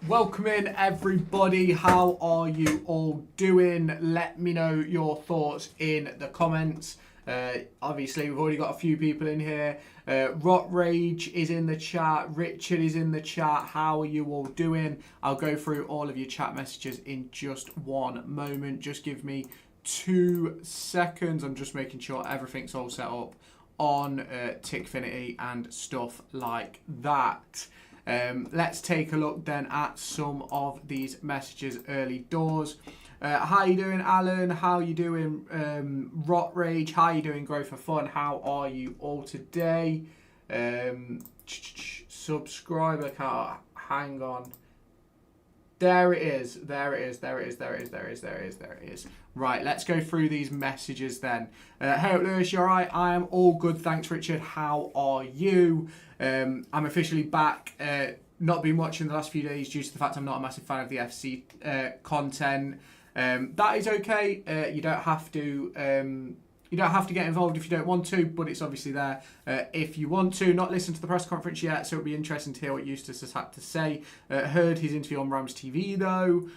Welcome in everybody. How are you all doing? Let me know your thoughts in the comments. Obviously we've already got a few people in here. Rot Rage is in the chat. Richard is in the chat. How are you all doing? I'll go through all of your chat messages in just one moment. Just give me 2 seconds. I'm just making sure everything's all set up on Tickfinity and stuff like that. Let's take a look then at some of these messages early doors. How you doing, Alan? How you doing, Rot Rage? How you doing, Grow for Fun? How are you all today? Subscriber count. Hang on. There it is. There it is. There it is. There it is. There it is. There it is. There it is. Right, let's go through these messages then. Hey, Lewis, you alright? I am all good. Thanks, Richard. How are you? I'm officially back. Not been watching the last few days due to the fact I'm not a massive fan of the FC content. That is okay. You don't have to. You don't have to get involved if you don't want to, but it's obviously there if you want to. Not listened to the press conference yet, so it'll be interesting to hear what EUSTACE has had to say. Heard his interview on Rams TV though.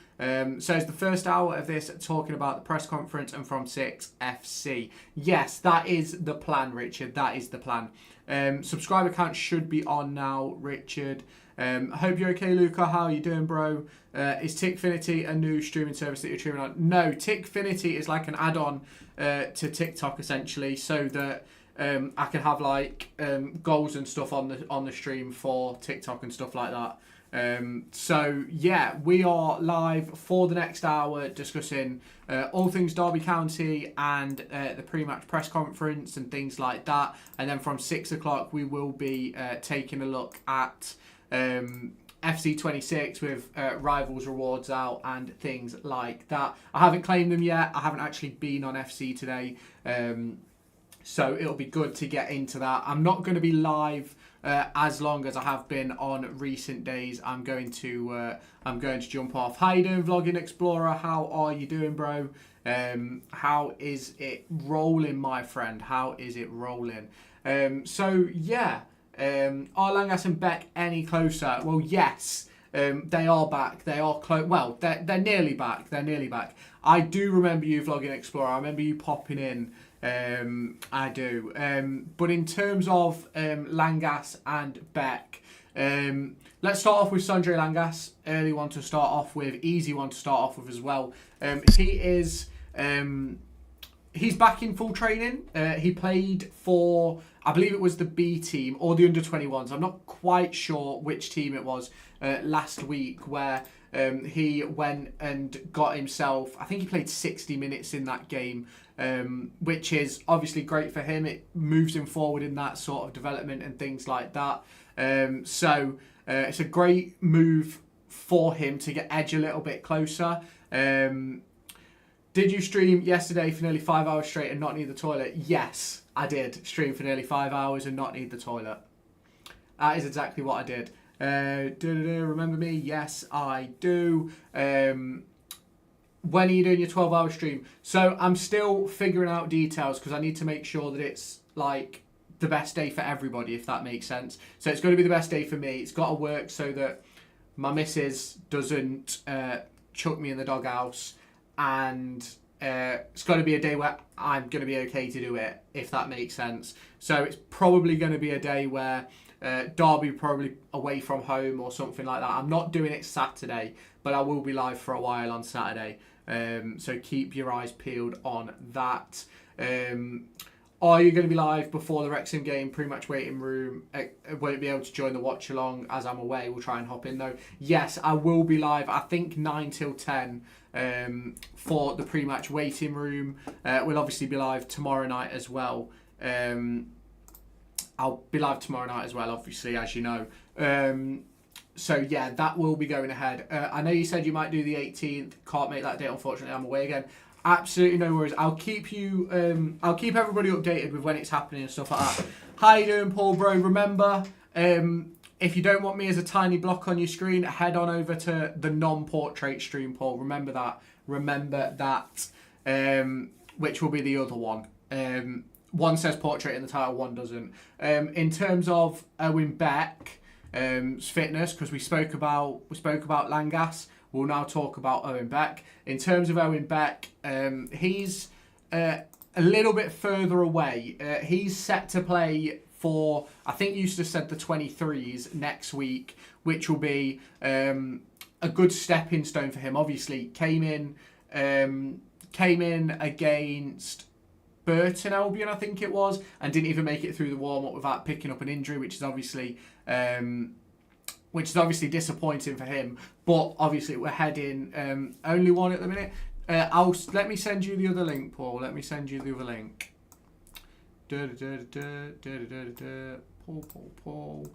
So it's the first hour of this talking about the press conference and from 6 FC. Yes, that is the plan, Richard. That is the plan. Subscriber count should be on now, Richard. Hope you're okay, Luca. How are you doing, bro? Is Tickfinity a new streaming service that you're streaming on? No, Tickfinity is like an add-on to TikTok essentially, so that I can have like goals and stuff on the stream for TikTok and stuff like that. So yeah, we are live for the next hour discussing all things Derby County and the pre-match press conference and things like that. And then from 6 o'clock we will be taking a look at FC26 with rivals rewards out and things like that. I haven't claimed them yet. I haven't actually been on FC today, so it'll be good to get into that. I'm not going to be live as long as I have been on recent days. I'm going to jump off. How you doing, Vlogging Explorer? How are you doing, bro? How is it rolling, my friend? How is it rolling? So yeah. Are Langas and Beck any closer? Well, yes, they are back. They are close. Well, they're nearly back. They're nearly back. I do remember you, Vlogging Explorer. I remember you popping in. I do. But in terms of Langas and Beck, let's start off with Sondre Langas. Early one to start off with. Easy one to start off with as well. He is... he's back in full training. He played for, I believe it was the B team or the under-21s. I'm not quite sure which team it was last week, where he went and got himself, I think he played 60 minutes in that game, which is obviously great for him. It moves him forward in that sort of development and things like that. So it's a great move for him to get Edge a little bit closer. Did you stream yesterday for nearly 5 hours straight and not need the toilet? Yes, I did stream for nearly 5 hours and not need the toilet. That is exactly what I did. Remember me? Yes, I do. When are you doing your 12-hour stream? So I'm still figuring out details because I need to make sure that it's like the best day for everybody, if that makes sense. So it's going to be the best day for me. It's got to work so that my missus doesn't chuck me in the doghouse. And it's got to be a day where I'm going to be okay to do it, if that makes sense. So it's probably going to be a day where Derby probably away from home or something like that. I'm not doing it Saturday, but I will be live for a while on Saturday. So keep your eyes peeled on that. Are you going to be live before the Wrexham game, pre-match waiting room? Won't be able to join the watch along as I'm away. We'll try and hop in though. Yes, I will be live. I think 9 till 10 for the pre-match waiting room. We'll obviously be live tomorrow night as well. I'll be live tomorrow night as well, obviously, as you know. So yeah, that will be going ahead. I know you said you might do the 18th. Can't make that date, unfortunately. I'm away again. Absolutely no worries. I'll keep you. I'll keep everybody updated with when it's happening and stuff like that. How you doing, Paul, bro? Remember, if you don't want me as a tiny block on your screen, head on over to the non-portrait stream, Paul. Remember that. Remember that. Which will be the other one. One says portrait in the title, one doesn't. In terms of Owen Beck, fitness, because we spoke about Langas. We'll now talk about Owen Beck. In terms of Owen Beck, he's a little bit further away. He's set to play for, I think Eustace said the 23s next week, which will be a good stepping stone for him. Obviously, came in against Burton Albion, I think it was, and didn't even make it through the warm-up without picking up an injury, which is obviously disappointing for him. But obviously we're heading only one at the minute. Let me send you the other link, Paul. Let me send you the other link. Paul.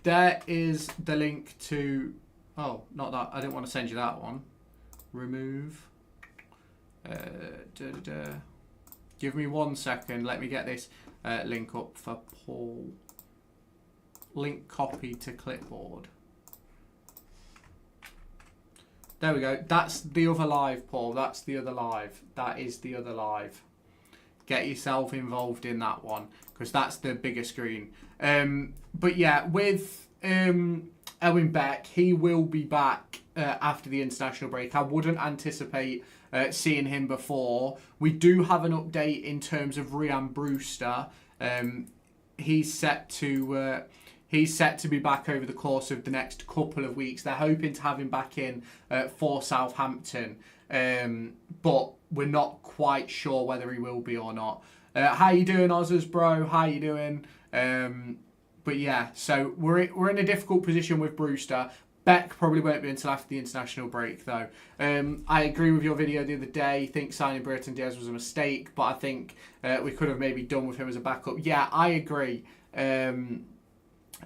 There is the link to. Oh, not that. I didn't want to send you that one. Remove. Give me 1 second. Let me get this link up for Paul. Link copy to clipboard. There we go. That's the other live, Paul. That's the other live. That is the other live. Get yourself involved in that one, because that's the bigger screen. But yeah, with Owen Beck, he will be back after the international break. I wouldn't anticipate seeing him before. We do have an update in terms of Ryan Brewster. He's set to be back over the course of the next couple of weeks. They're hoping to have him back in for Southampton, but we're not quite sure whether he will be or not. How you doing, Ozzers, bro? How you doing? But yeah, so we're in a difficult position with Brewster. Beck probably won't be until after the international break, though. I agree with your video the other day. I think signing Burton Diaz was a mistake, but I think we could have maybe done with him as a backup. Yeah, I agree.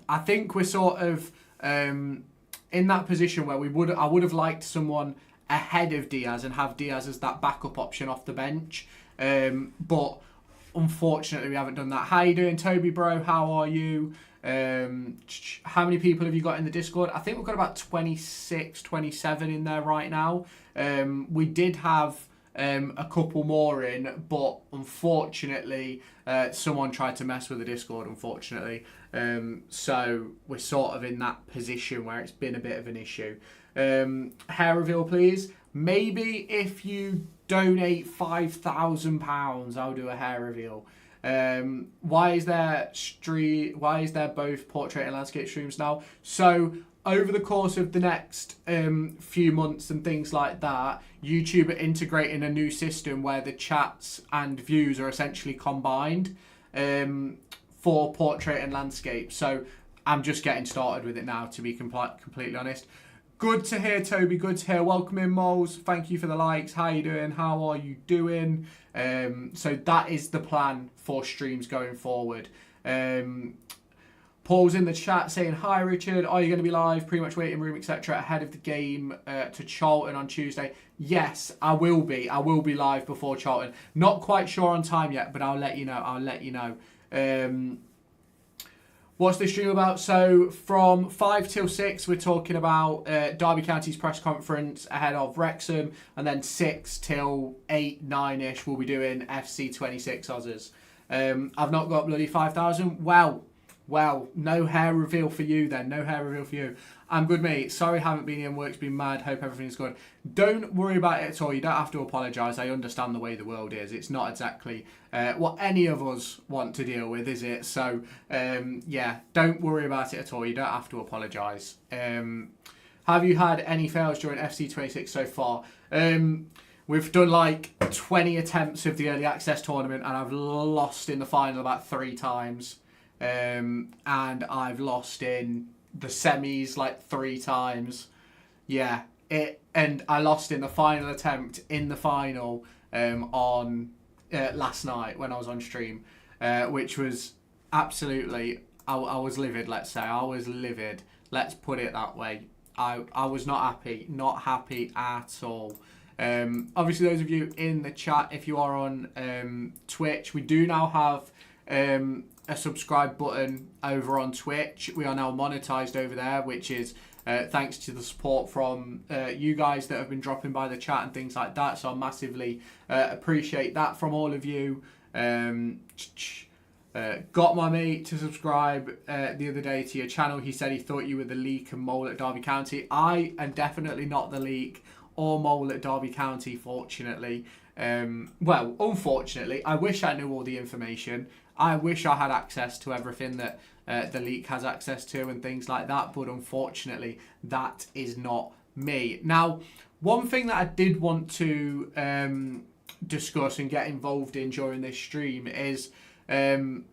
I think we're sort of in that position where I would have liked someone ahead of Diaz and have Diaz as that backup option off the bench. But unfortunately, we haven't done that. How you doing, Toby, bro? How are you? How many people have you got in the Discord? I think we've got about 26, 27 in there right now. We did have a couple more in, but unfortunately, someone tried to mess with the Discord, unfortunately. So we're sort of in that position where it's been a bit of an issue. Hair reveal, please. Maybe if you donate £5,000, I'll do a hair reveal. Why is there both portrait and landscape streams now? So over the course of the next few months and things like that, YouTube are integrating a new system where the chats and views are essentially combined for portrait and landscape. So I'm just getting started with it now, to be completely honest. Good to hear, Toby. Good to hear. Welcome in, Moles. Thank you for the likes. How you doing? How are you doing? So that is the plan for streams going forward. Paul's in the chat saying, hi, Richard. Are you going to be live? Pretty much waiting room, etc. ahead of the game to Charlton on Tuesday? Yes, I will be. I will be live before Charlton. Not quite sure on time yet, but I'll let you know. What's the stream about? So from 5 till 6, we're talking about Derby County's press conference ahead of Wrexham. And then 6 till 8, 9-ish, we'll be doing FC26 Ozzers. I've not got bloody 5,000. Well, no hair reveal for you then. No hair reveal for you. I'm good, mate. Sorry I haven't been in. Work's been mad. Hope everything's good. Don't worry about it at all. You don't have to apologise. I understand the way the world is. It's not exactly what any of us want to deal with, is it? So, yeah, don't worry about it at all. You don't have to apologise. Have you had any fails during FC26 so far? We've done like 20 attempts of the early access tournament, and I've lost in the final about 3 times. And I've lost in the semis like 3 times. Yeah, and I lost in the final attempt in the final on last night when I was on stream, which was absolutely, I was livid, let's say. I was livid. Let's put it that way. I was not happy at all. Obviously, those of you in the chat, if you are on Twitch, we do now have a subscribe button over on Twitch. We are now monetized over there, which is thanks to the support from you guys that have been dropping by the chat and things like that. So I massively appreciate that from all of you. got my mate to subscribe the other day to your channel. He said he thought you were the leak and mole at Derby County. I am definitely not the leak or mole at Derby County, fortunately. Well, unfortunately, I wish I knew all the information. I wish I had access to everything that the leak has access to and things like that. But unfortunately, that is not me. Now, one thing that I did want to discuss and get involved in during this stream is David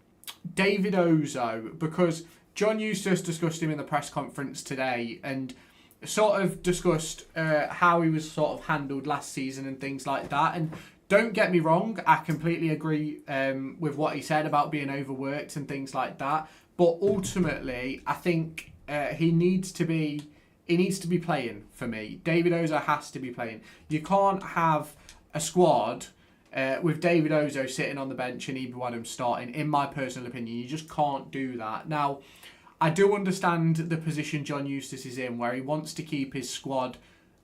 Ozo, because John Eustace discussed him in the press conference today and sort of discussed how he was sort of handled last season and things like that. And don't get me wrong, I completely agree with what he said about being overworked and things like that. But ultimately, I think he needs to be playing for me. David Ozo has to be playing. You can't have a squad with David Ozo sitting on the bench and Ibu Adams starting, in my personal opinion. You just can't do that. Now, I do understand the position John Eustace is in, where he wants to keep his squad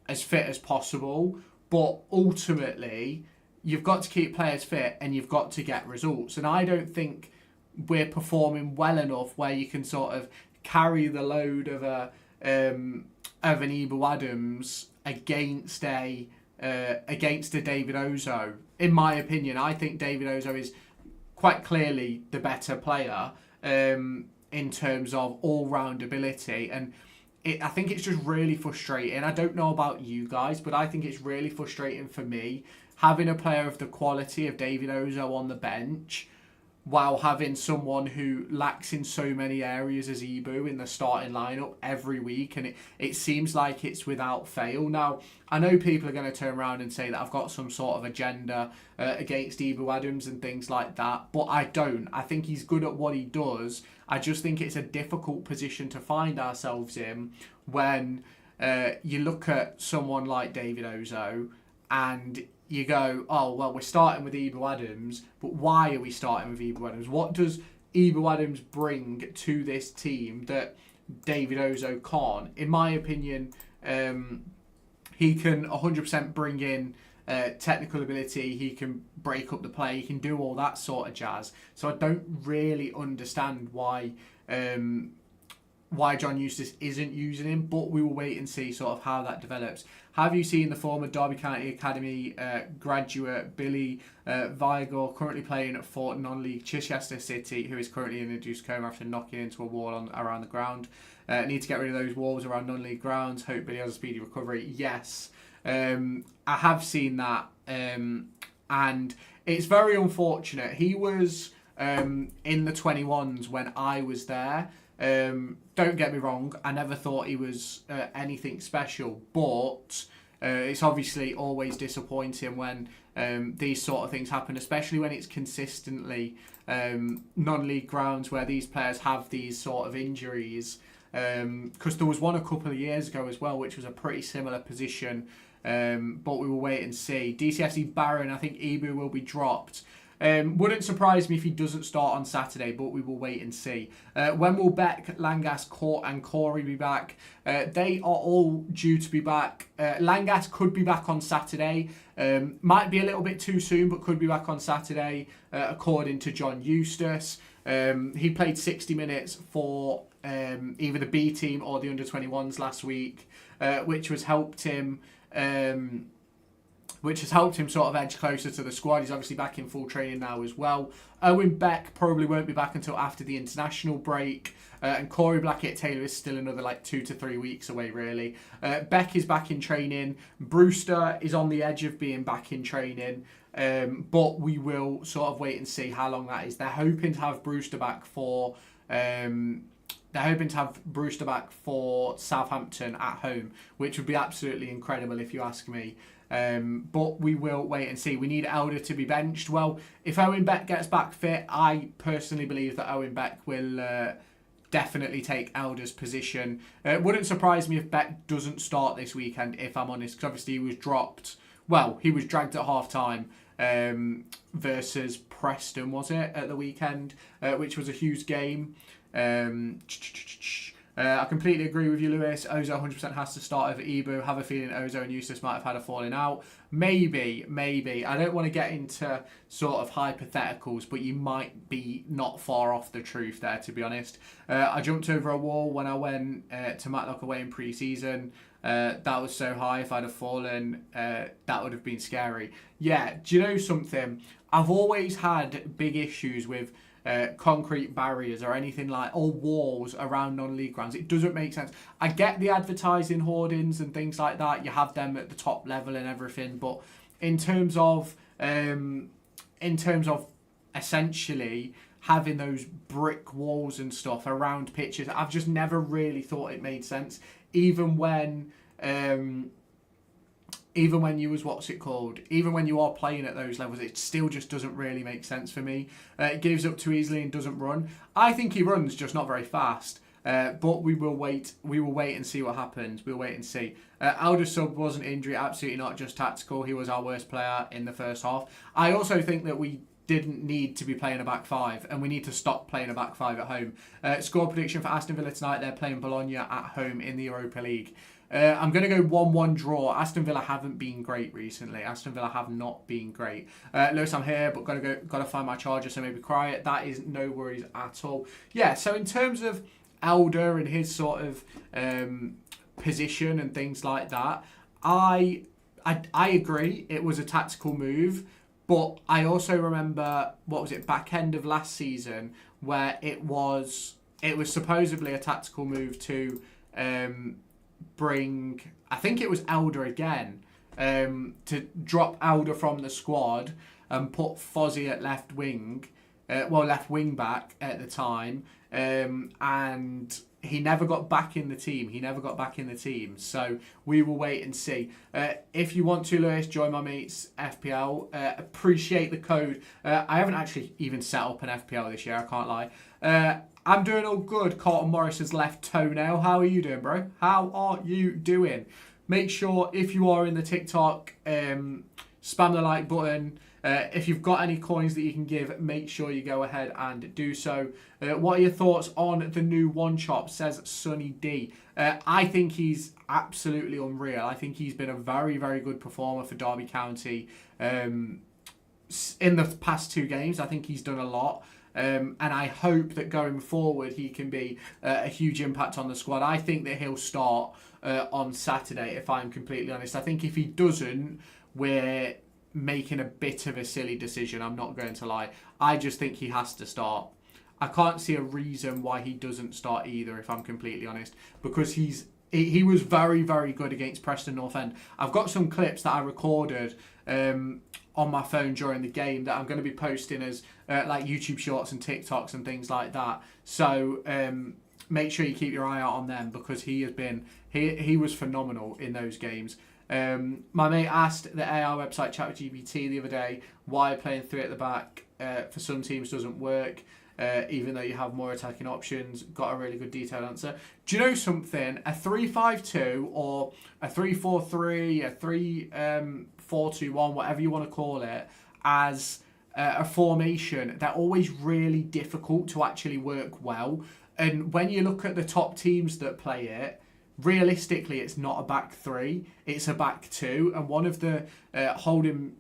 as fit as possible, but ultimately, you've got to keep players fit and you've got to get results. And I don't think we're performing well enough where you can sort of carry the load of an Ibu Adams against a David Ozo. In my opinion, I think David Ozo is quite clearly the better player in terms of all-round ability, and I think it's just really frustrating. I don't know about you guys, but I think it's really frustrating for me having a player of the quality of David Ozo on the bench while having someone who lacks in so many areas as Ibu in the starting lineup every week, and it seems like it's without fail. Now, I know people are going to turn around and say that I've got some sort of agenda against Ibu Adams and things like that, but I don't. I think he's good at what he does. I just think it's a difficult position to find ourselves in when you look at someone like David Ozo and you go, oh, well, we're starting with Ibu Adams, but why are we starting with Ibu Adams? What does Ibu Adams bring to this team that David Ozo can't? In my opinion, he can 100% bring in technical ability, he can break up the play, he can do all that sort of jazz. So I don't really understand why John Eustace isn't using him, but we will wait and see sort of how that develops. Have you seen the former Derby County Academy graduate Billy Vigo currently playing for non-league Chichester City, who is currently in a induced coma after knocking into a wall around the ground? Need to get rid of those walls around non-league grounds. Hope Billy has a speedy recovery. Yes, I have seen that, and it's very unfortunate. He was in the 21s when I was there. Don't get me wrong, I never thought he was anything special, but it's obviously always disappointing when these sort of things happen, especially when it's consistently non-league grounds where these players have these sort of injuries. Because there was one a couple of years ago as well, which was a pretty similar position, but we will wait and see. DCFC Barron, I think Ibu will be dropped. Wouldn't surprise me if he doesn't start on Saturday, but we will wait and see. When will Beck, Langas, Court and Corey be back? They are all due to be back. Langas could be back on Saturday. Might be a little bit too soon, but could be back on Saturday, according to John Eustace. He played 60 minutes for either the B team or the under-21s last week, which has helped him sort of edge closer to the squad. He's obviously back in full training now as well. Owen Beck probably won't be back until after the international break. And Corey Blackett-Taylor is still another 2 to 3 weeks away, really. Beck is back in training. Brewster is on the edge of being back in training. But we will sort of wait and see how long that is. They're hoping to have Brewster back for Southampton at home, which would be absolutely incredible if you ask me. But we will wait and see. We need Elder to be benched. Well, if Owen Beck gets back fit, I personally believe that Owen Beck will definitely take Elder's position. It wouldn't surprise me if Beck doesn't start this weekend, if I'm honest, because obviously he was dropped. Well, he was dragged at half-time versus Preston, was it, at the weekend, which was a huge game. I completely agree with you, Lewis. Ozo 100% has to start over Ibu. Have a feeling Ozo and Eustace might have had a falling out. Maybe. I don't want to get into sort of hypotheticals, but you might be not far off the truth there, to be honest. I jumped over a wall when I went to Matlock away in pre-season. That was so high. If I'd have fallen, that would have been scary. Yeah, do you know something? I've always had big issues with concrete barriers or anything or walls around non-league grounds. It doesn't make sense. I get the advertising hoardings and things like that. You have them at the top level and everything, but in terms of essentially having those brick walls and stuff around pitches, I've just never really thought it made sense. Even when you even when you are playing at those levels, it still just doesn't really make sense for me. It gives up too easily and doesn't run. I think he runs, just not very fast. But we will wait and see what happens. We'll wait and see. Alder sub wasn't injury, absolutely not, just tactical. He was our worst player in the first half. I also think that we didn't need to be playing a back five, and we need to stop playing a back five at home. Score prediction for Aston Villa tonight. They're playing Bologna at home in the Europa League. I'm going to go 1-1 draw. Aston Villa haven't been great recently. Aston Villa have not been great. Lewis, I'm here, but got to find my charger, so maybe cry it. That is no worries at all. Yeah, so in terms of Elder and his sort of position and things like that, I agree it was a tactical move, but I also remember, back end of last season, where it was supposedly a tactical move to bring, I think it was Elder again, to drop Elder from the squad and put Fozzie at left wing back at the time, and he never got back in the team. So we will wait and see. If you want to, Lewis, join my mates FPL. Appreciate the code. I haven't actually even set up an FPL this year, I can't lie. I'm doing all good. Carlton Morrison's left toenail. How are you doing, bro? How are you doing? Make sure, if you are in the TikTok, spam the like button. If you've got any coins that you can give, make sure you go ahead and do so. What are your thoughts on the new one chop, says Sonny D? I think he's absolutely unreal. I think he's been a very, very good performer for Derby County in the past 2 games. I think he's done a lot. And I hope that going forward he can be a huge impact on the squad. I think that he'll start on Saturday, if I'm completely honest. I think if he doesn't, we're making a bit of a silly decision, I'm not going to lie. I just think he has to start. I can't see a reason why he doesn't start either, if I'm completely honest, because he was very, very good against Preston North End. I've got some clips that I recorded on my phone during the game that I'm going to be posting as like YouTube shorts and TikToks and things like that. So make sure you keep your eye out on them, because he was phenomenal in those games. My mate asked the AI website ChatGPT the other day why playing 3 at the back for some teams doesn't work, even though you have more attacking options. Got a really good detailed answer. Do you know something? A 3-5-2 or a 3-4-3, a 3-4-2-1, whatever you want to call it, as a formation, they're always really difficult to actually work well. And when you look at the top teams that play it, realistically, it's not a back 3, it's a back 2, and one of the holding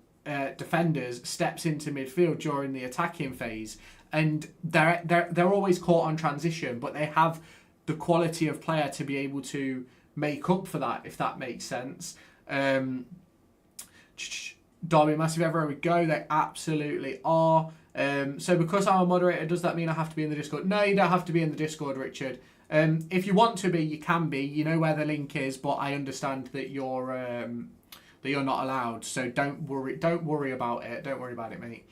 defenders steps into midfield during the attacking phase, and they're always caught on transition, but they have the quality of player to be able to make up for that, if that makes sense. Derby massive everywhere we go, they absolutely are. So because I'm a moderator, does that mean I have to be in the Discord? No, you don't have to be in the Discord, Richard. If you want to be, you can be. You know where the link is, but I understand that you're not allowed. So don't worry about it. Don't worry about it, mate.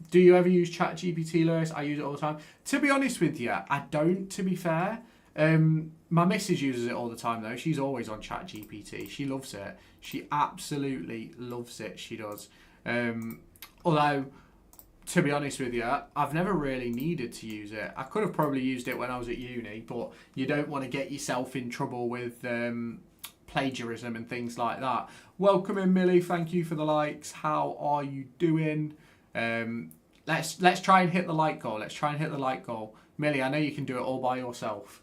Do you ever use ChatGPT, Lewis? I use it all the time. To be honest with you, I don't. To be fair, my missus uses it all the time though. She's always on ChatGPT. She loves it. She absolutely loves it. She does. Although, to be honest with you, I've never really needed to use it. I could have probably used it when I was at uni, but you don't want to get yourself in trouble with plagiarism and things like that. Welcome in, Millie. Thank you for the likes. How are you doing? Let's try and hit the like goal. Let's try and hit the like goal. Millie, I know you can do it all by yourself.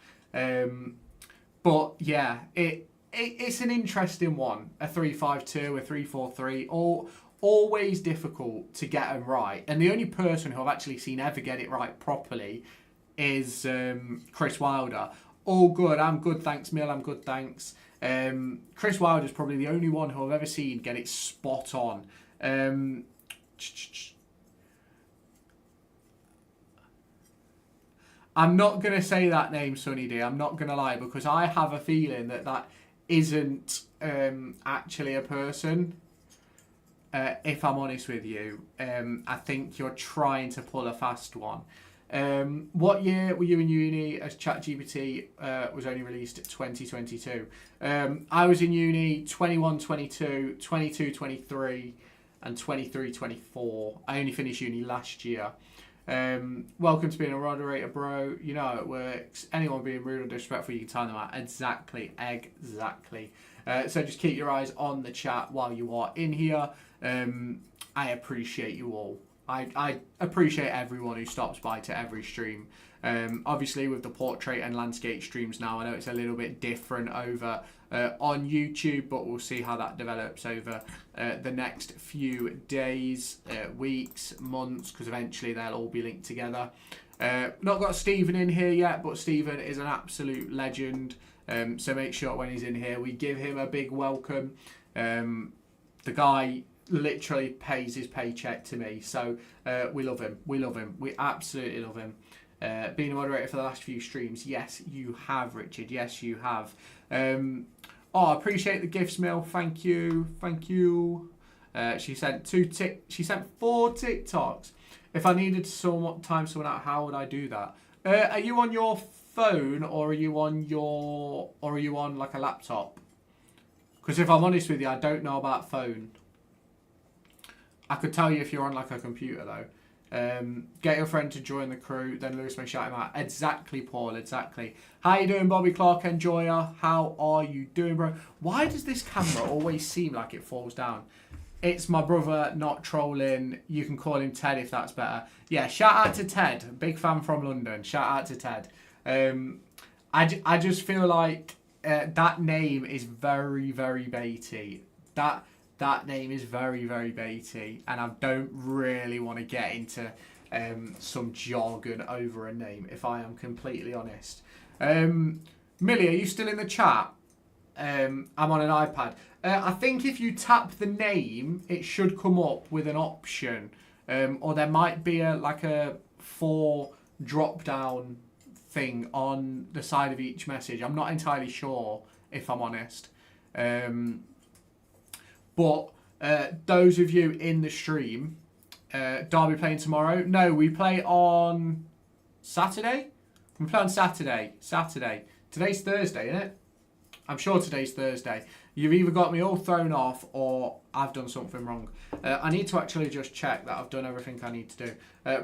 But yeah, it's an interesting one. A 3-5-2, a 3-4-3, always difficult to get them right. And the only person who I've actually seen ever get it right properly is Chris Wilder. All good. I'm good, thanks, Mill. I'm good, thanks. Chris Wilder's probably the only one who I've ever seen get it spot on. I'm not going to say that name, Sonny D. I'm not going to lie, because I have a feeling that isn't actually a person. If I'm honest with you, I think you're trying to pull a fast one. What year were you in uni as ChatGPT was only released 2022? I was in uni 21-22, 22-23 and 23-24. I only finished uni last year. Welcome to being a moderator, bro. You know how it works. Anyone being rude or disrespectful, you can time them out. Exactly. So just keep your eyes on the chat while you are in here. I appreciate you all. I appreciate everyone who stops by to every stream. Obviously with the portrait and landscape streams now, I know it's a little bit different over on YouTube, but we'll see how that develops over the next few days, weeks, months, because eventually they'll all be linked together. Not got Stephen in here yet, but Stephen is an absolute legend. So make sure when he's in here, we give him a big welcome. The guy literally pays his paycheck to me, so we love him. We absolutely love him. Being a moderator for the last few streams, yes you have, Richard, yes you have. I appreciate the gifts, Mill. Thank you. She sent 4 TikToks. If I needed to time someone out, how would I do that? Are you on your phone or are you on like a laptop? Because if I'm honest with you, I don't know about phone. I could tell you if you're on like a computer though. Get your friend to join the crew, then Lewis may shout him out. Exactly, Paul, exactly. How you doing, Bobby Clark Enjoyer? How are you doing, bro? Why does this camera always seem like it falls down? It's my brother, not trolling. You can call him Ted if that's better. Yeah, shout out to Ted. Big fan from London. Shout out to Ted. I just feel like that name is very, very baity. That name is very, very baity, and I don't really want to get into some jargon over a name, if I am completely honest. Millie, are you still in the chat? I'm on an iPad. I think if you tap the name, it should come up with an option, or there might be a 4 drop-down thing on the side of each message. I'm not entirely sure, if I'm honest. But those of you in the stream, Derby playing tomorrow? No, we play on Saturday? We play on Saturday. Today's Thursday, isn't it? I'm sure today's Thursday. You've either got me all thrown off or I've done something wrong. I need to actually just check that I've done everything I need to do.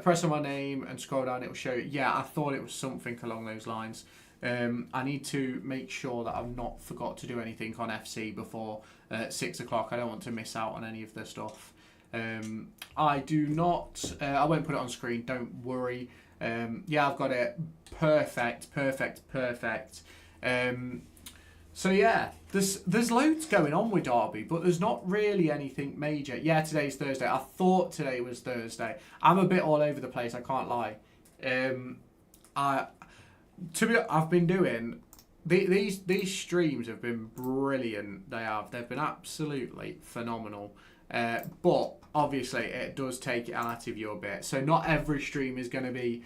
Press on my name and scroll down, it will show you. Yeah, I thought it was something along those lines. I need to make sure that I've not forgot to do anything on FC before 6 o'clock. I don't want to miss out on any of the stuff. I do not, I won't put it on screen, don't worry. Yeah, I've got it. Perfect. So yeah, there's loads going on with Derby, but there's not really anything major. Yeah, today's Thursday. I thought today was Thursday. I'm a bit all over the place, I can't lie. I've been doing these streams have been brilliant. They've been absolutely phenomenal. But obviously it does take it out of you a bit. So not every stream is going to be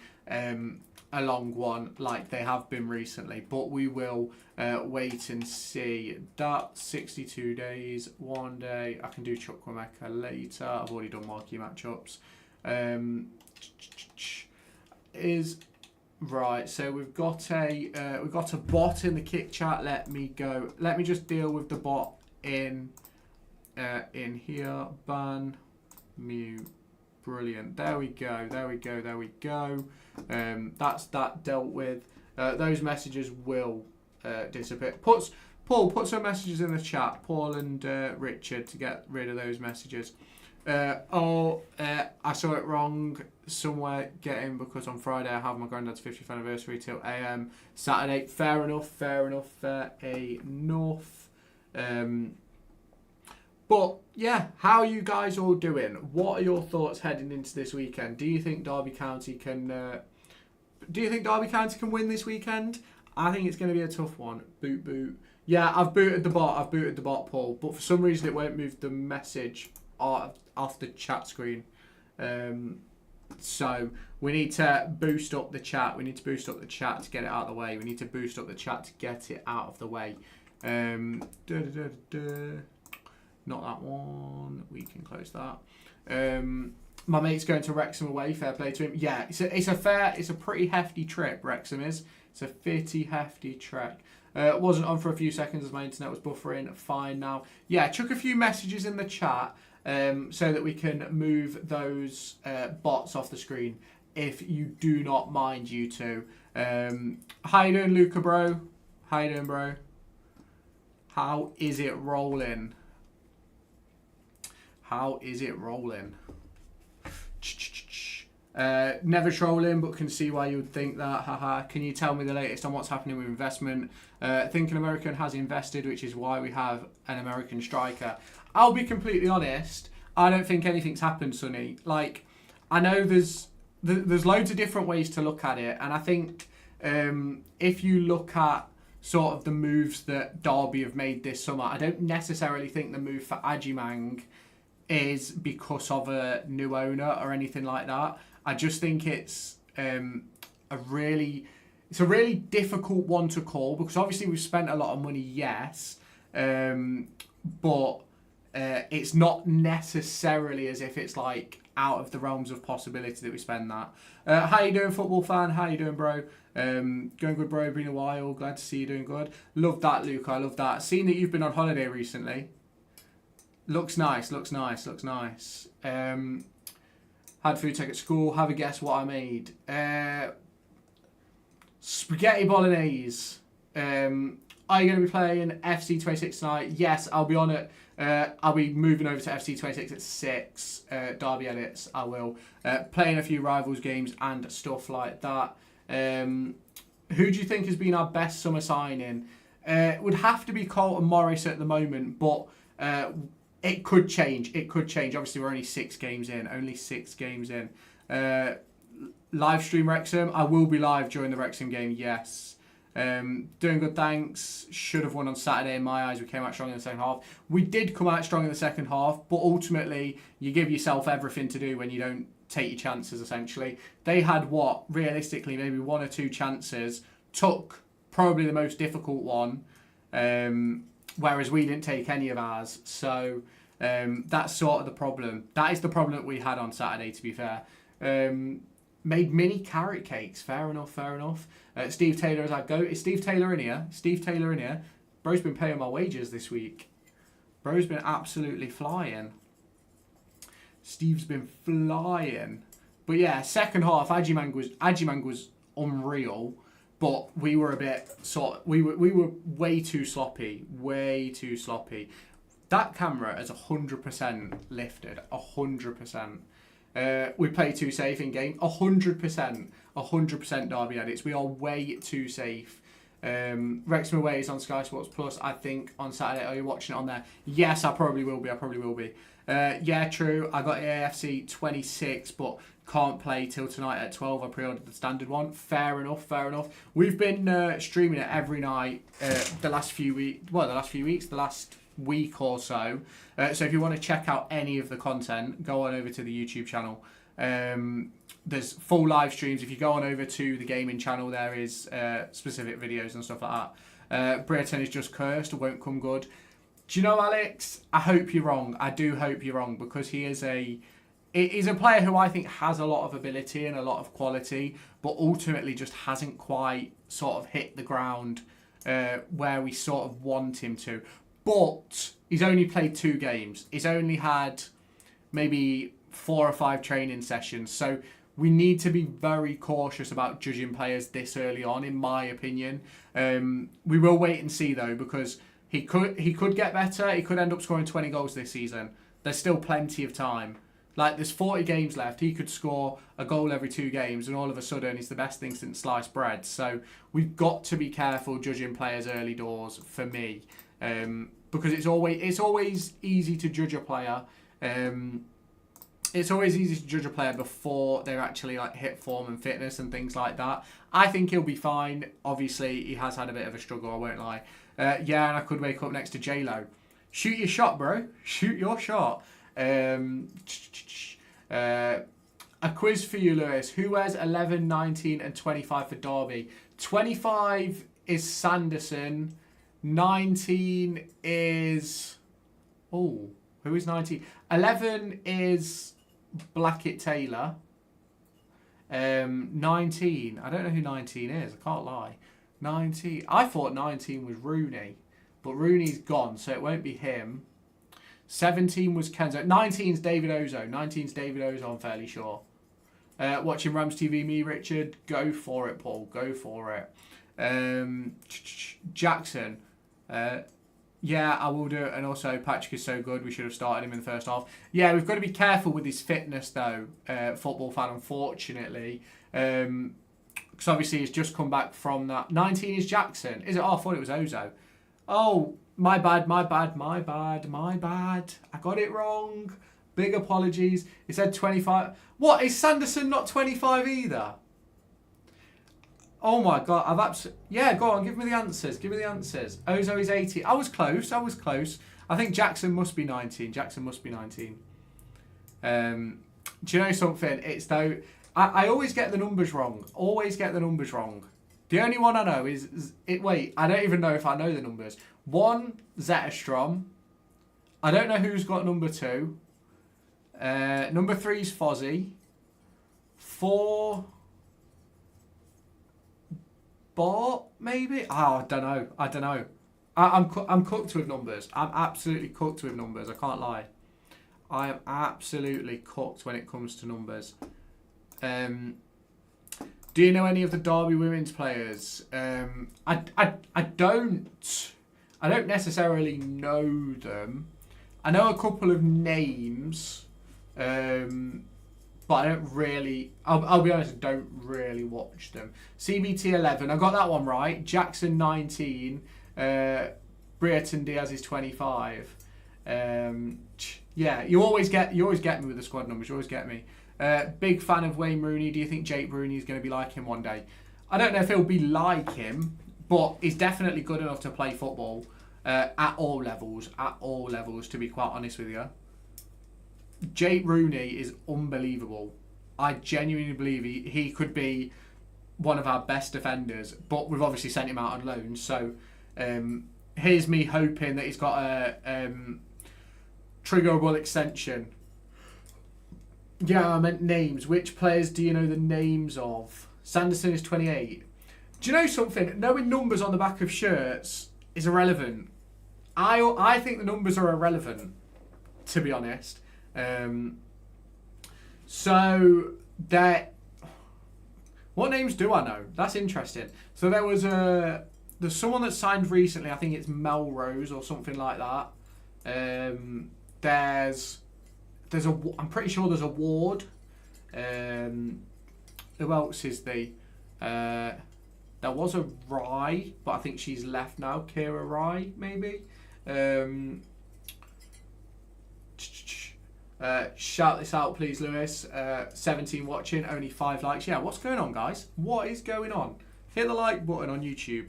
a long one like they have been recently, but we will wait and see. That 62 days, 1 day. I can do Chukwemeka later. I've already done marquee matchups. Right, so we've got a bot in the kick chat. Let me just deal with the bot in here. Ban, mute, brilliant. There we go. That's that dealt with. Those messages will disappear. Paul, put some messages in the chat. Paul and Richard, to get rid of those messages. I saw it wrong somewhere getting because on Friday I have my granddad's 50th anniversary till AM. Saturday, fair enough. But yeah, how are you guys all doing? What are your thoughts heading into this weekend? Do you think Derby County can win this weekend? I think it's going to be a tough one. Boot. Yeah, I've booted the bot, Paul. But for some reason it won't move the message off the chat screen. So we need to boost up the chat. We need to boost up the chat to get it out of the way. We need to boost up the chat to get it out of the way. Not that one. We can close that. My mate's going to Wrexham away. Fair play to him. Yeah, it's a pretty hefty trip. Wrexham is. It's a pretty hefty trek. Wasn't on for a few seconds as my internet was buffering. Fine now. Yeah, chuck a few messages in the chat so that we can move those bots off the screen. If you do not mind, you two. How you doing, Luca, bro? How you doing, bro? How is it rolling? How is it rolling? Never trolling, but can see why you would think that. Haha. Can you tell me the latest on what's happening with investment? Think an American has invested, which is why we have an American striker. I'll be completely honest. I don't think anything's happened, Sonny. Like, I know there's loads of different ways to look at it, and I think if you look at sort of the moves that Derby have made this summer, I don't necessarily think the move for Ajimang is because of a new owner or anything like that. I just think it's a really difficult one to call because obviously we've spent a lot of money, yes, but it's not necessarily as if it's like out of the realms of possibility that we spend that. How you doing, football fan? How you doing, bro? Going good, bro. Been a while. Glad to see you doing good. Love that, Luke. I love that. Seen that you've been on holiday recently. Looks nice. Had food tech at school. Have a guess what I made. Spaghetti bolognese. Are you going to be playing FC26 tonight? Yes, I'll be on it. I'll be moving over to FC26 at 6. Derby edits, I will. Playing a few rivals games and stuff like that. Who do you think has been our best summer signing? It would have to be Colton Morris at the moment, but it could change. Obviously, we're only 6 games in. Live stream Wrexham. I will be live during the Wrexham game, yes. Doing good, thanks. Should have won on Saturday in my eyes. We came out strong in the second half. We did come out strong in the second half, but ultimately, you give yourself everything to do when you don't take your chances, essentially. They had, realistically, maybe 1 or 2 chances. Took probably the most difficult one, whereas we didn't take any of ours. So that's sort of the problem. That is the problem that we had on Saturday, to be fair. Made mini carrot cakes. Fair enough. Steve Taylor as I go. Is Steve Taylor in here? Bro's been paying my wages this week. Bro's been absolutely flying. Steve's been flying. But yeah, second half, Ajimang was unreal. But we were a bit we were way too sloppy. That camera is 100% lifted. 100%. We play too safe in game. 100% Derby edits. We are way too safe. Wrexham away is on Sky Sports Plus, I think, on Saturday. Are you watching it on there? Yes, I probably will be. Yeah, true. I got FC26, but can't play till tonight at 12. I pre-ordered the standard one. Fair enough. We've been streaming it every night the last week or so. So if you want to check out any of the content, go on over to the YouTube channel. There's full live streams. If you go on over to the gaming channel, there is specific videos and stuff like that. Britain is just cursed, won't come good. Do you know, Alex? I hope you're wrong. I do hope you're wrong, because he's a player who I think has a lot of ability and a lot of quality, but ultimately just hasn't quite sort of hit the ground where we sort of want him to. But he's only played 2 games. He's only had maybe 4 or 5 training sessions. So we need to be very cautious about judging players this early on, in my opinion. We will wait and see, though, because he could get better. He could end up scoring 20 goals this season. There's still plenty of time. Like, there's 40 games left. He could score a goal every 2 games, and all of a sudden, he's the best thing since sliced bread. So we've got to be careful judging players early doors, for me, because it's always easy to judge a player. It's always easy to judge a player before they're actually like hit form and fitness and things like that. I think he'll be fine. Obviously, he has had a bit of a struggle, I won't lie. Yeah, and I could wake up next to J-Lo. Shoot your shot, bro. Shoot your shot. A quiz for you, Lewis. Who wears 11, 19 and 25 for Derby? 25 is Sanderson. 19 is... Oh, who is 19? 11 is Blackett Taylor. 19. I don't know who 19 is. I can't lie. 19. I thought 19 was Rooney. But Rooney's gone, so it won't be him. 17 was Kenzo. 19's David Ozo. 19's David Ozo, I'm fairly sure. Watching Rams TV, me, Richard. Go for it, Paul. Go for it. Jackson. Yeah, I will do it. And also, Patrick is so good. We should have started him in the first half. Yeah, we've got to be careful with his fitness, though, football fan, unfortunately. Because obviously he's just come back from that. 19 is Jackson. Is it? Oh, I thought it was Ozo. Oh, my bad. I got it wrong. Big apologies. It said 25. What? Is Sanderson not 25 either? Oh my God. Yeah, go on. Give me the answers. Ozo is 80. I was close. I think Jackson must be 19. Do you know something? It's though... I always get the numbers wrong. The only one I know is... Wait, I don't even know if I know the numbers. 1, Zetterstrom. I don't know who's got number 2. Number 3 is Fozzie. 4... Bart, maybe? Oh, I don't know. I'm cooked with numbers. I'm absolutely cooked with numbers. I can't lie. I am absolutely cooked when it comes to numbers. Do you know any of the Derby women's players? I don't necessarily know them. I know a couple of names, but I don't really. I'll be honest, I don't really watch them. CBT 11, I got that one right. Jackson 19, Brereton Diaz is 25. Yeah, you always get me with the squad numbers. You always get me. Big fan of Wayne Rooney. Do you think Jake Rooney is going to be like him one day? I don't know if he'll be like him, but he's definitely good enough to play football at all levels. To be quite honest with you, Jake Rooney is unbelievable. I genuinely believe he could be one of our best defenders, but we've obviously sent him out on loan. So here's me hoping that he's got a triggerable extension. Yeah, I meant names. Which players do you know the names of? Sanderson is 28. Do you know something? Knowing numbers on the back of shirts is irrelevant. I think the numbers are irrelevant, to be honest. So that, what names do I know? That's interesting. So there's someone that signed recently. I think it's Melrose or something like that. I'm pretty sure there's a Ward. Who else is the? There was a Rye, but I think she's left now. Kira Rye, maybe. Shout this out, please, Lewis. 17 watching, only 5 likes. Yeah, what's going on, guys? What is going on? Hit the like button on YouTube.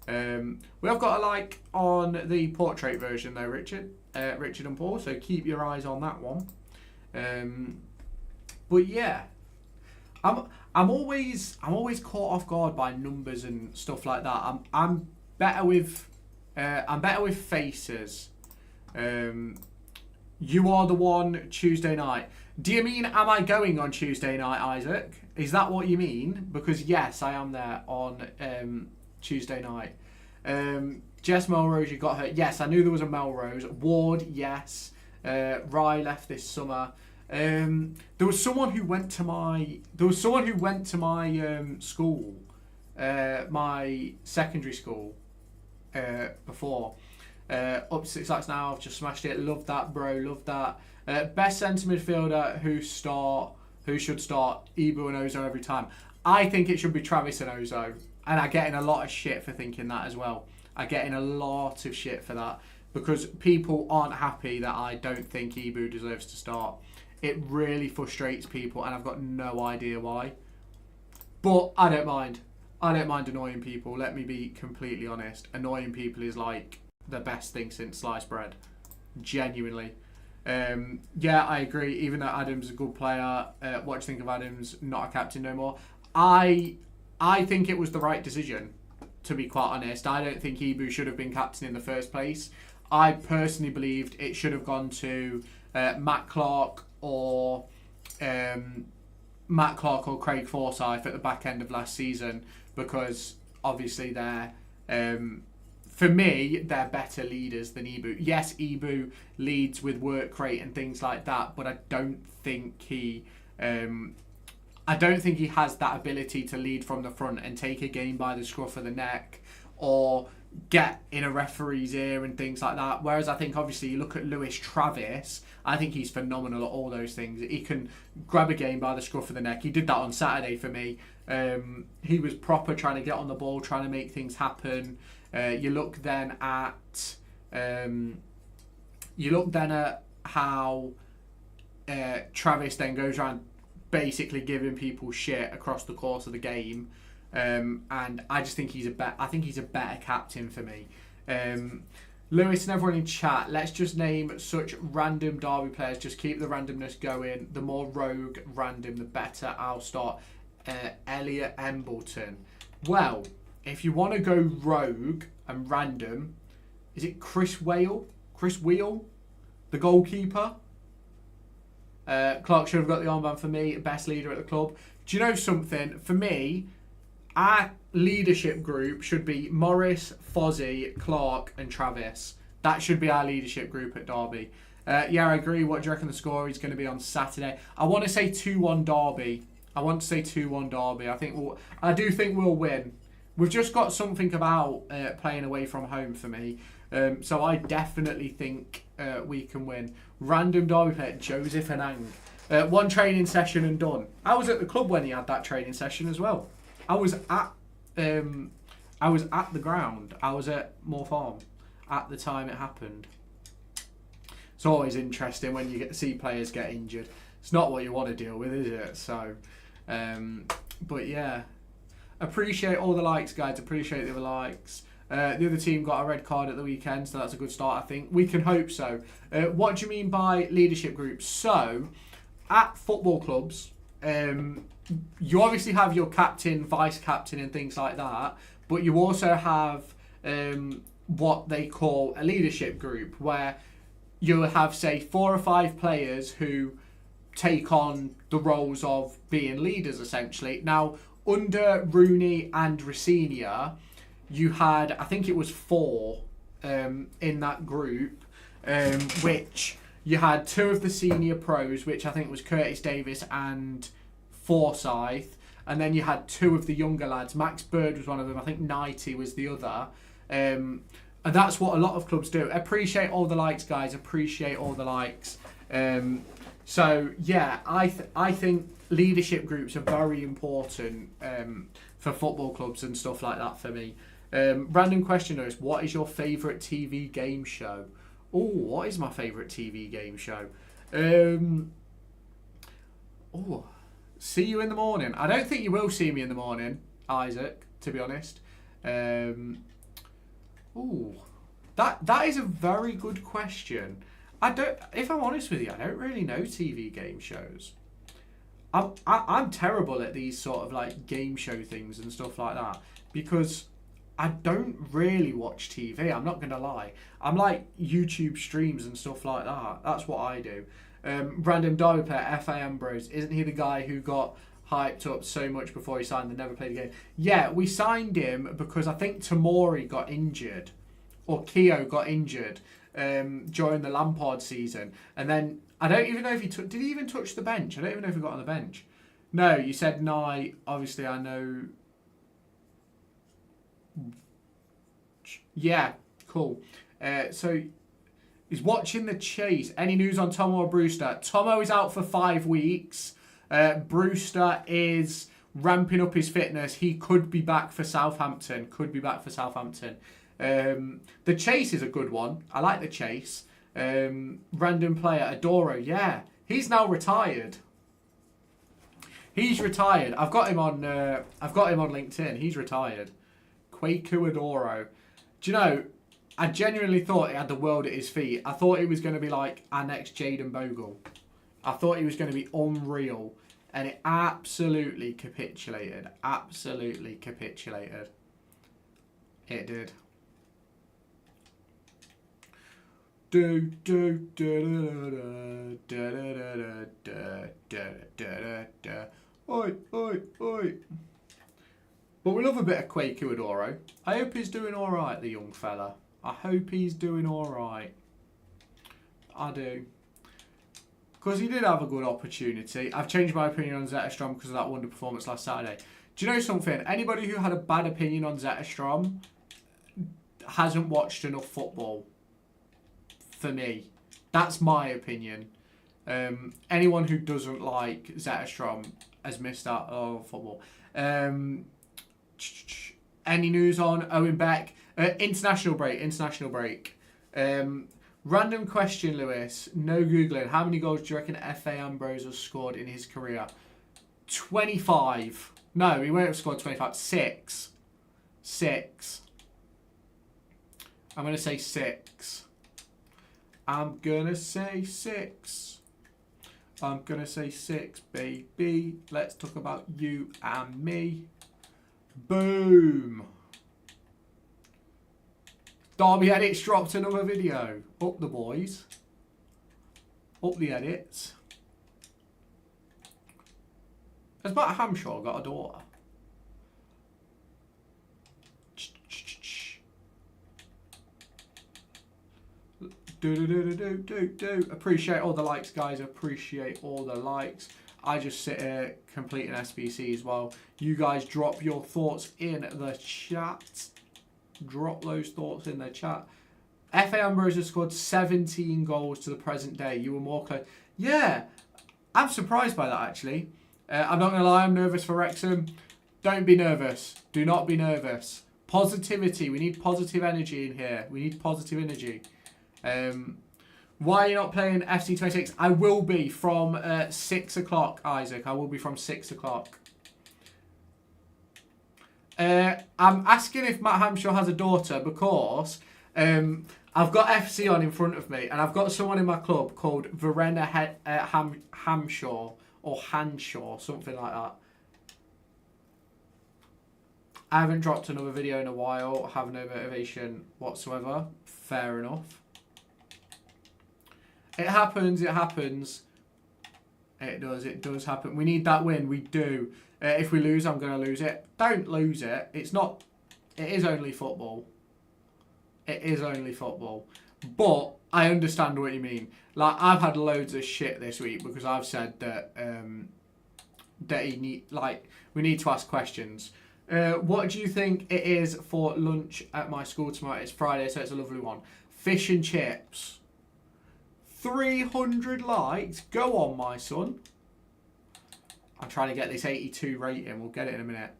We have got a like on the portrait version, though, Richard and Paul. So keep your eyes on that one. But yeah, I'm always caught off guard by numbers and stuff like that. I'm better with faces. You are the one Tuesday night. Do you mean am I going on Tuesday night, Isaac? Is that what you mean? Because yes, I am there on Tuesday night. Jess Melrose, you got her. Yes, I knew there was a Melrose. Ward, yes. Rye left this summer. There was someone who went to my school, my secondary school, before. Up to 6 likes now. I've just smashed it. Love that, bro. Love that. Best centre midfielder who should start Ibu and Ozo every time. I think it should be Travis and Ozo. And I'm getting a lot of shit for thinking that as well. I'm getting a lot of shit for that. Because people aren't happy that I don't think Ibu deserves to start. It really frustrates people and I've got no idea why. But I don't mind. I don't mind annoying people. Let me be completely honest. Annoying people is like the best thing since sliced bread. Genuinely. Yeah, I agree. Even though Adams is a good player, what do you think of Adams not a captain no more? I think it was the right decision, to be quite honest. I don't think Ibu should have been captain in the first place. I personally believed it should have gone to Matt Clark or Craig Forsyth at the back end of last season, because obviously they're for me, they're better leaders than Ibu. Yes, Ibu leads with work rate and things like that, but I don't think he has that ability to lead from the front and take a game by the scruff of the neck or get in a referee's ear and things like that. Whereas I think obviously you look at Lewis Travis, I think he's phenomenal at all those things. He can grab a game by the scruff of the neck. He did that on Saturday for me. He was proper trying to get on the ball, trying to make things happen. You look then at how Travis then goes around basically giving people shit across the course of the game, and I just think he's a better captain for me. Lewis and everyone in chat, let's just name such random Derby players. Just keep the randomness going. The more rogue random, the better. I'll start Elliot Embleton. Well, if you want to go rogue and random, is it Chris Wheel, the goalkeeper? Clark should have got the armband for me. Best leader at the club. Do you know something? For me, our leadership group should be Morris, Fozzie, Clark and Travis. That should be our leadership group at Derby. Yeah, I agree. What do you reckon the score is going to be on Saturday? I want to say 2-1 Derby. I do think we'll win. We've just got something about playing away from home for me. So I definitely think we can win. Random Derby player, Joseph Anang. One training session and done. I was at the club when he had that training session as well. I was at the ground. I was at Moor Farm at the time it happened. It's always interesting when you get to see players get injured. It's not what you want to deal with, is it? So, but yeah. Appreciate all the likes, guys. Appreciate the other likes. The other team got a red card at the weekend, so that's a good start, I think. We can hope so. What do you mean by leadership groups? So, at football clubs, you obviously have your captain, vice-captain and things like that, but you also have what they call a leadership group, where you'll have, say, 4 or 5 players who take on the roles of being leaders, essentially. Now, under Rooney and Rosenior, you had, I think it was 4 in that group, which you had 2 of the senior pros, which I think was Curtis Davis and Forsyth, and then you had 2 of the younger lads. Max Bird was one of them. I think Nighty was the other. And that's what a lot of clubs do. Appreciate all the likes, guys. Appreciate all the likes. So yeah, I think leadership groups are very important for football clubs and stuff like that for me. Random question is, what is your favourite TV game show? Oh, what is my favourite TV game show? See you in the morning. I don't think you will see me in the morning, Isaac, to be honest. That is a very good question. If I'm honest with you, I don't really know TV game shows. I'm terrible at these sort of like game show things and stuff like that, because I don't really watch TV. I'm not going to lie. I'm like YouTube streams and stuff like that. That's what I do. Random Derby player, F.A. Ambrose. Isn't he the guy who got hyped up so much before he signed and never played a game? Yeah, we signed him because I think Tamori got injured, or Keogh got injured during the Lampard season. And then I don't even know if did he even touch the bench? I don't even know if he got on the bench. No, you said Nye. Obviously, I know. Yeah, cool. So he's watching the chase. Any news on Tomo or Brewster? Tomo is out for 5 weeks. Brewster is ramping up his fitness. He could be back for Southampton. The chase is a good one. I like the chase. Random player, Adoro. Yeah, he's now retired. He's retired. I've got him on LinkedIn. He's retired. Kwaku Adoro. Do you know? I genuinely thought he had the world at his feet. I thought he was going to be like our next Jaden Bogle. I thought he was going to be unreal. And it absolutely capitulated. It did. Oi. But we love a bit of Kwaku Adoro. I hope he's doing alright, the young fella. I hope he's doing alright. I do. Because he did have a good opportunity. I've changed my opinion on Zetterstrom because of that wonder performance last Saturday. Do you know something? Anybody who had a bad opinion on Zetterstrom hasn't watched enough football. For me. That's my opinion. Anyone who doesn't like Zetterstrom has missed out on football. Any news on Owen Beck? International break. Random question, Lewis. No Googling. How many goals do you reckon F.A. Ambrose has scored in his career? 25. No, he won't have scored 25. 6. I'm going to say 6. I'm going to say 6, baby. Let's talk about you and me. Boom. Derby Edits dropped another video. Up the boys. Up the edits. Has Matt Hamshaw got a daughter? Do. Appreciate all the likes, guys. Appreciate all the likes. I just sit here completing SBC as well. You guys drop your thoughts in the chat. Drop those thoughts in the chat. F.A. Ambrose has scored 17 goals to the present day. You were more close. Yeah, I'm surprised by that, actually. I'm not going to lie, I'm nervous for Wrexham. Don't be nervous. Do not be nervous. Positivity. We need positive energy in here. We need positive energy. Why are you not playing FC26? I will be from 6 o'clock, Isaac. I will be from 6 o'clock. I'm asking if Matt Hamshaw has a daughter because I've got FC on in front of me and I've got someone in my club called Verena Hamshaw or Hanshaw, something like that. I haven't dropped another video in a while. Have no motivation whatsoever. Fair enough. It happens. It does happen. We need that win. We do. If we lose, I'm going to lose it. Don't lose it. It is only football. But I understand what you mean. Like, I've had loads of shit this week because I've said that we need to ask questions. What do you think it is for lunch at my school tomorrow? It's Friday, so it's a lovely one. Fish and chips. 300 likes. Go on, my son. I'm trying to get this 82 rating. We'll get it in a minute.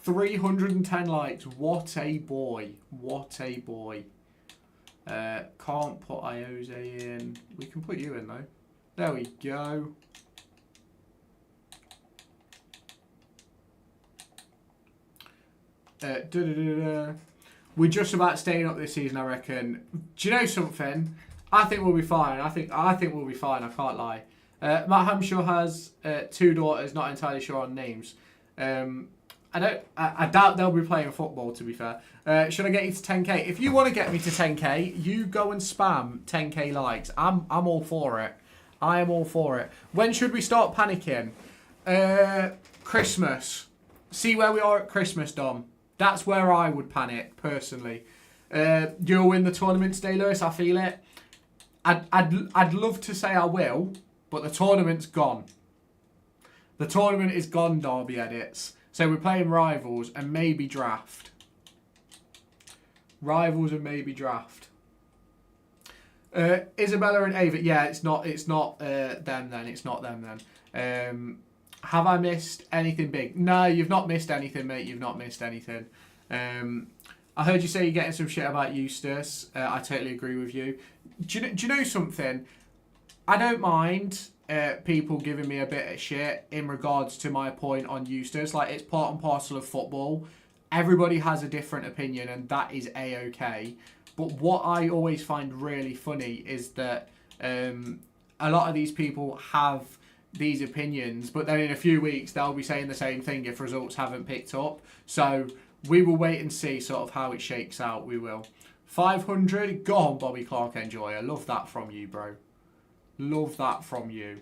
310 likes. What a boy. Can't put Iose in. We can put you in, though. There we go. We're just about staying up this season, I reckon. Do you know something? I think we'll be fine. I think we'll be fine. I can't lie. Matt Hamshaw has 2 daughters. Not entirely sure on names. I doubt they'll be playing football. To be fair, should I get you to 10k? If you want to get me to 10k, you go and spam 10k likes. I'm all for it. I am all for it. When should we start panicking? Christmas. See where we are at Christmas, Dom. That's where I would panic, personally. You'll win the tournament today, Lewis. I feel it. I'd love to say I will, but the tournament's gone. The tournament is gone, Derby Edits. So we're playing rivals and maybe draft. Rivals and maybe draft. Isabella and Ava. Yeah, it's not them then. It's not them then. Have I missed anything big? No, you've not missed anything, mate. You've not missed anything. I heard you say you're getting some shit about EUSTACE. I totally agree with you. Do you know something? I don't mind people giving me a bit of shit in regards to my point on EUSTACE. Like, it's part and parcel of football. Everybody has a different opinion, and that is A-okay. But what I always find really funny is that a lot of these people have these opinions, but then in a few weeks they'll be saying the same thing if results haven't picked up. So we will wait and see sort of how it shakes out. We will. 500. Go on, Bobby Clark Enjoyer. Love that from you, bro. Love that from you.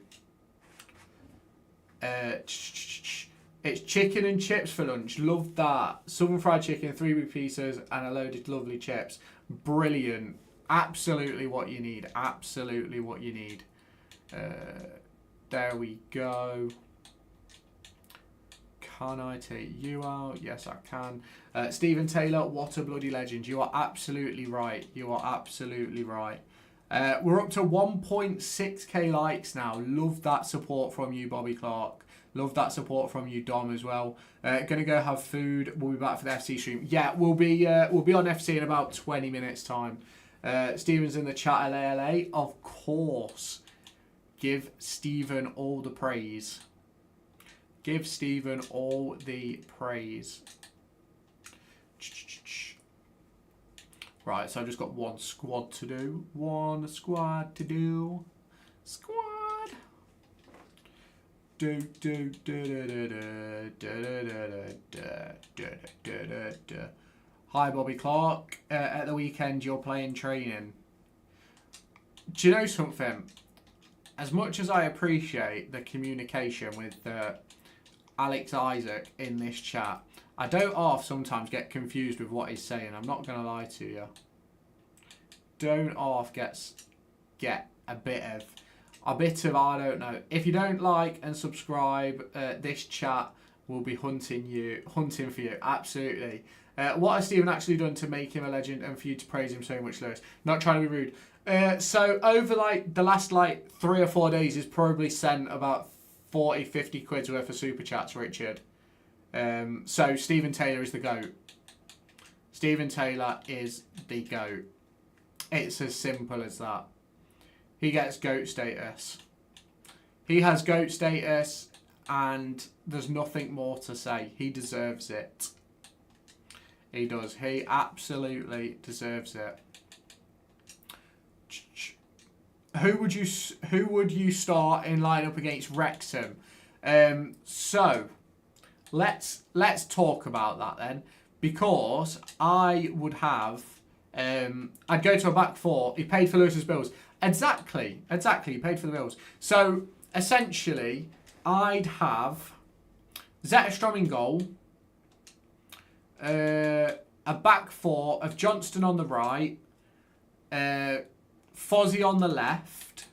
It's chicken and chips for lunch. Love that. Southern fried chicken, 3 big pieces, and a load of lovely chips. Brilliant. Absolutely what you need. Absolutely what you need. There we go. Can I take you out? Yes, I can. Stephen Taylor, what a bloody legend. You are absolutely right. You are absolutely right. We're up to 1.6k likes now. Love that support from you, Bobby Clark. Love that support from you, Dom, as well. Gonna go have food. We'll be back for the FC stream. Yeah, we'll be on FC in about 20 minutes time. Stephen's in the chat. LA. Of course. Give Stephen all the praise. Give Stephen all the praise. Right, so I've just got one squad to do. One squad to do. Squad. Hi, Bobby Clark. At the weekend, you're playing training. Do you know something? As much as I appreciate the communication with Alex Isaac in this chat, I don't half sometimes get confused with what he's saying. I'm not going to lie to you. Don't half get a bit of, I don't know. If you don't like and subscribe, this chat will be hunting for you. Absolutely. What has Stephen actually done to make him a legend and for you to praise him so much, Lewis? Not trying to be rude. So over like the last like 3 or 4 days, he's probably sent about 40, 50 quid's worth of super chats, Richard. So Stephen Taylor is the GOAT. Stephen Taylor is the GOAT. It's as simple as that. He gets GOAT status. He has GOAT status and there's nothing more to say. He deserves it. He does. He absolutely deserves it. Who would you start in lineup against Wrexham? So let's talk about that then, because I would have I'd go to a back four. He paid for Lewis's bills. Exactly. He paid for the bills. So essentially, I'd have Zetterstrom in goal. A back four of Johnston on the right. Fozzie on the left.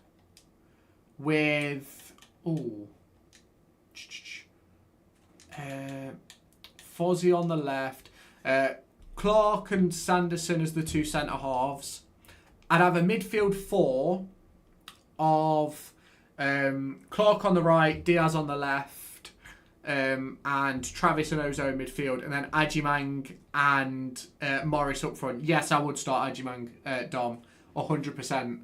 With Fozzie on the left. Clark and Sanderson as the 2 centre halves. I'd have a midfield 4 of Clark on the right, Diaz on the left, and Travis and Ozo in midfield, and then Ajimang and Morris up front. Yes, I would start Ajimang, Dom, 100%.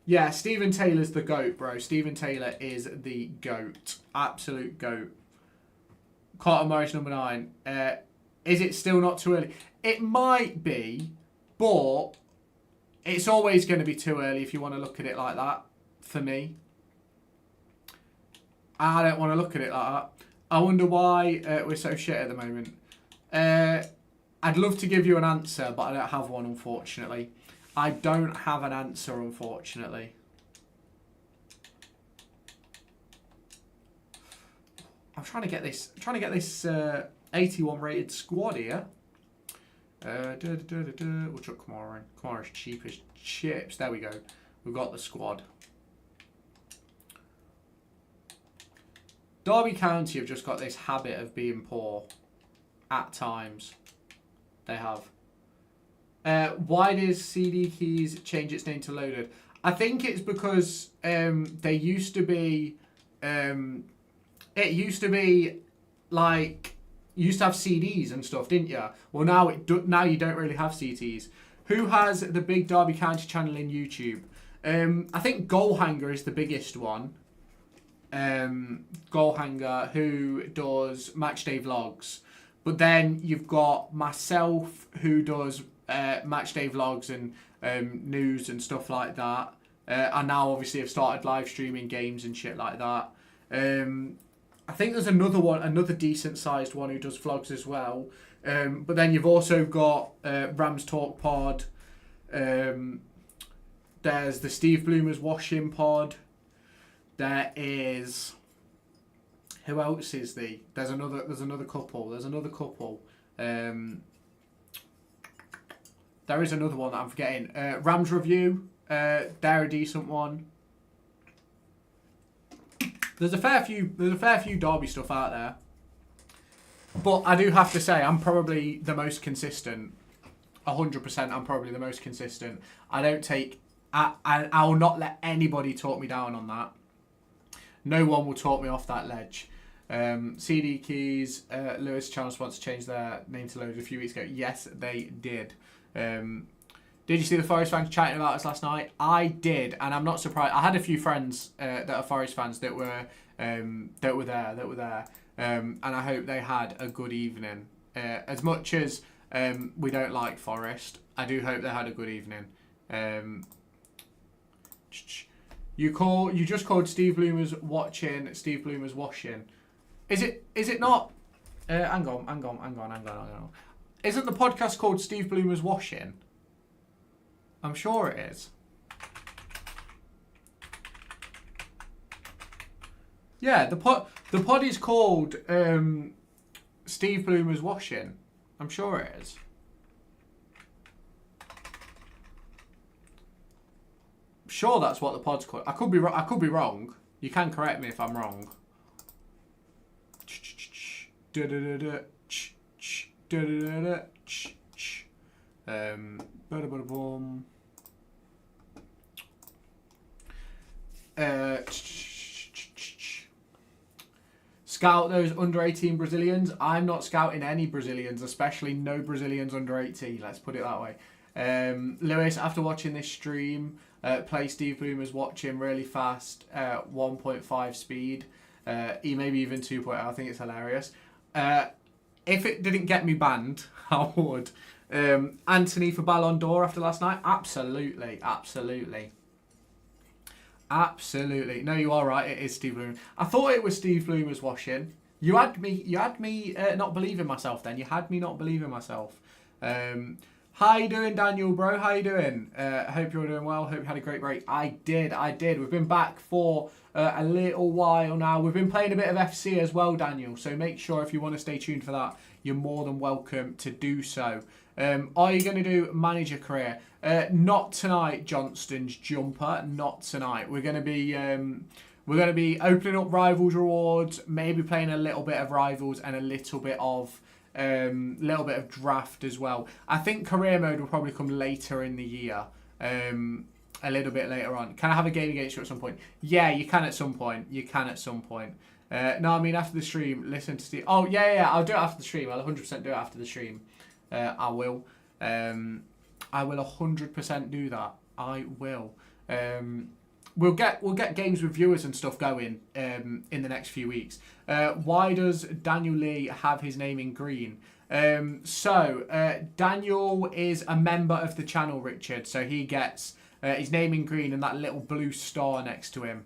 Yeah, Stephen Taylor's the GOAT, bro. Stephen Taylor is the GOAT. Absolute GOAT. Carter Morris, number 9. Is it still not too early? It might be, but it's always going to be too early if you want to look at it like that, for me. I don't want to look at it like that. I wonder why we're so shit at the moment. I'd love to give you an answer, but I don't have one, unfortunately. I don't have an answer, unfortunately. I'm trying to get this 81 rated squad here. We'll chuck Kamara in. Kamara's cheap as chips. There we go. We've got the squad. Derby County have just got this habit of being poor. At times. They have. Why does CD Keys change its name to Loaded? I think it's because they used to be. It used to be like you used to have CDs and stuff, didn't you? Well, now you don't really have CDs. Who has the big Derby County channel in YouTube? I think Goalhanger is the biggest one. Goalhanger, who does matchday vlogs, but then you've got myself, who does matchday vlogs and news and stuff like that. I now obviously have started live streaming games and shit like that. I think there's another decent sized one who does vlogs as well. But then you've also got Rams Talk Pod. There's the Steve Bloomer's Washing Pod. There is, who else is there's another couple. There is another one that I'm forgetting. Rams Review. They're a decent one. There's a fair few Derby stuff out there. But I do have to say, I'm probably the most consistent. 100%, I'm probably the most consistent. I'll not let anybody talk me down on that. No one will talk me off that ledge. CD Keys, Lewis channel wants to change their name to Loaded a few weeks ago. Yes, they did. Did you see the Forest fans chatting about us last night? I did, and I'm not surprised. I had a few friends that are Forest fans that were there, and I hope they had a good evening. As much as we don't like Forest, I do hope they had a good evening. You just called Steve Bloomer's watching Steve Bloomer's washing. Is it not? Hang on. Isn't the podcast called Steve Bloomer's Washing? I'm sure it is. Yeah, the pod is called Steve Bloomer's Washing. I'm sure it is. Sure, that's what the pod's called. I could be wrong. You can correct me if I'm wrong. Scout those under 18 Brazilians. I'm not scouting any Brazilians, especially no Brazilians under 18. Let's put it that way. Lewis, after watching this stream, play Steve Bloomer's watching really fast, 1.5 speed, maybe even 2.0. I think it's hilarious. If it didn't get me banned, I would. Anthony for Ballon d'Or after last night? Absolutely. No, you are right. It is Steve Bloomer. I thought it was Steve Bloomer's washing. You had me not believing myself then. You had me not believing myself. How you doing, Daniel, bro? How you doing? Hope you're doing well. Hope you had a great break. I did. We've been back for a little while now. We've been playing a bit of FC as well, Daniel. So make sure if you want to stay tuned for that, you're more than welcome to do so. Are you going to do manager career? Not tonight, Johnston's jumper. Not tonight. We're going to be opening up Rivals rewards, maybe playing a little bit of Rivals and a little bit of draft as well. I think career mode will probably come later in the year. A little bit later on. Can I have a game against you at some point? Yeah, you can at some point. No, I mean after the stream, listen to Steve. Oh, yeah, I'll do it after the stream. I'll 100% do it after the stream. I will 100% do that. I will. We'll get games with viewers and stuff going in the next few weeks. Why does Daniel Lee have his name in green? Daniel is a member of the channel, Richard. So he gets his name in green and that little blue star next to him.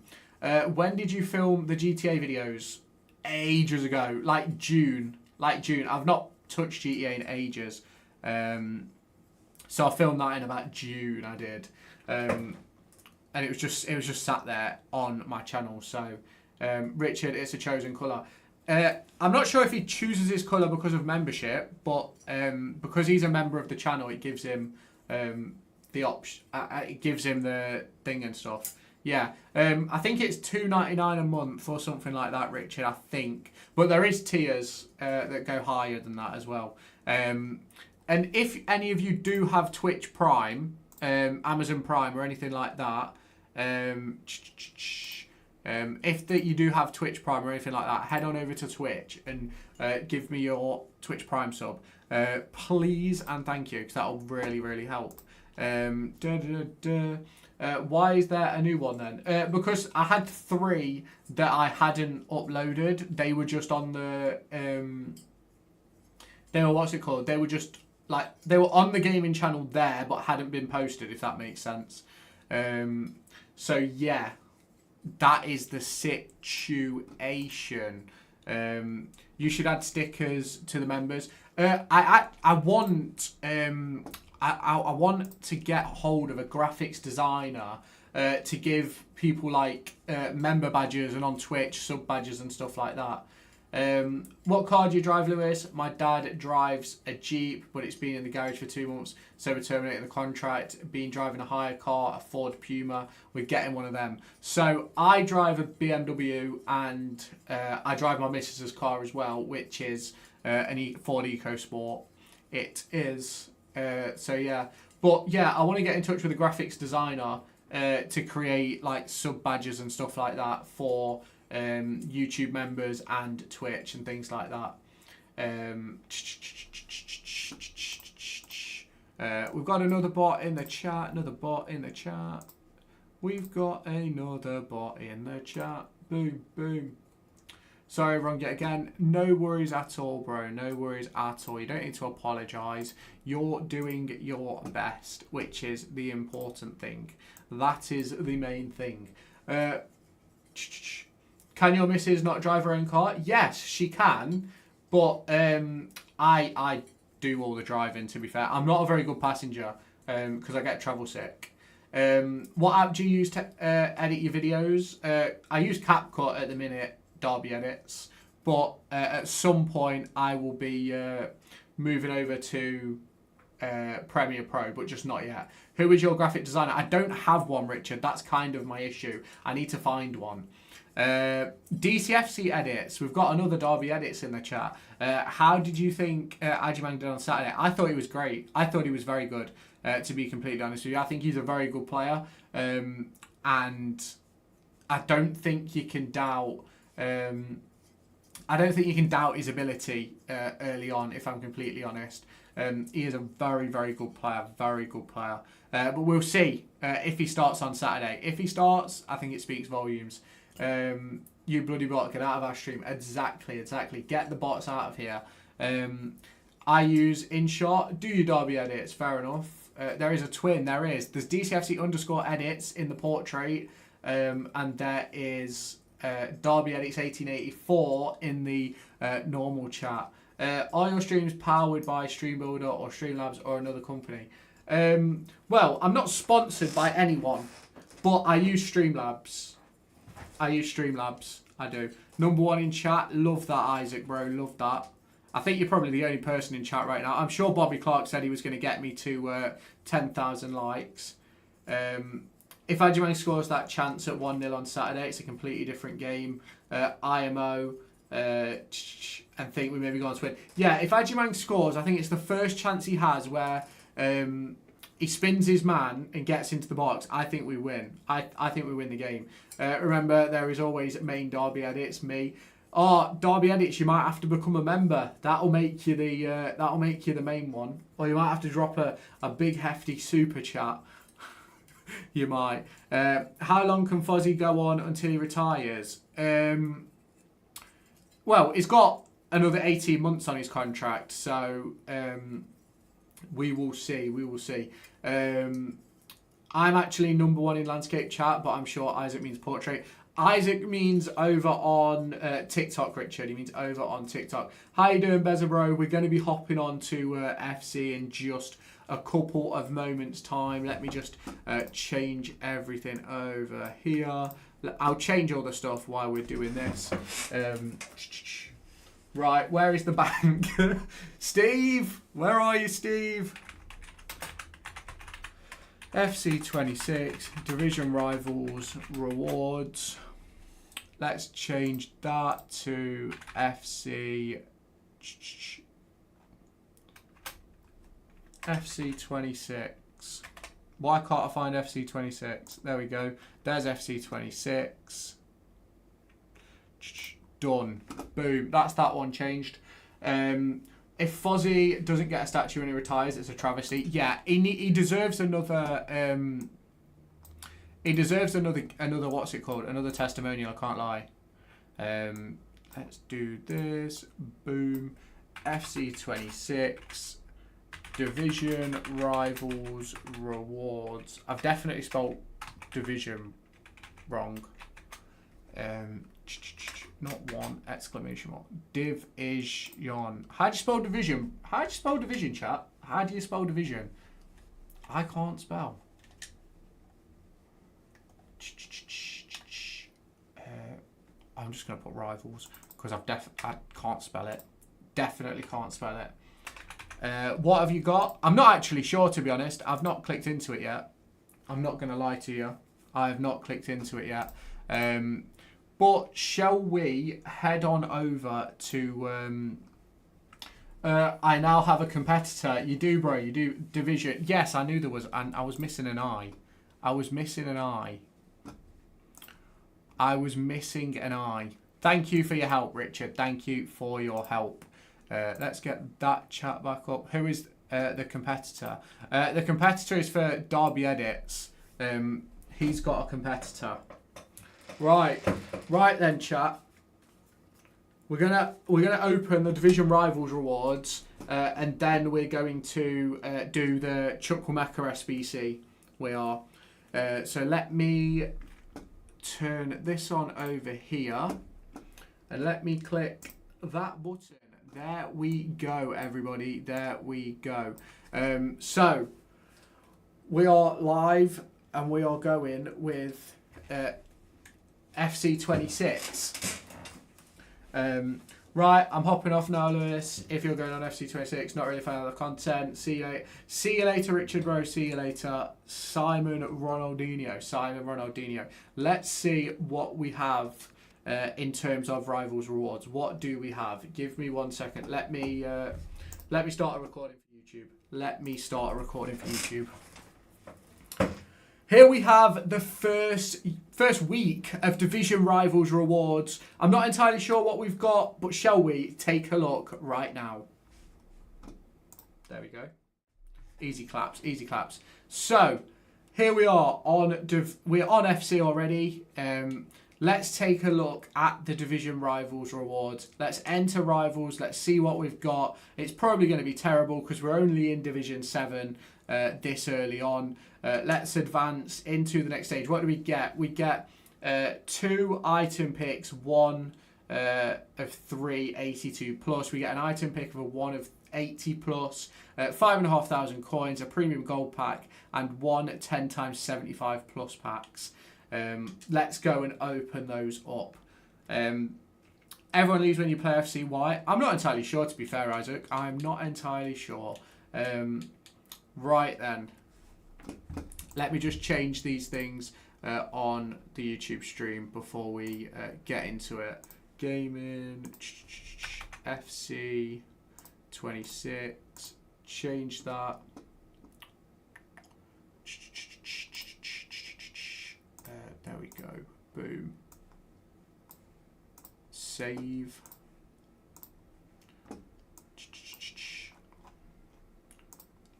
When did you film the GTA videos? Ages ago, like June. I've not touched GTA in ages. So I filmed that in about June. I did. And it was just sat there on my channel. So, Richard, it's a chosen colour. I'm not sure if he chooses his colour because of membership, but because he's a member of the channel, it gives him the option. It gives him the thing and stuff. Yeah, I think it's $2.99 a month or something like that, Richard. I think, but there is tiers that go higher than that as well. And if any of you do have Twitch Prime, Amazon Prime or anything like that, if you do have Twitch Prime or anything like that, head on over to Twitch and give me your Twitch Prime sub. Please and thank you, because that'll really, really help. Why is there a new one then? Because I had 3 that I hadn't uploaded. They were just on the... they were, what's it called? They were just... like, they were on the gaming channel there, but hadn't been posted, if that makes sense. So, yeah. That is the situation. You should add stickers to the members. I want to get hold of a graphics designer to give people like member badges and on Twitch sub badges and stuff like that. What car do you drive, Lewis? My dad drives a Jeep, but it's been in the garage for 2 months, so we're terminating the contract. Been driving a hire car, a Ford Puma. We're getting one of them. So I drive a BMW, and I drive my missus's car as well, which is an Ford EcoSport. It is. So yeah, but yeah, I want to get in touch with a graphics designer to create like sub badges and stuff like that for YouTube members and Twitch and things like that. We've got another bot in the chat. We've got another bot in the chat. Boom, boom. Sorry, wrong yet again. No worries at all, bro. No worries at all. You don't need to apologise. You're doing your best, which is the important thing. That is the main thing. Can your missus not drive her own car? Yes, she can. But I do all the driving, to be fair. I'm not a very good passenger because I get travel sick. What app do you use to edit your videos? I use CapCut at the minute, Derby Edits. But at some point, I will be moving over to Premiere Pro, but just not yet. Who is your graphic designer? I don't have one, Richard. That's kind of my issue. I need to find one. DCFC Edits. We've got another Derby Edits in the chat. How did you think Ajimang did on Saturday? I thought he was great. I thought he was very good, to be completely honest with you. I think he's a very good player. And I don't think you can doubt... I don't think you can doubt his ability early on, if I'm completely honest. He is a very, very good player. Very good player. But we'll see if he starts on Saturday. If he starts, I think it speaks volumes. You bloody bot, get out of our stream. Exactly. Get the bots out of here. I use InShot. Do you Derby Edits? Fair enough. There is a twin. There's DCFC_edits in the portrait. And there is Derby Edits 1884 in the normal chat. Are your streams powered by StreamBuilder or Streamlabs or another company? Well, I'm not sponsored by anyone, but I use Streamlabs. I do. #1 in chat. Love that, Isaac, bro. Love that. I think you're probably the only person in chat right now. I'm sure Bobby Clark said he was going to get me to 10,000 likes. If Ajimang scores that chance at 1-0 on Saturday, it's a completely different game. IMO, and think we maybe go on to win. Yeah, if Ajimang scores, I think it's the first chance he has where he spins his man and gets into the box. I think we win. I think we win the game. Remember, there is always main Derby Edits, me. Oh, Derby Edits, you might have to become a member. That'll make you the main one. Or you might have to drop a big hefty super chat. You might. How long can Fozzie go on until he retires? Well, he's got another 18 months on his contract, so we will see. I'm actually #1 in landscape chat, but I'm sure Isaac means portrait. Isaac means over on TikTok, Richard. He means over on TikTok. How you doing, Beza bro? We're going to be hopping on to FC in just a couple of moments' time. Let me just change everything over here. I'll change all the stuff while we're doing this. Right, where is the bank? Steve, where are you, Steve? FC26, Division Rivals, Rewards. Let's change that to FC... FC26. Why can't I find FC26? There we go. There's FC26. Done. Boom. That's that one changed. If Fozzie doesn't get a statue when he retires, it's a travesty. Yeah, he deserves another. He deserves another. What's it called? Another testimonial. I can't lie. Let's do this. Boom. FC26. Division Rivals Rewards. I've definitely spelled division wrong. Not one, exclamation mark. Division. How do you spell division? How do you spell division, chat? How do you spell division? I can't spell. I'm just going to put rivals because I can't spell it. Definitely can't spell it. What have you got? I'm not actually sure, to be honest. I've not clicked into it yet. I'm not going to lie to you. I have not clicked into it yet. But shall we head on over to... I now have a competitor. You do, bro. You do. Division. Yes, I knew there was... And I was missing an eye. I was missing an eye. I was missing an eye. Thank you for your help, Richard. Thank you for your help. Let's get that chat back up. Who is the competitor? The competitor is for Derby Edits. He's got a competitor. Right then, chat. We're gonna open the Division Rivals rewards, and then we're going to do the Chukwemeka SBC. We are. So let me turn this on over here, and let me click that button. There we go, everybody. There we go. So we are live, and we are going with FC26. Right, I'm hopping off now, Lewis. If you're going on FC26, not really a fan of the content. See you later, Richard Bro. See you later, Simon Ronaldinho. Let's see what we have in terms of Rivals rewards. What do we have? Give me 1 second. Let me start a recording for YouTube. Here we have the first week of Division Rivals rewards. I'm not entirely sure what we've got, but shall we take a look right now? There we go. Easy claps, easy claps. So here we are we're on FC already. Let's take a look at the Division Rivals rewards. Let's enter Rivals. Let's see what we've got. It's probably going to be terrible because we're only in Division 7 this early on. Let's advance into the next stage. What do we get? We get 2 item picks, 1 of 3 82 plus. We get an item pick of a 1 of 80 plus, 5,500 coins, a premium gold pack, and 1 10 times 75 plus packs. Let's go and open those up. Everyone leaves when you play FC. Why? I'm not entirely sure, to be fair, Isaac. I'm not entirely sure. Right then. Let me just change these things on the YouTube stream before we get into it. Gaming, FC 26, change that. There we go. Boom. Save.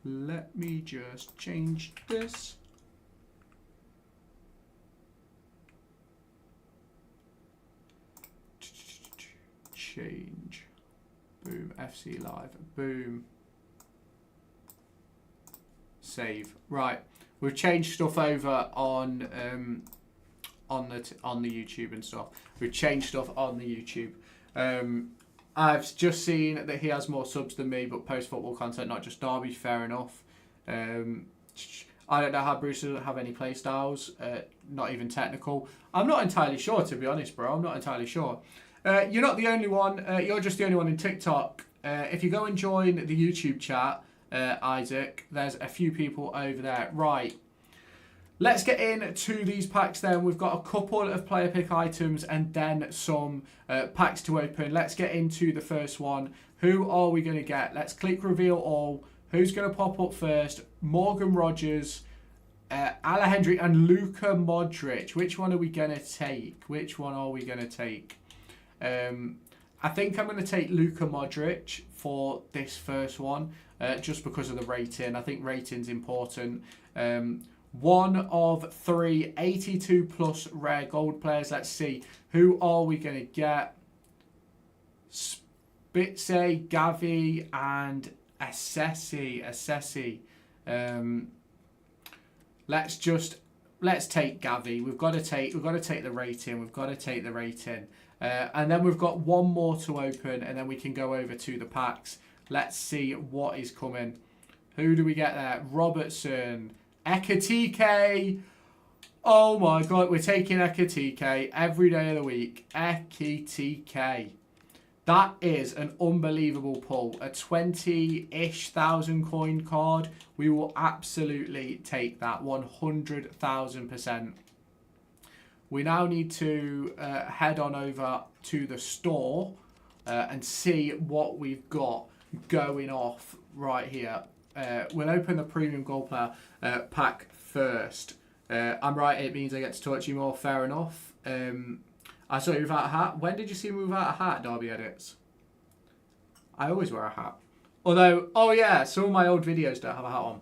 Let me just change this. Change. Boom. FC Live. Boom. Save. Right. We've changed stuff over on the YouTube and stuff. We've changed stuff on the YouTube. I've just seen that he has more subs than me, but post-football content, not just Derby. Fair enough. I don't know how Bruce doesn't have any play styles. Not even technical. I'm not entirely sure, to be honest, bro. I'm not entirely sure. You're not the only one. You're just the only one in TikTok. If you go and join the YouTube chat, Isaac, there's a few people over there. Right. Let's get into these packs then. We've got a couple of player pick items and then some packs to open. Let's get into the first one. Who are we going to get? Let's click reveal all. Who's going to pop up first? Morgan Rogers, Alejandro and Luka Modric. Which one are we going to take? Which one are we going to take? I think I'm going to take Luka Modric for this first one, just because of the rating. I think rating's important. One of 3 82 plus rare gold players. Let's see. Who are we going to get? Spitze, Gavi, and Assessi. Let's take Gavi. We've got to take the rating. And then we've got one more to open, and then we can go over to the packs. Let's see what is coming. Who do we get there? Robertson, Ekitike. Oh my God, we're taking Ekitike every day of the week. Ekitike. That is an unbelievable pull. A 20-ish thousand coin card. We will absolutely take that 100,000%. We now need to head on over to the store and see what we've got going off right here. We'll open the premium gold player pack first. I'm right, it means I get to touch you more. Fair enough. I saw you without a hat. When did you see me without a hat, Derby Edits? I always wear a hat. Although, oh yeah, some of my old videos don't have a hat on.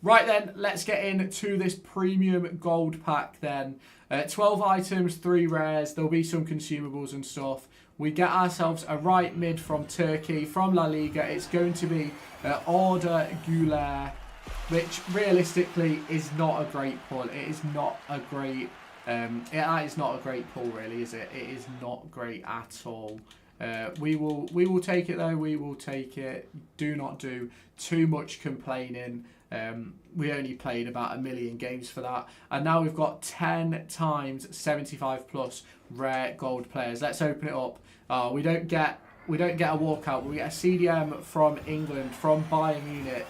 Right then, let's get into this premium gold pack then. 12 items, 3 rares. There'll be some consumables and stuff. We get ourselves a right mid from Turkey, from La Liga. It's going to be Arda Güler, which realistically is not a great pull. It is not a great... it is not a great pull, really, is it? It is not great at all. We will take it though. We will take it. Do not do too much complaining. We only played about 1 million games for that, and now we've got 10 times 75 plus rare gold players. Let's open it up. We don't get a walkout, but we get a CDM from England, from Bayern Munich.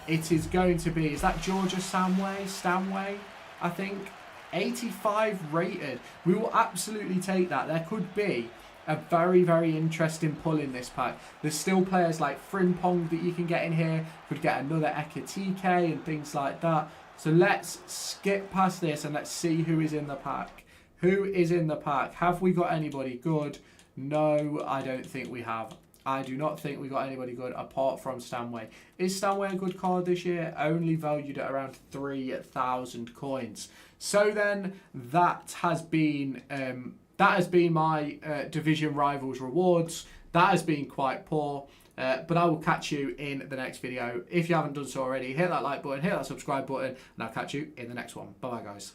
It is going to be, is that Georgia Stanway, I think. 85 rated. We will absolutely take that. There could be a very, very interesting pull in this pack. There's still players like Frimpong that you can get in here. Could get another Ekitike and things like that. So let's skip past this and let's see who is in the pack. Who is in the pack? Have we got anybody good? No, I don't think we have. I do not think we got anybody good apart from Stanway. Is Stanway a good card this year? Only valued at around 3,000 coins. So then that has been my Division Rivals rewards. That has been quite poor. But I will catch you in the next video. If you haven't done so already, hit that like button, hit that subscribe button, and I'll catch you in the next one. Bye-bye, guys.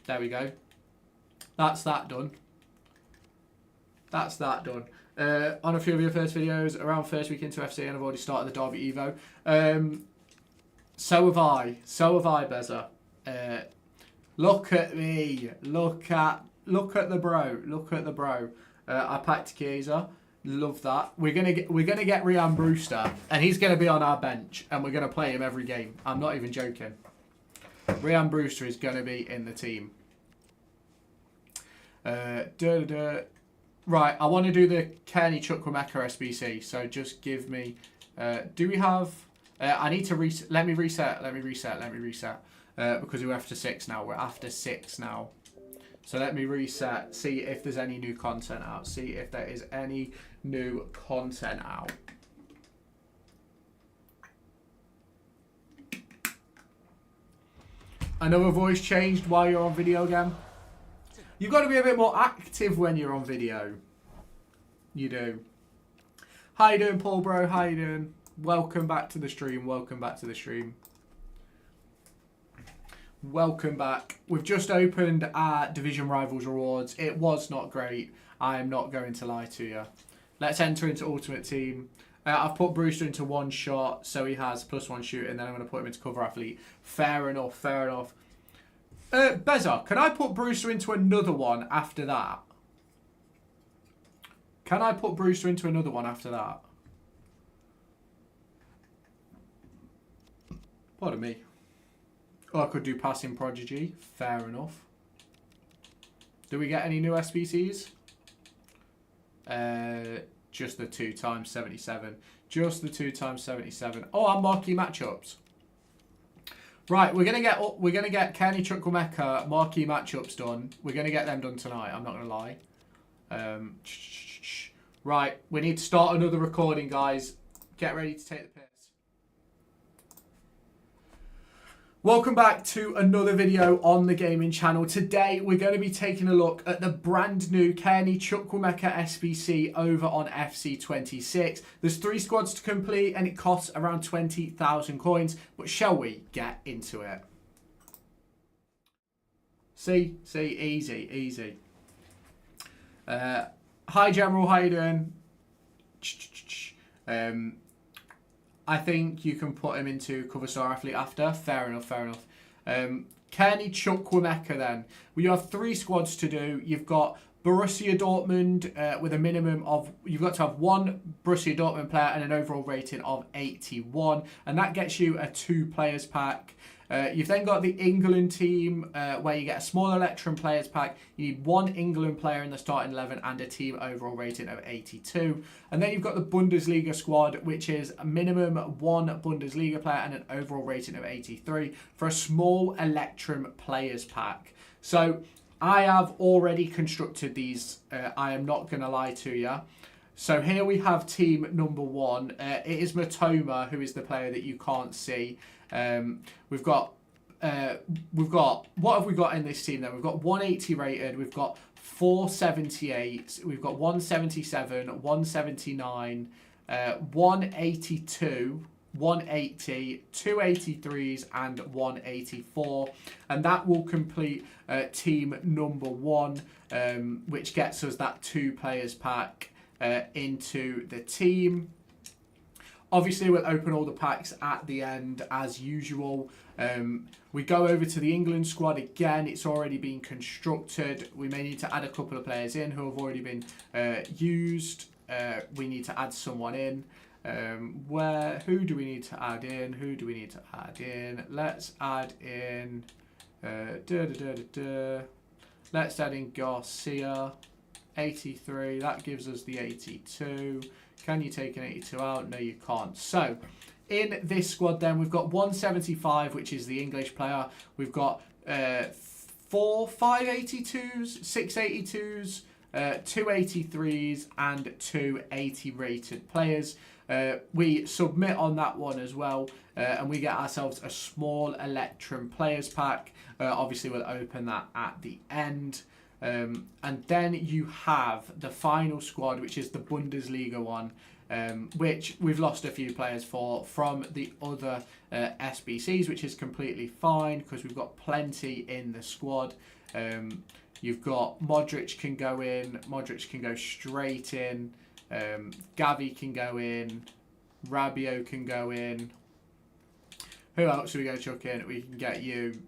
There we go. That's that done. That's that done. On a few of your first videos, around first week into FC, and I've already started the Derby Evo. So have I. So have I, Beza. Look at me. Look at the bro. Look at the bro. I packed Chiesa. Love that. We're gonna get Ryan Brewster, and he's gonna be on our bench, and we're gonna play him every game. I'm not even joking. Ryan Brewster is gonna be in the team. Right, I want to do the Kenny Chukwuemeka SBC. So just give me. Do we have? I need to reset. Let me reset. Because we're after 6 now. We're after 6 now. So let me reset. See if there's any new content out. See if there is any new content out. Another voice changed while you're on video again. You've got to be a bit more active when you're on video. You do. How you doing, Paul, bro? How you doing? Welcome back to the stream. Welcome back to the stream. Welcome back. We've just opened our Division Rivals rewards. It was not great. I am not going to lie to you. Let's enter into Ultimate Team. I've put Brewster into 1 shot, so he has +1 shooting. Then I'm going to put him into cover athlete. Fair enough. Fair enough. Beza, can I put Brewster into another one after that? Can I put Brewster into another one after that? Pardon me. Or I could do Passing Prodigy. Fair enough. Do we get any new SBCs? Just the 2 times 77. Just the 2 times 77. Oh, and marquee matchups. Right, we're gonna get Kenny Chukwuemeka marquee matchups done. We're gonna get them done tonight. I'm not gonna lie. Right, we need to start another recording, guys. Get ready to take the piss. Welcome back to another video on the gaming channel. Today we're going to be taking a look at the brand new Kenny Chukwuemeka SBC over on FC26. There's 3 squads to complete and it costs around 20,000 coins. But shall we get into it? See, easy. Hi General, how you doing? I think you can put him into cover star athlete after. Fair enough. Kenny Chukwuemeka then. Well, you have 3 squads to do. You've got Borussia Dortmund with a minimum of... You've got to have 1 Borussia Dortmund player and an overall rating of 81. And that gets you a 2 players pack. You've then got the England team where you get a small Electrum players pack. You need 1 England player in the starting 11 and a team overall rating of 82. And then you've got the Bundesliga squad, which is a minimum 1 Bundesliga player and an overall rating of 83 for a small Electrum players pack. So I have already constructed these. I am not going to lie to you. So here we have team number 1. It is Matoma, who is the player that you can't see. We've got what have we got in this team then? We've got 180 rated, we've got 478, we've got 177, 179, 182, 180, 283s and 184, and that will complete team number 1, which gets us that 2 players pack into the team. Obviously, we'll open all the packs at the end as usual. We go over to the England squad again. It's already been constructed. We may need to add a couple of players in who have already been used. We need to add someone in. Who do we need to add in? Let's add in... Let's add in Garcia. 83. That gives us the 82. Can you take an 82 out? No, you can't. So, in this squad then, we've got 175, which is the English player. We've got 4 582s, 682s, 283s, and 2 80 rated players. We submit on that one as well, and we get ourselves a small Electrum players pack. Obviously, we'll open that at the end. And then you have the final squad, which is the Bundesliga one, which we've lost a few players for from the other SBCs, which is completely fine because we've got plenty in the squad. You've got Modric can go in, Modric can go straight in, Gavi can go in, Rabiot can go in. Who else are we going to chuck in? We can get you,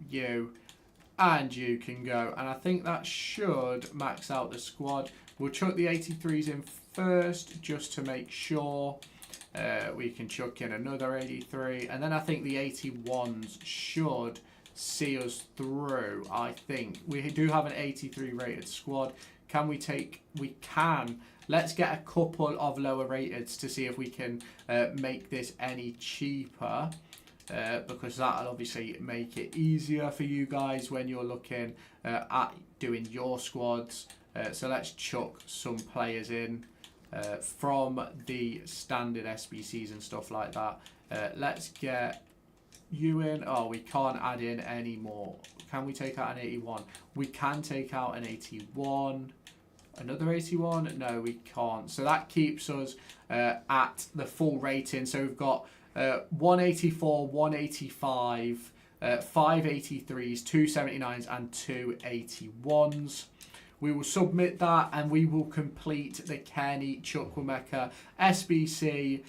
and you can go. And I think that should max out the squad. We'll chuck the 83s in first just to make sure. We can chuck in another 83. And then I think the 81s should see us through, I think. We do have an 83 rated squad. Can we take... We can. Let's get a couple of lower rateds to see if we can make this any cheaper. Because that'll obviously make it easier for you guys when you're looking at doing your squads. So let's chuck some players in from the standard SBCs and stuff like that. Let's get you in. Oh, we can't add in any more. Can we take out an 81? We can take out an 81. Another 81? No, we can't. So that keeps us at the full rating. So we've got 184, 185, 583s, 279s and 281s. We will submit that and we will complete the Kenny Chukwuemeka SBC.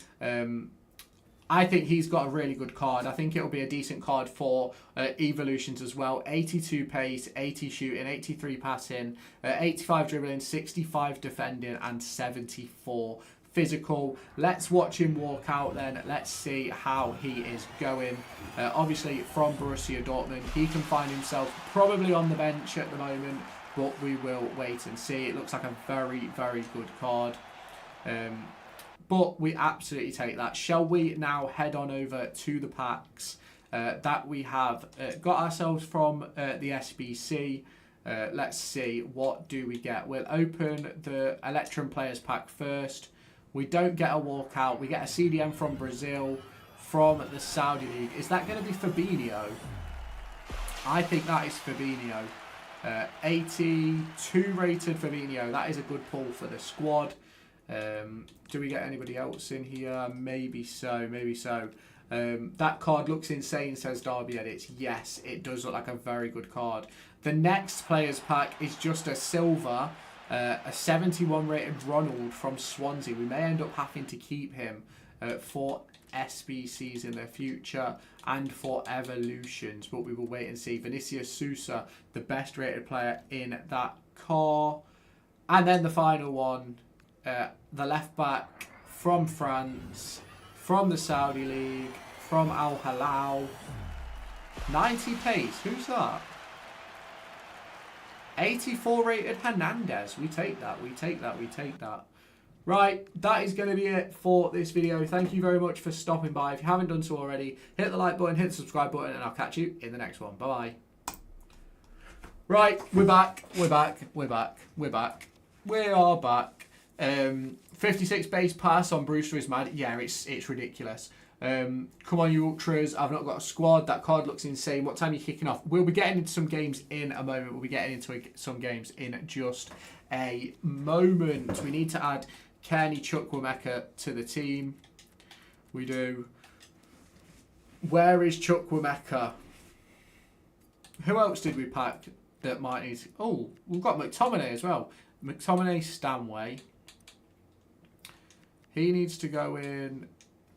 I think he's got a really good card. I think it'll be a decent card for evolutions as well. 82 pace, 80 shooting, 83 passing, 85 dribbling, 65 defending and 74 physical. Let's watch him walk out then. Let's see how he is going. Obviously from Borussia Dortmund, he can find himself probably on the bench at the moment, but we will wait and see. It looks like a very, very good card. But we absolutely take that. Shall we now head on over to the packs that we have got ourselves from the SBC? Let's see, what do we get? We'll open the Electrum Players Pack first. We don't get a walkout. We get a CDM from Brazil, from the Saudi League. Is that going to be Fabinho? I think that is Fabinho. 82 rated Fabinho. That is a good pull for the squad. Do we get anybody else in here? Maybe so, maybe so. That card looks insane, says Derby Edits. Yes, it does look like a very good card. The next players pack is just a silver, a 71 rated Ronald from Swansea. We may end up having to keep him for SBCs in the future and for evolutions, but we will wait and see. Vinicius Sousa, the best rated player in that car. And then the final one, the left back from France, from the Saudi League, from Al Hilal. 90 pace, who's that? 84 rated Hernandez. We take that, we take that, we take that. Right, that is going to be it for this video. Thank you very much for stopping by. If you haven't done so already, hit the like button, hit the subscribe button, and I'll catch you in the next one. Bye-bye. Right, we're back, we're back, we're back, we're back. We are back. 56 base pass on Brewster is mad. Yeah, it's ridiculous. Come on, you Ultras. I've not got a squad. That card looks insane. What time are you kicking off? We'll be getting into some games in a moment. We'll be getting into some games in just a moment. We need to add Kenny Chukwuemeka to the team. We do. Where is Chukwuemeka? Who else did we pack that might need... Oh, we've got McTominay as well. McTominay, Stanway. He needs to go in.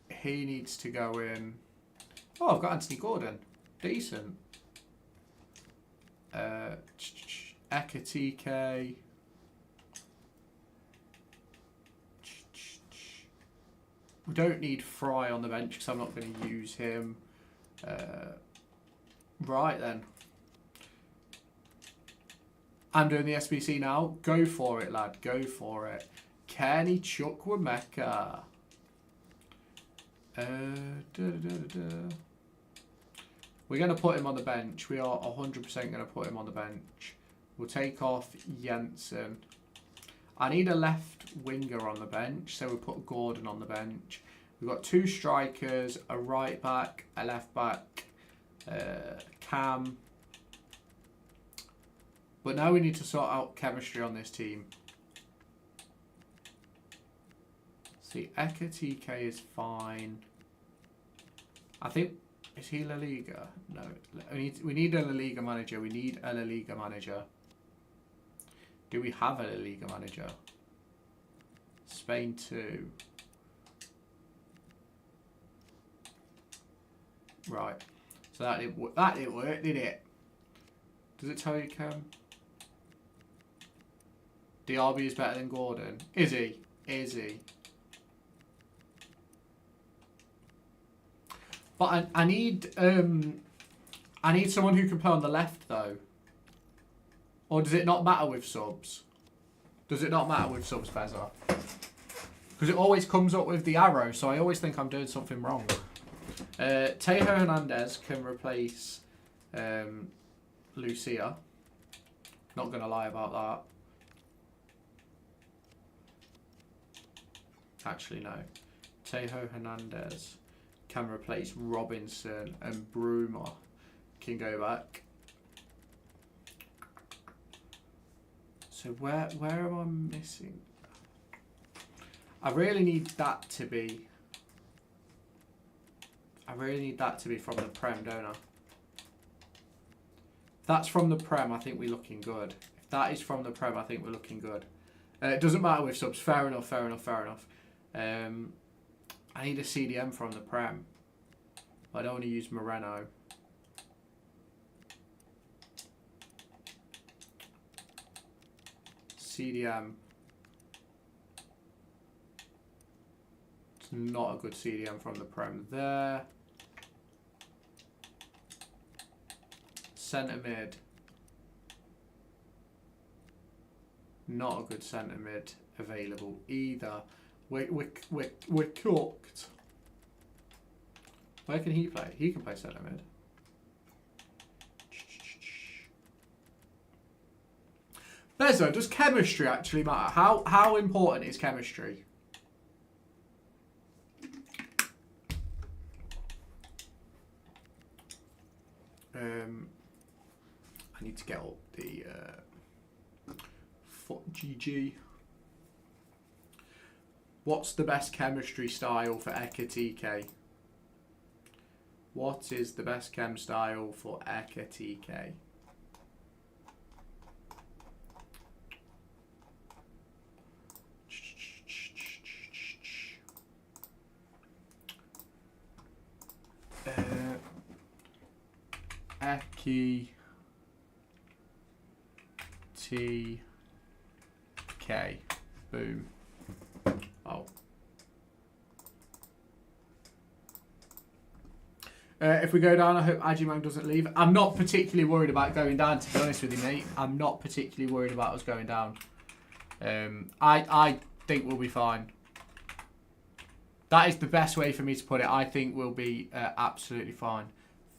He needs to go in. Oh, I've got Anthony Gordon. Decent. Ekatike. We don't need Fry on the bench because I'm not going to use him. Right then. I'm doing the SBC now. Go for it, lad. Go for it. Kenny Chukwuemeka. We're going to put him on the bench. We are 100% going to put him on the bench. We'll take off Jensen. I need a left winger on the bench, so we'll put Gordon on the bench. We've got two strikers, a right back, a left back, Cam. But now we need to sort out chemistry on this team. See, Ekatike is fine. I think, is he La Liga? No, we need a La Liga manager. We need a La Liga manager. Do we have a La Liga manager? Spain 2. Right. So that didn't work, did it? Does it tell you, Cam? DRB is better than Gordon. Is he? Is he? But I need someone who can play on the left though. Or does it not matter with subs? Does it not matter with subs, Fezza? Because it always comes up with the arrow, so I always think I'm doing something wrong. Tejo Hernandez can replace Lucia. Not going to lie about that. Actually, no. Tejo Hernandez can replace Robinson, and Bruma can go back. So where am I missing? I really need that to be. I really need that to be from the Prem, don't I? If that's from the Prem, I think we're looking good. If that is from the Prem, I think we're looking good. It doesn't matter with subs. Fair enough, fair enough, fair enough. I need a CDM from the Prem. I don't want to use Moreno. CDM. It's not a good CDM from the Prem there. Centre mid. Not a good centre mid available either. We're cooked. Where can he play? He can play centre mid. Bezo, does chemistry actually matter? How important is chemistry? I need to get up the foot GG. What's the best chemistry style for Ekatike? What is the best chem style for Ekatike? Eki TK. Boom. Oh. If we go down, I hope Ajimang doesn't leave. I'm not particularly worried about going down, to be honest with you, mate. I'm not particularly worried about us going down. I think we'll be fine. That is the best way for me to put it. I think we'll be absolutely fine.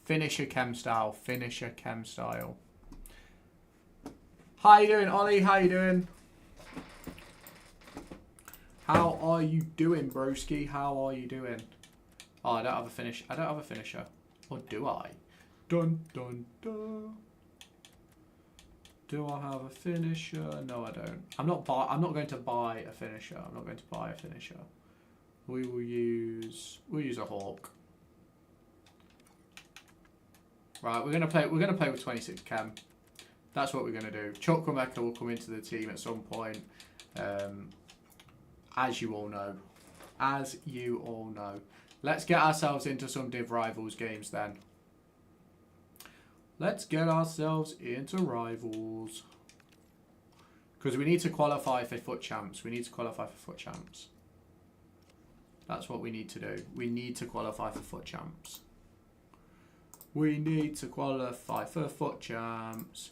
Finisher chem style. Finisher chem style. How you doing, Ollie? How you doing? How are you doing, broski? How are you doing? Oh, I don't have a finish. I don't have a finisher. Or do I? Dun dun dun. Do I have a finisher? No, I don't. I'm not going to buy a finisher. I'm not going to buy a finisher. We'll use a hawk. Right, we're gonna play with 26 chem. That's what we're gonna do. Chukwemeka will come into the team at some point. As you all know. As you all know. Let's get ourselves into some Div Rivals games then. Let's get ourselves into Rivals. Because we need to qualify for FUT Champs. We need to qualify for FUT Champs. That's what we need to do. We need to qualify for FUT Champs. We need to qualify for FUT Champs.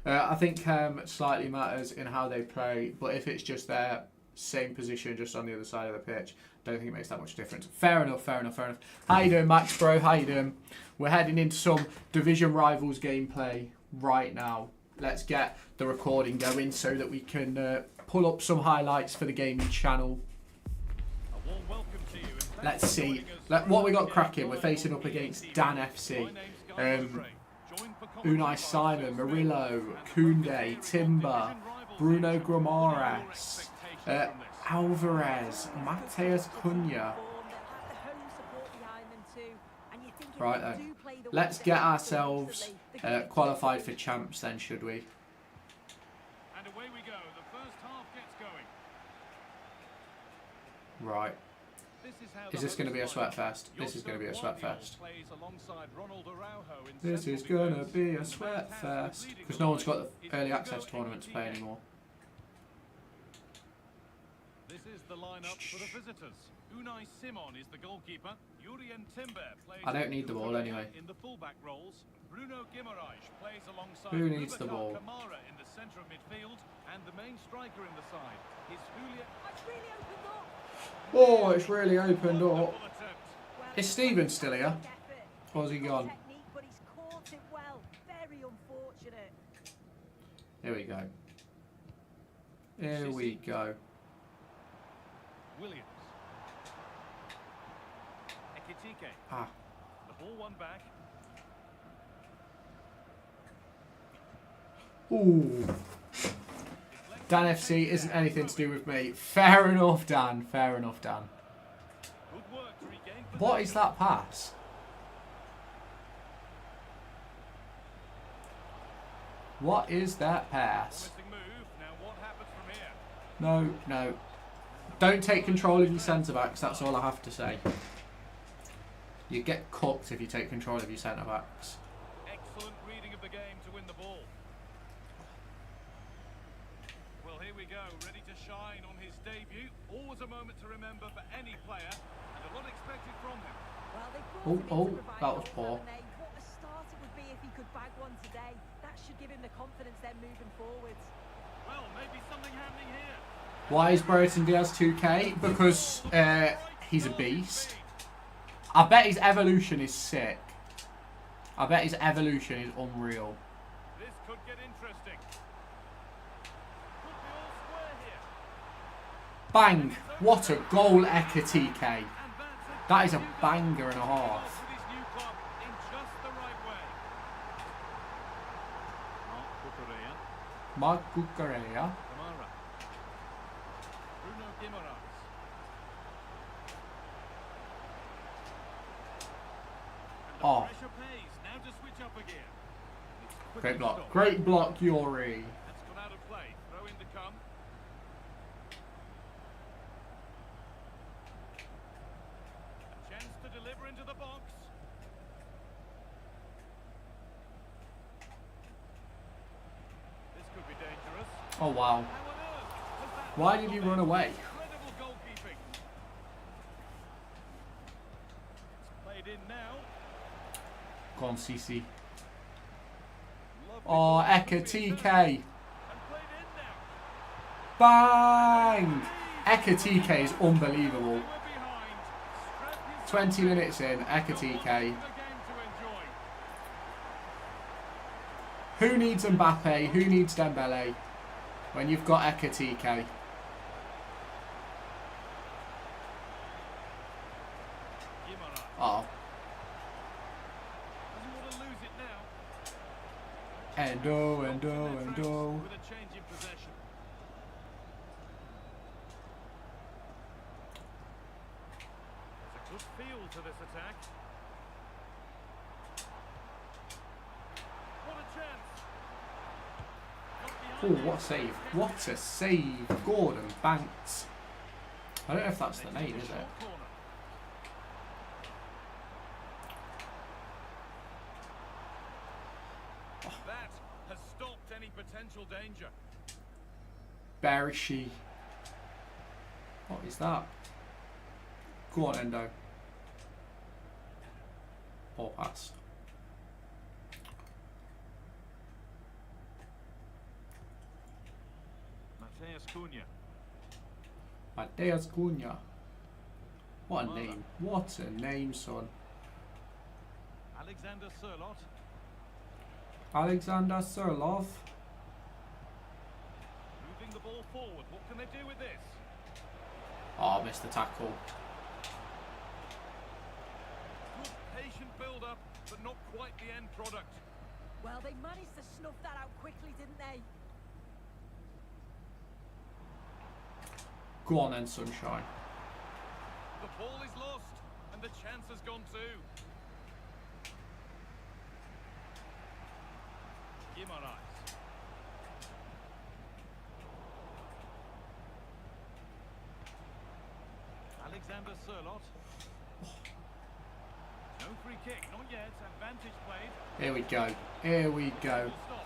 I think slightly matters in how they play, but if it's just their same position, just on the other side of the pitch, I don't think it makes that much difference. Fair enough, fair enough, fair enough. How you doing, Max, bro? How you doing? We're heading into some Division Rivals gameplay right now. Let's get the recording going so that we can pull up some highlights for the gaming channel. Let's see what we got cracking. We're facing up against Dan FC. Unai Simon, Murillo, Koundé, Timber, Bruno Guimaraes, Alvarez, Mateus Cunha. Right then, let's get ourselves qualified for champs then, should we? And away we go. The first half gets going. Right. Is this going to be a sweat fest? This is going to be a sweat fest. This is going to be a sweat fest. Because no one's got the early access tournament to play anymore. This is the lineup for the visitors. Unai Simon is the goalkeeper. Jurien Timber plays. I don't need the ball anyway. In the fullback roles, Bruno Guimaraes plays alongside. Who needs the ball? Kamara in the centre of midfield, and the main striker in the side is Julia. Oh, it's really opened up. Is Steven still here? Or has he gone? Here we go. Here we go. Williams. Ekatike. Ah. The ball won back. Ooh. Dan FC isn't anything to do with me. Fair enough, Dan. Fair enough, Dan. Good work to regain. What is that pass? What is that pass? Now what happens from here? No, no. Don't take control of your centre-backs, that's all I have to say. You get cooked if you take control of your centre-backs. Excellent reading of the game to win the ball. Well, here we go, ready to shine on his debut. Always a moment to remember for any player, and a lot expected from him. Oh, that was poor. What a start it would be if he could bag one today. That should give him the confidence then moving forwards. Well, maybe something happening Why is Brereton Diaz 2K? Because he's a beast. I bet his evolution is sick. I bet his evolution is unreal. This could get interesting. Could be all square here. Bang! What a goal, Ekatike. And That is a banger and a half. with his new club in just the right way. Marc Cucurella. Kamara. Bruno Guimaraes. And the Oh. pressure pays. Now to switch up again. It's quickly Great block. stopped. Great block, Yuri. That's gone out of play. Throw in to come. A chance to deliver into the box. This could be dangerous. Oh, wow. How on earth has that Why not did he gone run in? away? Incredible goalkeeping. It's played in now. Go on, CC. Lovely Oh, ball from Ekatike. and played in now. Bang! Ekatike is unbelievable. We're behind. Strap his 20 minutes in, Ekatike. the game to enjoy. Who needs Mbappe? Who needs Dembele? When you've got Ekatike. Guimaraes. Oh. Doesn't want to lose it now. Endo, Stops Endo, in their tracks Endo. With a change in possession. There's a good feel to this attack. What a chance. Got Oh, behind what a it. save. What a save. Gordon Banks. I don't know if that's the name, is it? Short corner. That has stopped any potential danger. Berishi. What is that? Go on, Endo. Ball pass. Mateus Cunha. Mateus Cunha. What a name. What a name, son. Alexander Sørloth. Alexander Sørloth. Moving the ball forward. What can they do with this? Oh, missed the tackle. Good patient build-up, but not quite the end product. Well, they managed to snuff that out quickly, didn't they? Go on then, Sunshine. The ball is lost, and the chance has gone too. Guimaraes. Alexander Sørloth. No free kick, not yet. Advantage played. Here we go. Here we go. Full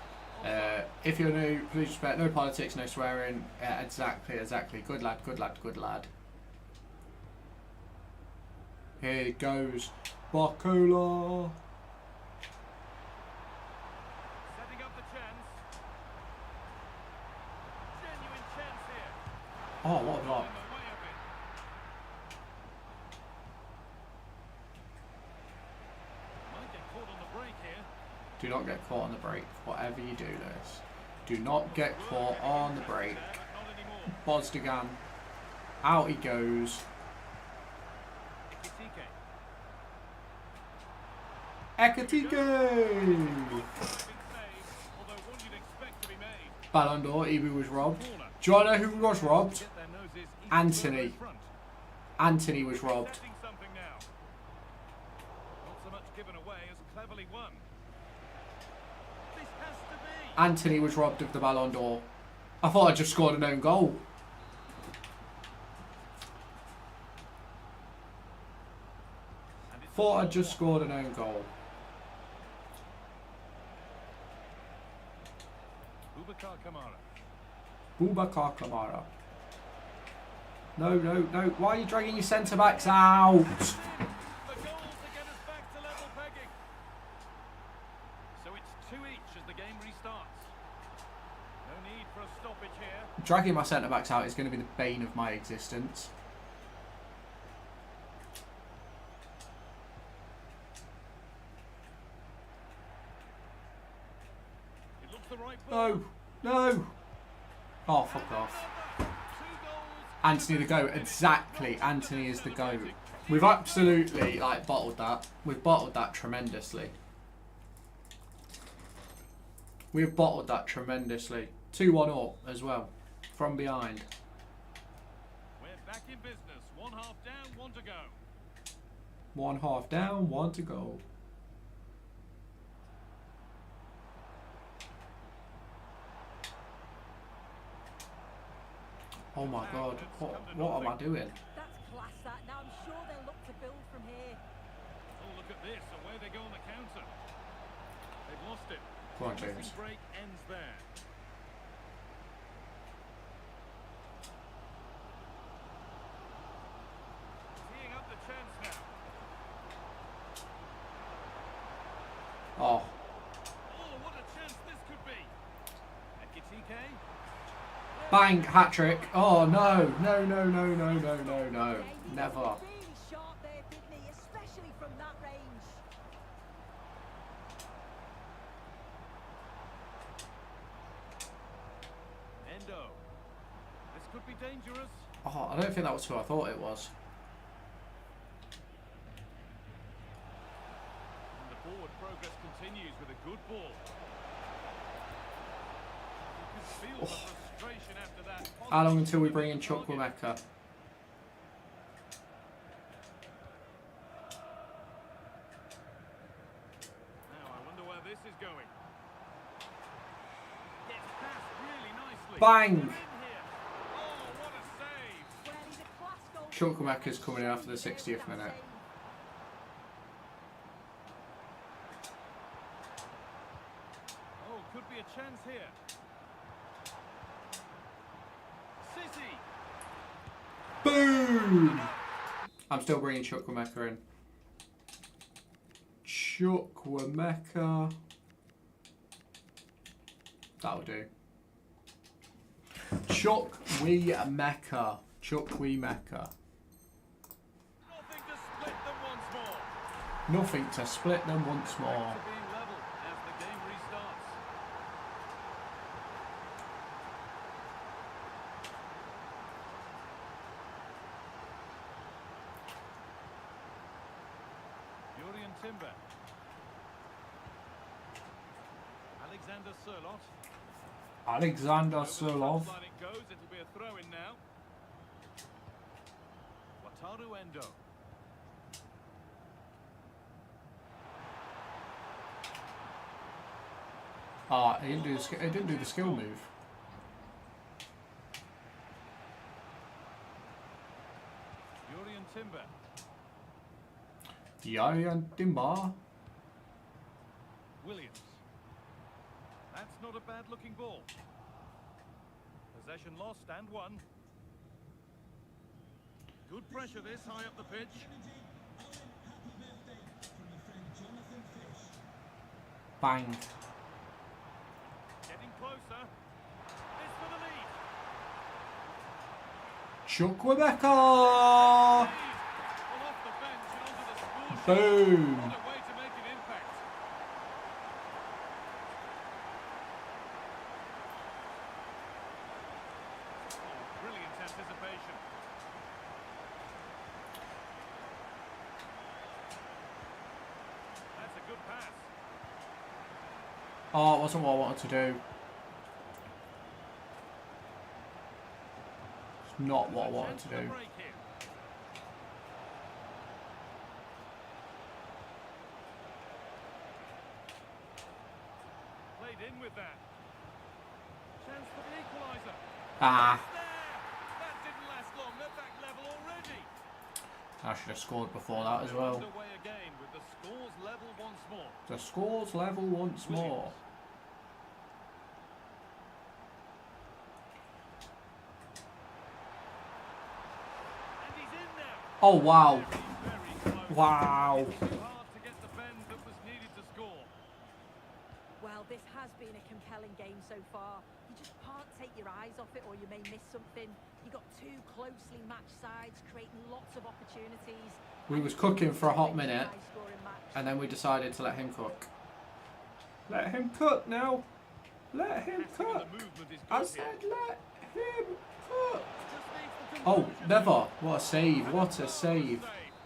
stop. If you're new, please respect. No politics, no swearing. Exactly. Good lad, good lad, good lad. Here it goes. Barcola. Setting up the chance. Genuine chance here. Oh, what a block. Climb away a bit. Might get caught on the break here. Do not get caught on the break. Whatever you do, Lewis. Do not get caught on the break. There, but not anymore. Bozdogan. Out he goes. Ekatike. Ekatike! Been saved, although one you'd expect to be made. Ballon d'Or, Ibu was robbed. Corner. Do you know who was robbed? Get their noses even Anthony. further in front. Anthony was robbed. Setting something now. Not so much given away as cleverly won. This has to be. Anthony was robbed of the Ballon d'Or. I thought I just scored an own goal. And it's Thought a I just scored an own goal. Boubacar Kamara. Boubacar Kamara. No. Why are you dragging your centre backs out? The goal to get us back to level pegging. So it's 2 each as the game restarts. No need for a stoppage here. Dragging my centre-backs out is going to be the bane of my existence. It looks the right ball. No! No! Oh, fuck off. 2 goals. Anthony the GOAT. Exactly. Anthony is the GOAT. We've absolutely, like, bottled that. We've bottled that tremendously. We've bottled that tremendously. 2-1 up as well. From behind. We're back in business. 1 half down, 1 to go. 1 half down, 1 to go. Oh my god, what am I doing? That's class, that. Now I'm sure they'll look to build from here. Oh, look at this. Away they go on the counter. They've lost it. Come on, The James. missing break ends there. Teeing up the chance now. Oh, Oh, what a chance this could be. Ekitike. bang, hat-trick. Oh no, no, no, no, no, no, no, no. Davey Never. was really sharp there, didn't he? Especially from that range. Endo. This could be dangerous. Oh, I don't think that was who I thought it was. And the forward progress continues with a good ball. You can feel the frustration after that. How long until we bring in Chukwuemeka? Now I wonder where this is going. Gets past really nicely. Bang! They're in here. Oh, what a save! Well, he's a class goal. Chukwuemeka's coming in after the 60th minute. Oh, could be a chance here. City. Boom! I'm still bringing Chukwuemeka in. Chukwuemeka. That'll do. Chukwuemeka. Chukwuemeka. Nothing to split them once more. Nothing to split them once more. To being level as the game restarts. Yurian Timber. Alexander Sirlot. Alexander Sirlov. Line it goes. It'll be a throw in now. Wataru Endo. Ah, he didn't do the skill move. Yurian Timber. Yarian Timber. Williams. That's not a bad looking ball. Possession lost and won. Good pressure this high up the pitch. Bang. Getting closer. It's for the lead. Chukwuemeka. Well, off the bench and onto the score sheet. Boom. What a way to make an impact. Oh, brilliant anticipation. That's a good pass. Oh, it wasn't what I wanted to do. It's not what I wanted to do. Break here. Played in with that. Chance for the equaliser. Ah, There! That didn't last long. They're back level already. I should have scored before that as well. Underway again with the scores level once more. The score's level once more. And he's in now. Oh, wow. Very close. Wow. Too hard to get the bend that was needed to score. Well, this has been a compelling game so far. You just can't take your eyes off it or you may miss something. You got two closely matched sides creating lots of opportunities. We was cooking for a hot minute, and then we decided to let him cook. Let him cook now. Let him cook. I said let him cook. Oh, never. What a save. What a save.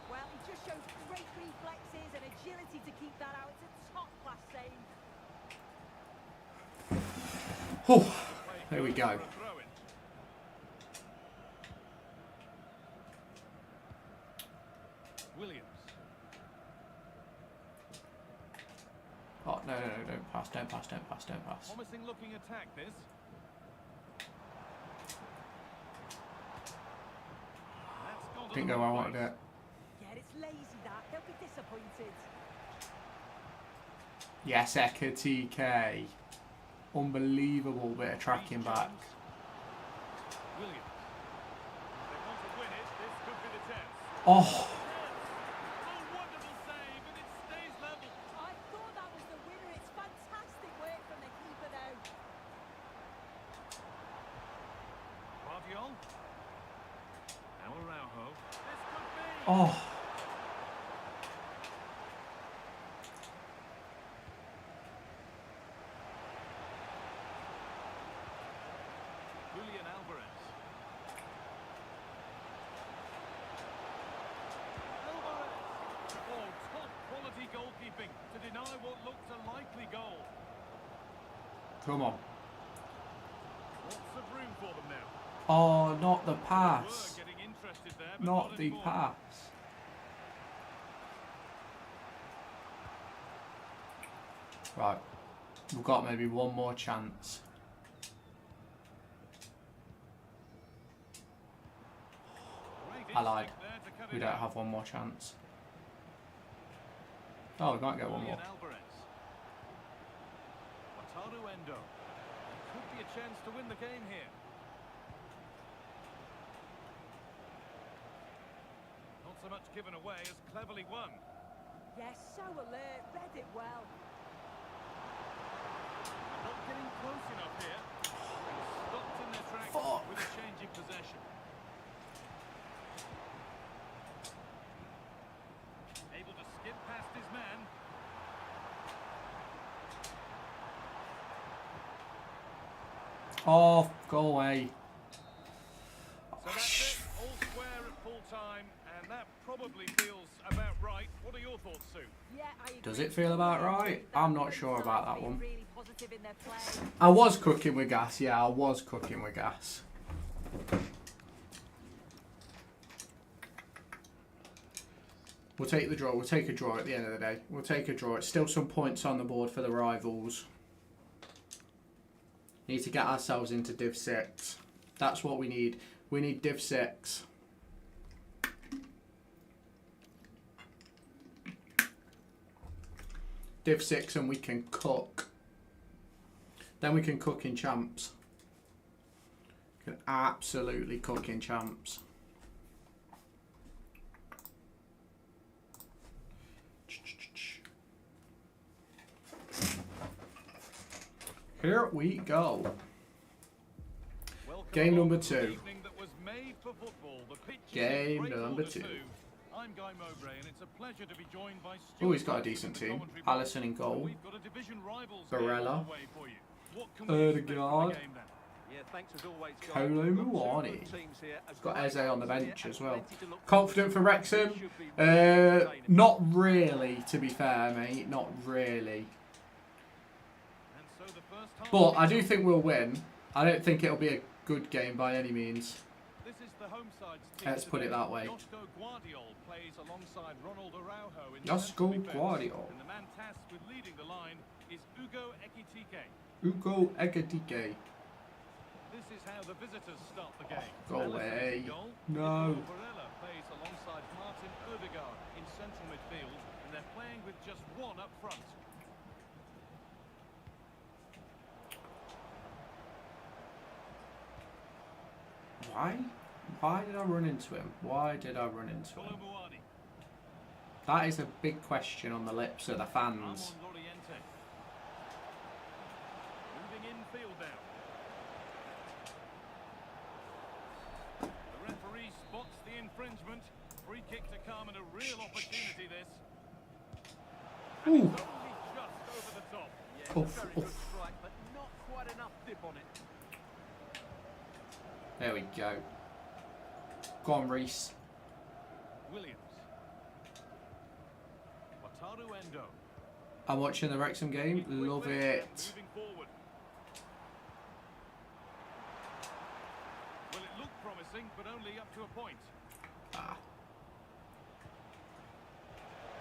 Well, he just shows great reflexes and agility to keep that out. It's a top class save. Oh, here we go. Williams. Oh, no, don't pass, don't pass, don't pass, don't pass. Promising looking attack this. Didn't go where I wanted it. Yeah, it's lazy that. They'll be disappointed. Yes, Ekatike. Unbelievable bit of tracking back. Williams. They want to win it. This could be the test. Oh, Oh, wonderful save, and it stays level. I thought that was the winner. It's fantastic work from the keeper, though. Guardiol. Now Araujo. This could be. oh. Julian Alvarez. Oh, top quality goalkeeping to deny what looked a likely goal. Come on. Lots of room for them now. Oh, not the Were pass. getting interested there, but Not the anymore. pass. Right. We've got maybe one more chance. Great I lied. instinct there to cut We it don't out. have one more chance. Oh, we might get one more. Julian Alvarez. Wataru Endo. Could be a chance to win the game here. Not so much given away as cleverly won. Yes, so alert. Read it well. Not getting close enough here. Stopped in their tracks Fuck. with a change in possession. Able to skip past his man. Oh, go away. So that's it. All square at full time, and that probably feels about right. What are your thoughts, Sue? Yeah, I agree. Does it feel about right? I'm not sure about that one. Really positive in their play. I was cooking with gas, yeah, I was cooking with gas. We'll take the draw. We'll take a draw at the end of the day. We'll take a draw. It's still some points on the board for the rivals. Need to get ourselves into Div 6. That's what we need. We need Div 6. Div 6 and we can cook. Then we can cook in champs. Can absolutely cook in champs. Here we go. Welcome Game along number to an 2. evening that was made for football. The pitch is Game in great number order 2. too. I'm Guy Mowbray, and it's a pleasure to be joined by Oh, he's Stuart got a Robson decent in the team. commentary box. Allison in goal. We've got a division rivals game Barella. on the way for you. What can we expect from the Odegaard. game then? Yeah, thanks as always, Guy. Kolo We've got two Muani. good teams here, a Got great Eze on the atmosphere bench and as well. plenty to look Confident for Wrexham? Should be really entertaining. Not really, to be fair, mate. Not really. And so the first half But I is do on. think we'll win. I don't think it'll be a good game by any means. This is the home side's team Let's put it today. that way. Josko Guardiol plays alongside Ronald Araujo in Josko central defence. Guardiol. And the man tasked with leading the line is Ugo Ekitike. Ugo Ekatike. This is how the visitors start the game. Go Alisson away. in goal. No. Barella plays alongside Martin Odegaard in central midfield, and they're playing with just one up front. Why? Why did I run into him? Why did I run into Kolo him? Muani. That is a big question on the lips of the fans. Ramon Loriente. Moving infield now. infringement. Free kick to come and a real opportunity this. Ooh. Only just over the top. Yeah, it's a Oof, very good oof. strike, but not quite enough dip on it. There we go. Go on, Reese. Williams. Wataru Endo. I'm watching the Wrexham game. Love it. Moving forward. Well, it looked promising, but only up to a point. Ah.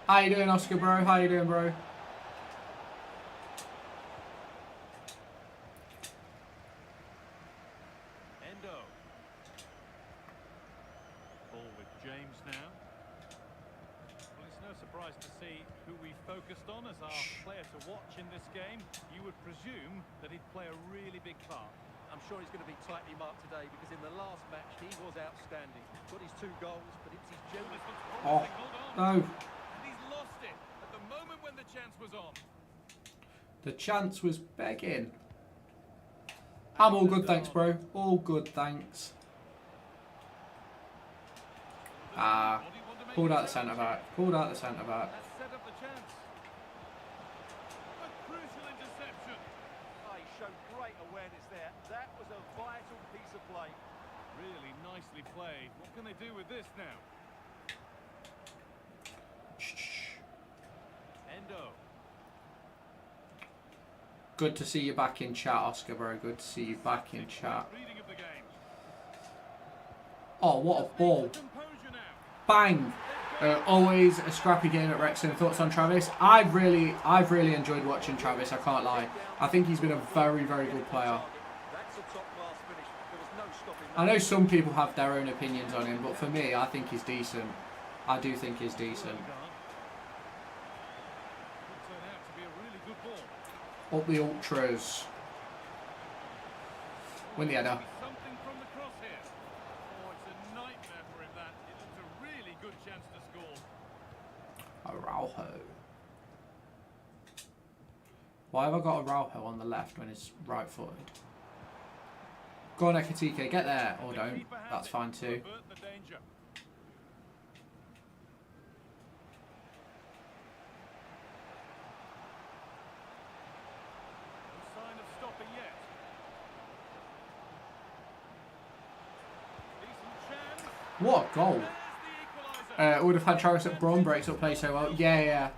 How you doing, Oscar, bro? How you doing, bro? Endo. Ball with James now. Well, it's no surprise to see who we focused on as our player to watch in this game. You would presume that he'd play a really big part. I'm sure he's going to be tightly marked today because in the last match he was outstanding. Got his 2 goals, but it's his general. This looks Oh, promising. Hold on. no. And he's lost it at the moment when the chance was on. The chance was begging. I'm all good, thanks, bro. All good, thanks. Ah, What do you want to make pulled it out the sound? centre back. Pulled out the centre back. That's set up the chance. A crucial interception. Oh, he showed great awareness there. That was a vital piece of play. Really nicely played. What can they do with this now? Endo. Good to see you back in chat, Oscar, bro. Good to see you back in chat. Reading of the game. Oh, what a ball. Composure now. Bang. Always a scrappy game at Wrexham. Thoughts on Travis? I've really enjoyed watching Travis, I can't lie. I think he's been a very, very good player. That's a top-class finish. There was no stopping that. I know some people have their own opinions on him, but for me, I think he's decent. I do think he's decent. Could turn out to be a really good ball. Up the ultras. Win the header. Something from the cross here. Oh, it's a nightmare for him that. It looks a really good chance to score. Araujo. Why have I got Araujo on the left when he's right-footed? Go on, Ekatike, get there. Or The don't. keeper has That's it fine to too. avert the danger. No sign of stopping yet. Decent chance. What a goal. There's the equaliser. Would have had Travis at Bron breaks up play so well. Yeah.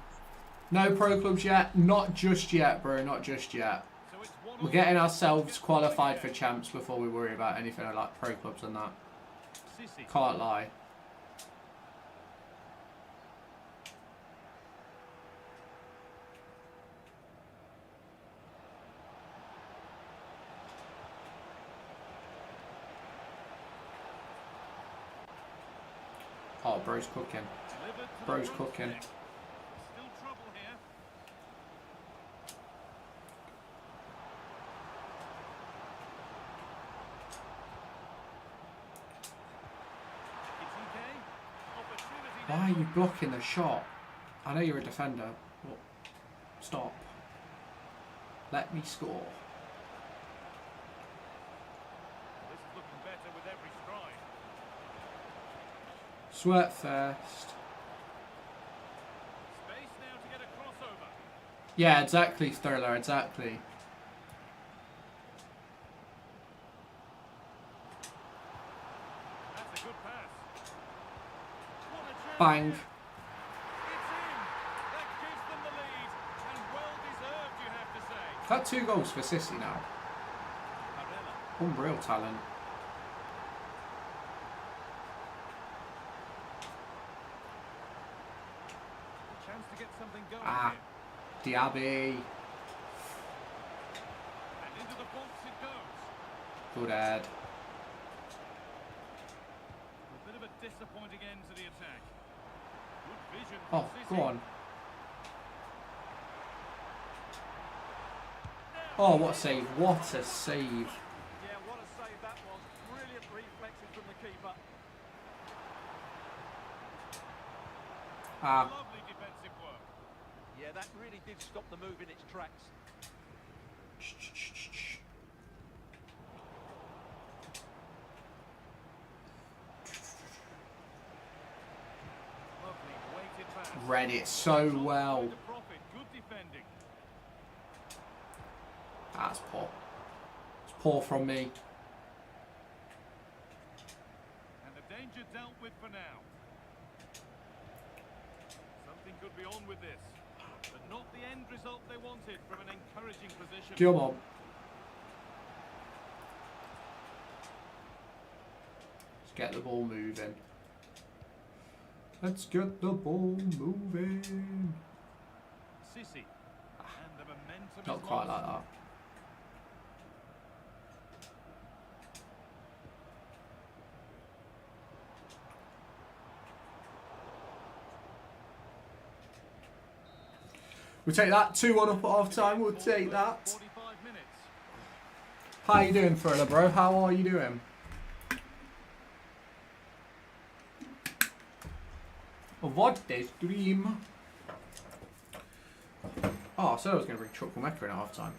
No pro clubs yet. Not just yet, bro. Not just yet. So it's 1-1. We're getting ourselves qualified for champs before we worry about anything like pro clubs and that. Sissi. Can't lie. Oh, bro's cooking. Delivered to the Bro's front cooking. stick. Still trouble here. Opportunity Why are you blocking the shot? I know you're a defender, but stop. Let me score. This is looking better with every stride. Sweat first. Space now to get a crossover. Yeah, exactly, Thriller, exactly. That's a good pass. What a chance. Bang. It's in. That gives them the lead. And well deserved, you have to say. Had 2 goals for Sissi now. Barella. Unreal talent. Chance to get something going Ah, here. Diaby. And into the box it goes. Good ad. A bit of a disappointing end to the attack. Good vision Oh, from Sissi. go on. Oh, what a save. What a save. Yeah, what a save that was. Brilliant reflexes from the keeper. Ah, Lovely defensive work. Yeah, that really did stop the move in its tracks. read it so well. The profit, good defending. That's poor. It's poor from me. And the danger dealt with for now. Something could be on with this, but not the end result they wanted from an encouraging position. Come on. Let's get the ball moving. Let's get the ball moving. Sissy. And the momentum Not is quite lost. like that. We'll take that. 2-1 up at half time. We'll take that. 45 minutes. How you doing, Thriller, bro? How are you doing? What is dream? Oh, I said I was going to bring Chuckle Mecca in at half time.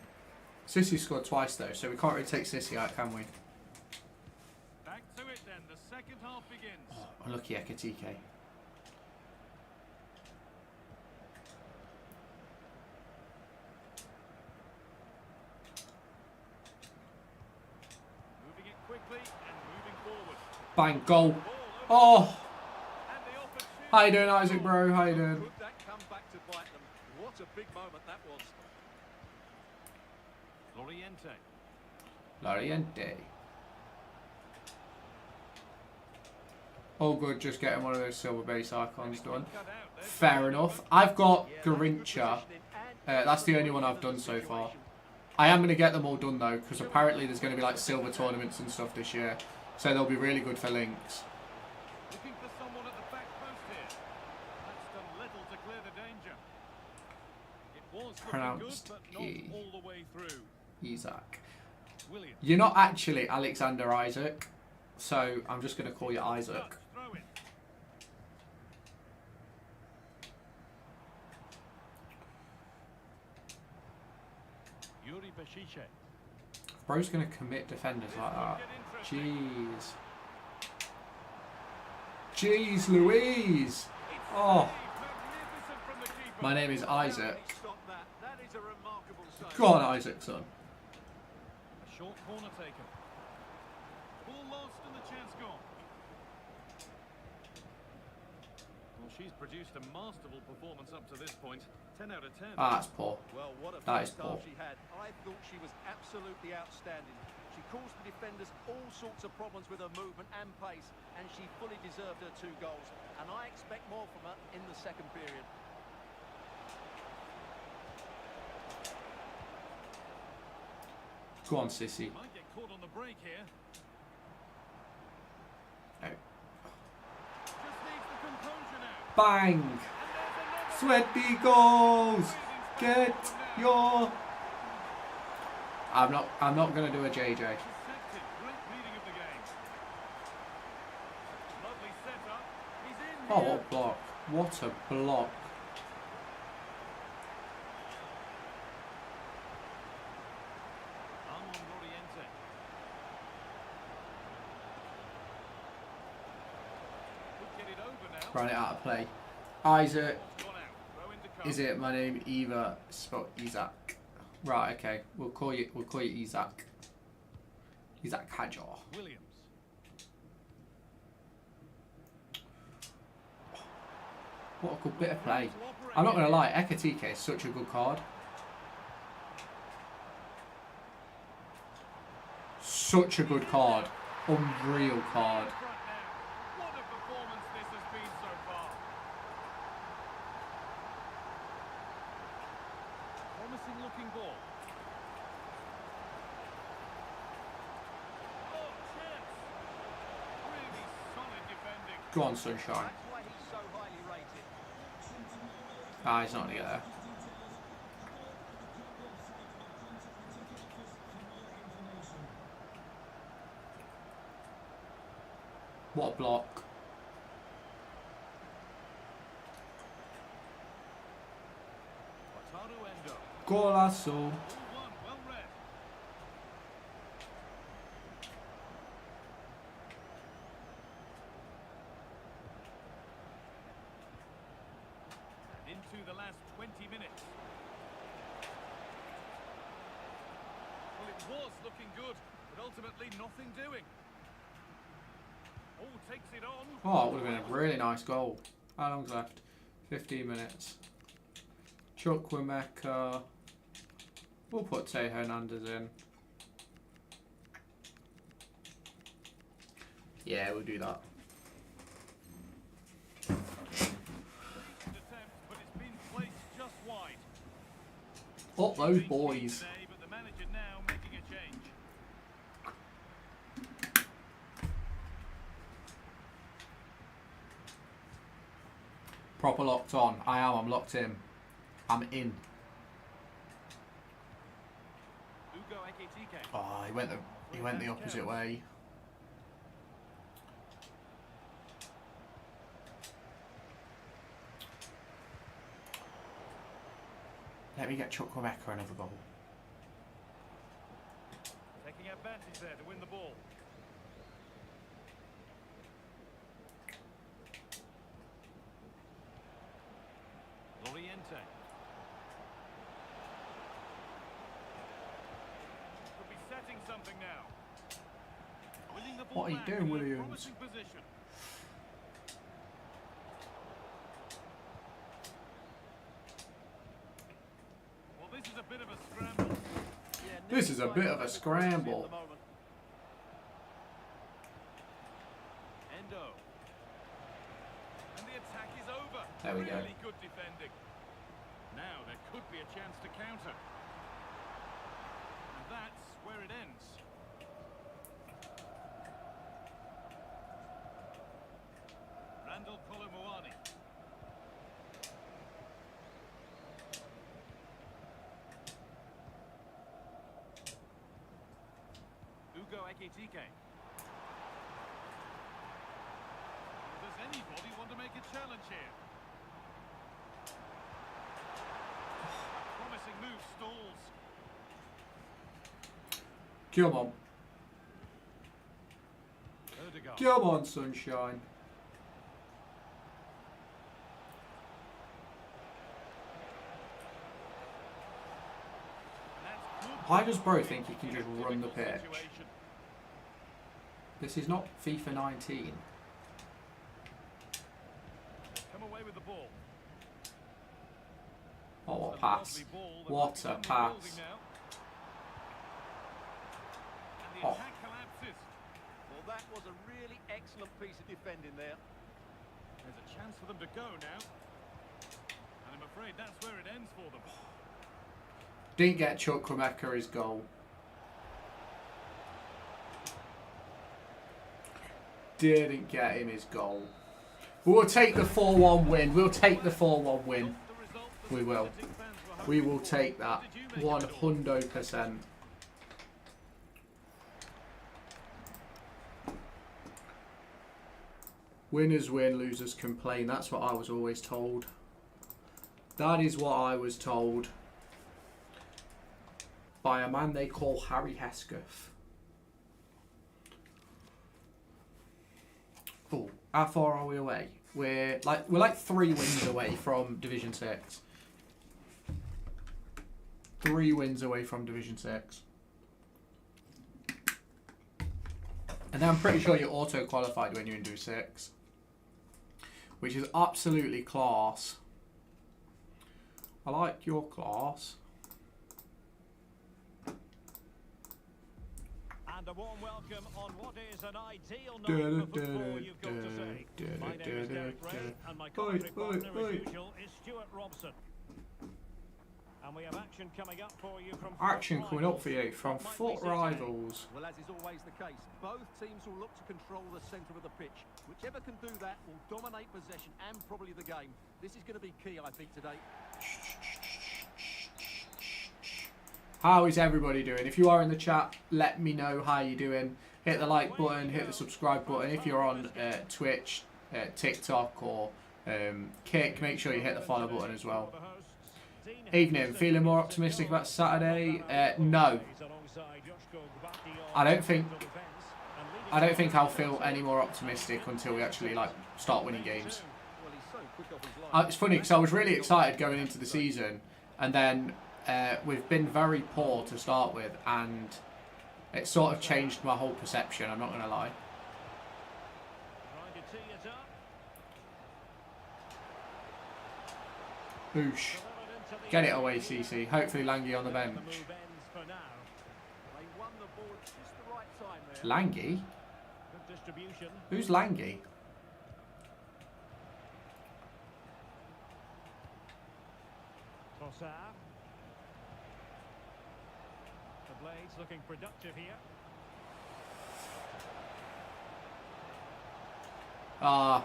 Sissy scored twice though, so we can't really take Sissy out, can we? Back to it then. The second half begins. Oh, unlucky Ekatike. Moving it quickly and moving forward. Bang, goal. Ball Oh, and the opportunity. how you doing, Isaac, bro? How you doing? Could that come back to bite them? What a big moment that was. Loriente. Loriente. All good, just getting one of those silver base icons done. Cut out. There's Fair enough. I've got Garincha. That's the only one I've done so far. I am going to get them all done though, because apparently there's going to be like silver tournaments and stuff this year. So they'll be really good for links. looking for someone at the back post here. That's done little to clear the danger. It was looking Pronounced good, but not E. all the way through. Isaac. Williams. You're not actually Alexander Isaac, so I'm just going to call you Isaac. Throw it. Yuri Beshiche. Bro's going to commit defenders like that. Get interesting. Jeez Louise. Oh, Magnificent from the keeper. my name is Isaac. Stop that. That is a remarkable save. Go on, Isaac, son. A short corner taken. Ball lost and the chance gone. Well, she's produced a masterful performance up to this point. 10 out of 10. Ah, that's poor. Well, what a That is first half poor. she had. I thought she was absolutely outstanding. She caused the defenders all sorts of problems with her movement and pace, and she fully deserved her 2 goals. And I expect more from her in the second period. Go on, Sissy. Might get caught on the break here. Oh. Just needs the composure now. Bang! And there's another. Sweaty goals. Get your. I'm not gonna do a JJ. Intercepted. Great reading of the game. Lovely setup. He's in Oh, here. what a block! What a block! Armand Loriente. Could get it over now. Run it out of play. Isaac. Ball's gone out. Throw in to come. Is it my name? Eva spelled Isaac. Right. Okay. We'll call you Isaac. Isaac Hajar. Williams. What a good bit of play. I'm not gonna lie. Ekatike is such a good card. Such a good card. Unreal card. What a performance this has been so far. Promising looking ball. Oh, chance. Really solid defending. Go on, Sunshine. That's why he's so highly rated. Ah, he's not gonna get there. What a block. Wataru Endo. Golazo. Ball one, well read. into the last 20 minutes. Well, it was looking good, but ultimately nothing doing. Oh, takes it on. Oh, it would have been a really nice goal. How long's left? 15 minutes. Chukwuemeka. We'll put Teo Hernandez in. Yeah, we'll do that. Attempt, but it's been placed just wide. Up those boys. Today, but the manager now making a change. Proper locked on. I am. I'm locked in. I'm in. Oh, he went the opposite way. Let me get Chukwuemeka another goal. Taking advantage there to win the ball. Loriente. Could be setting something now. Winning the ball What are you back doing, in a Williams? promising position. Well, this is a bit of a scramble. This is a bit of a scramble. Endo. And the attack is over. There we go. Really good defending. Now there could be a chance to counter. And that's where it ends. Randall Kolomuani. Ugo Ekitike. Does anybody want to make a challenge here? Promising move stalls. Come on. Odegaard. Come on, sunshine. Why does Bro think he can just run the pitch? This is not FIFA 19. Come away with the ball. Oh, what a pass. What a pass. And the Oh. attack collapses. Well, that was a really excellent piece of defending there. There's a chance for them to go now. And I'm afraid that's where it ends for them. Didn't get Chukwuemeka his goal. Didn't get him his goal. We'll take the 4-1 win. We'll take the 4-1 win. We will. We will take that 100%. Winners win, losers complain. That's what I was always told. That is what I was told by a man they call Harry Hesketh. Oh, how far are we away? We're like 3 wins away from Division 6. 3 wins away from Division 6. And then I'm pretty sure you're auto-qualified when you're in Division 6. Which is absolutely class. I like your class. And a warm welcome on what is an ideal night for football, you've got to say. My name is Derek Ray, and my commentary partner, as usual, is Stuart Robson. And we have action coming up for you from Action coming up for you from Foot Rivals. Well, as is always the case, both teams will look to control the centre of the pitch. Whichever can do that will dominate possession and probably the game. This is going to be key, I think, today. How is everybody doing? If you are in the chat, let me know how you're doing. Hit the like button, hit the subscribe button. If you're on Twitch, TikTok or Kick, make sure you hit the follow button as well. Evening, feeling more optimistic about Saturday? No. I don't think I'll feel any more optimistic until we actually start winning games. Well, he's so It's funny because I was really excited going into the season, and then we've been very poor to start with, and it sort of changed my whole perception, I'm not going to lie. Boosh. Get it away, CC. Hopefully Langy on the bench. Langy? Who's Langy? The Blades looking productive here. Oh,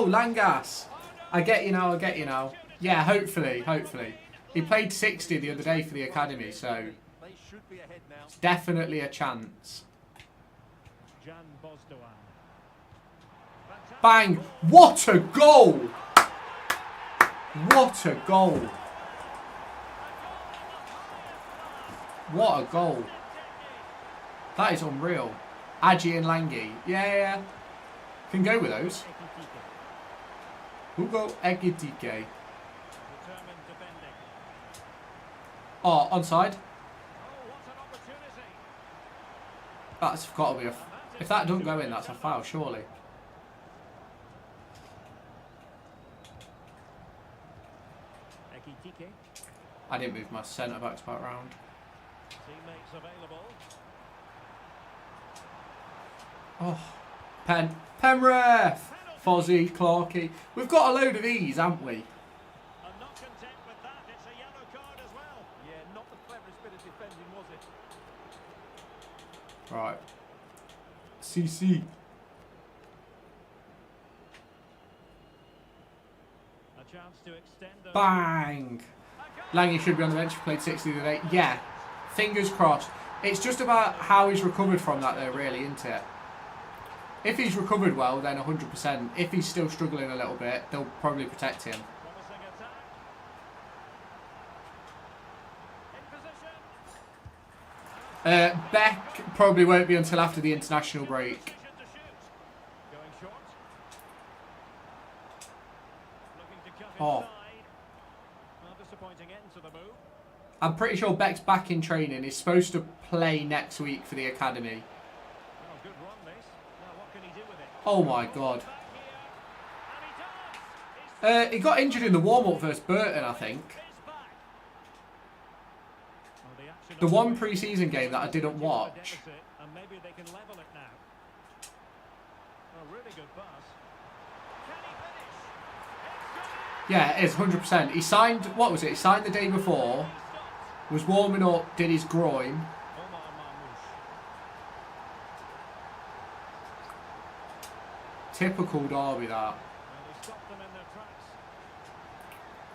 Langas. I get you now, I get you now. Yeah, hopefully. He played 60 the other day for the academy, so it's definitely a chance. Bang! What a goal! What a goal! What a goal! That is unreal. Agi and Langy. Yeah. Can go with those. Hugo Ekitike. Oh, onside. That's got to be a... If that doesn't go in, that's a foul, surely. I didn't move my centre-backs back round. Oh, Penrith! Fozzie, Clarkey. We've got a load of ease, haven't we? Not content with that, it's a yellow card as well. Yeah, not the cleverest bit of defending, was it? Right. CC. A chance to extend the... Bang! Langy should be on the bench. Played 60 today. Yeah. Fingers crossed. It's just about how he's recovered from that though, really, isn't it? If he's recovered well, then 100%. If he's still struggling a little bit, they'll probably protect him. Beck probably won't be until after the international break. Oh. I'm pretty sure Beck's back in training. He's supposed to play next week for the academy. Oh my god. He got injured in the warm-up versus Burton, I think. The one pre-season game that I didn't watch. Yeah, it is 100%. He signed, what was it? He signed the day before, was warming up, did his groin. Typical Derby, that.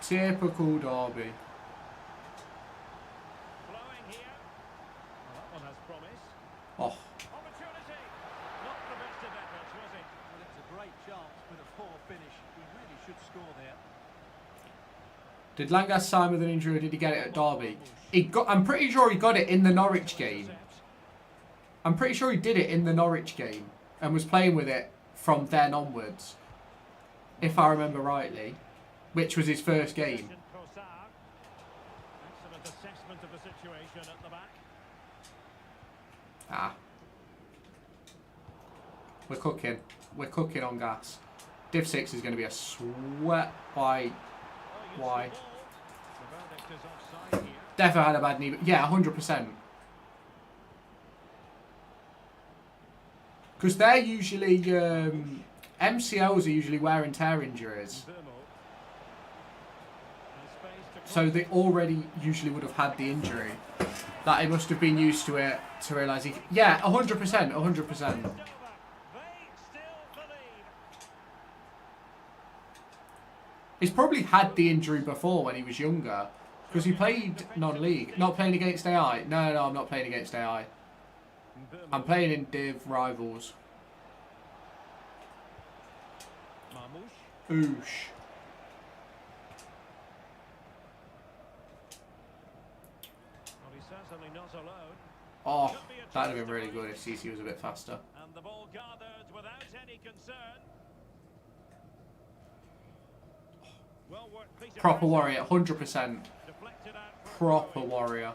Typical Derby. Oh. Did Langas sign with an injury or did he get it at Derby? I'm pretty sure he got it in the Norwich game. I'm pretty sure he did it in the Norwich game and was playing with it from then onwards, if I remember rightly, which was his first game. Ah. We're cooking. We're cooking on gas. Div 6 is going to be a sweat by... Why? Defo had a bad knee. Yeah, 100%. Because they're usually... MCLs are usually wear and tear injuries. So they already usually would have had the injury. That he must have been used to it to realise he... Yeah, 100%, 100%. He's probably had the injury before when he was younger. Because he played non-league. Not playing against AI. No, I'm not playing against AI. I'm playing in Div Rivals. Oosh. Oh, that'd have been really good if CC was a bit faster. And the ball gathered without any concern. Well worked piece of Proper pressing. warrior, 100%. Deflected out for a Proper throw-in. warrior.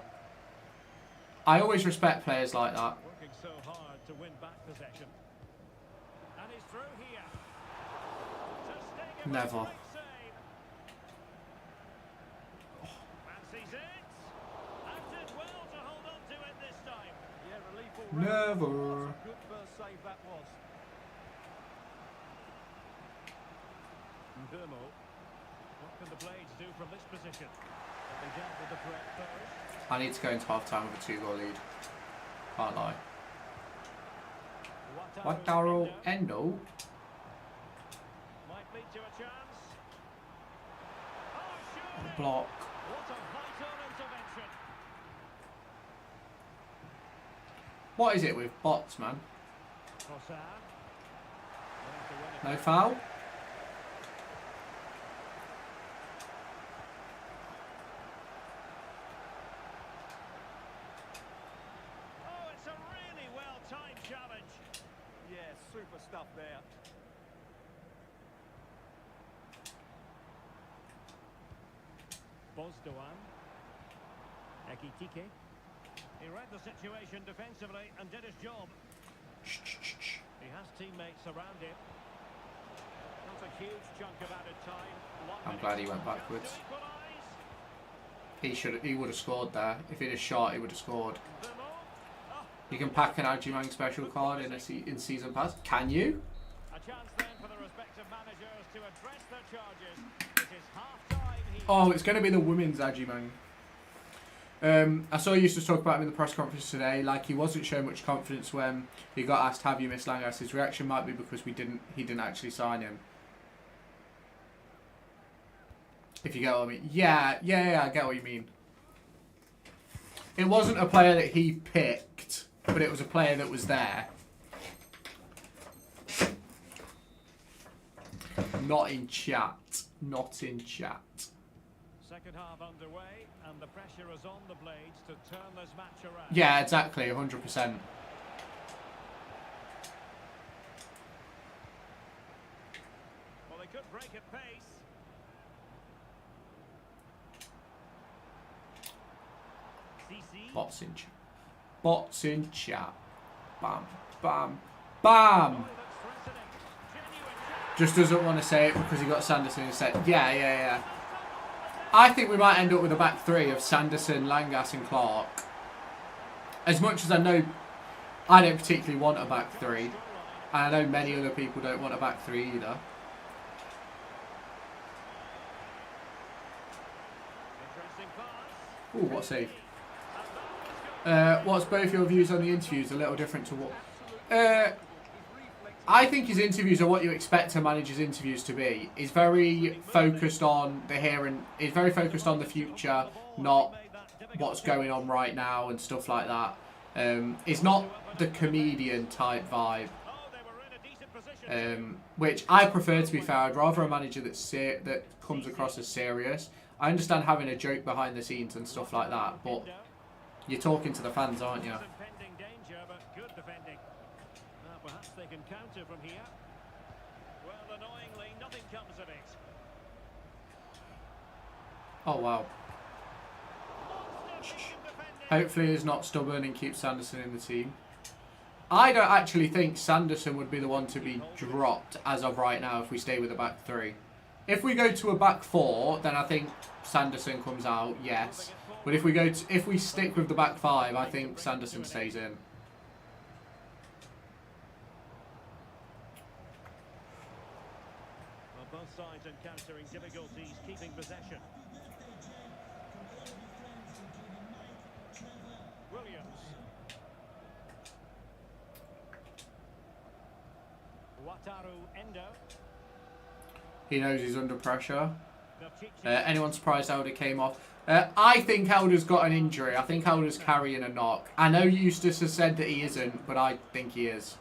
I always respect players like that. Working so hard to win back possession. And he's through here. Ter Stegen with a Never. great save. Fancies it. And did well to hold on to it this time. Yeah, relief all round. Never. What a good first save that was. Ndemo. What can the Blades do from this position? They dealt with the threat first. I need to go into half time with a 2-goal lead. Can't lie. Wataru Endo. Might lead to a chance. Oh, surely. Block. What a vital intervention. What is it with bots, man? Trossard. No foul? Oh, it's a really well-timed challenge. Yeah, super stuff there. Bozdoğan. Ekitike. He read the situation defensively and did his job. He has teammates around him. Not a huge chunk of added time. I'm glad he went backwards. He would have scored there. If he'd have shot, he would have scored. You can pack an Ajimang special card in in season pass. Can you? A chance then for the respective managers to address their charges. It is half-time here. Oh, it's going to be the women's Ajimang. I saw you used to talk about him in the press conference today. Like, he wasn't showing much confidence when he got asked, "Have you missed Langas?" His reaction might be because he didn't actually sign him. If you get what I mean. Yeah, I get what you mean. It wasn't a player that he picked, but it was a player that was there. Not in chat. Not in chat. Second half underway, and the pressure is on the Blades to turn this match around. Yeah, exactly, 100%. Well, they could break at pace. CC. Bots in chat. Bots in chat. Bam, bam, bam! Boy, that's threatening. Genuine chance. Just doesn't want to say it because he got Sanderson instead. Yeah. I think we might end up with a back three of Sanderson, Langas and Clark. As much as I know, I don't particularly want a back three. And I know many other people don't want a back three either. Interesting pass. Ooh, what a save. What's both your views on the interviews? A little different to what... I think his interviews are what you expect a manager's interviews to be. He's very focused on the here and... He's very focused on the future, not what's going on right now and stuff like that. It's not the comedian type vibe. Oh, they were in a decent position. Which I prefer, to be fair. I'd rather a manager that comes across as serious. I understand having a joke behind the scenes and stuff like that, but you're talking to the fans, aren't you? Impending danger, but good defending. Perhaps they can counter from here. Well, annoyingly, nothing comes of it. Oh, wow. Monster team defending. Hopefully he's not stubborn and keeps Sanderson in the team. I don't actually think Sanderson would be the one to be dropped as of right now if we stay with a back three. If we go to a back four, then I think Sanderson comes out, yes. But if we stick with the back five, I think Sanderson stays in. Well, both sides encountering difficulties keeping possession. Williams. Wataru Endo. He knows he's under pressure. Belchichi. Anyone surprised Elder came off? I think Elder's got an injury. I think Elder's carrying a knock. I know Eustace has said that he isn't, but I think he is.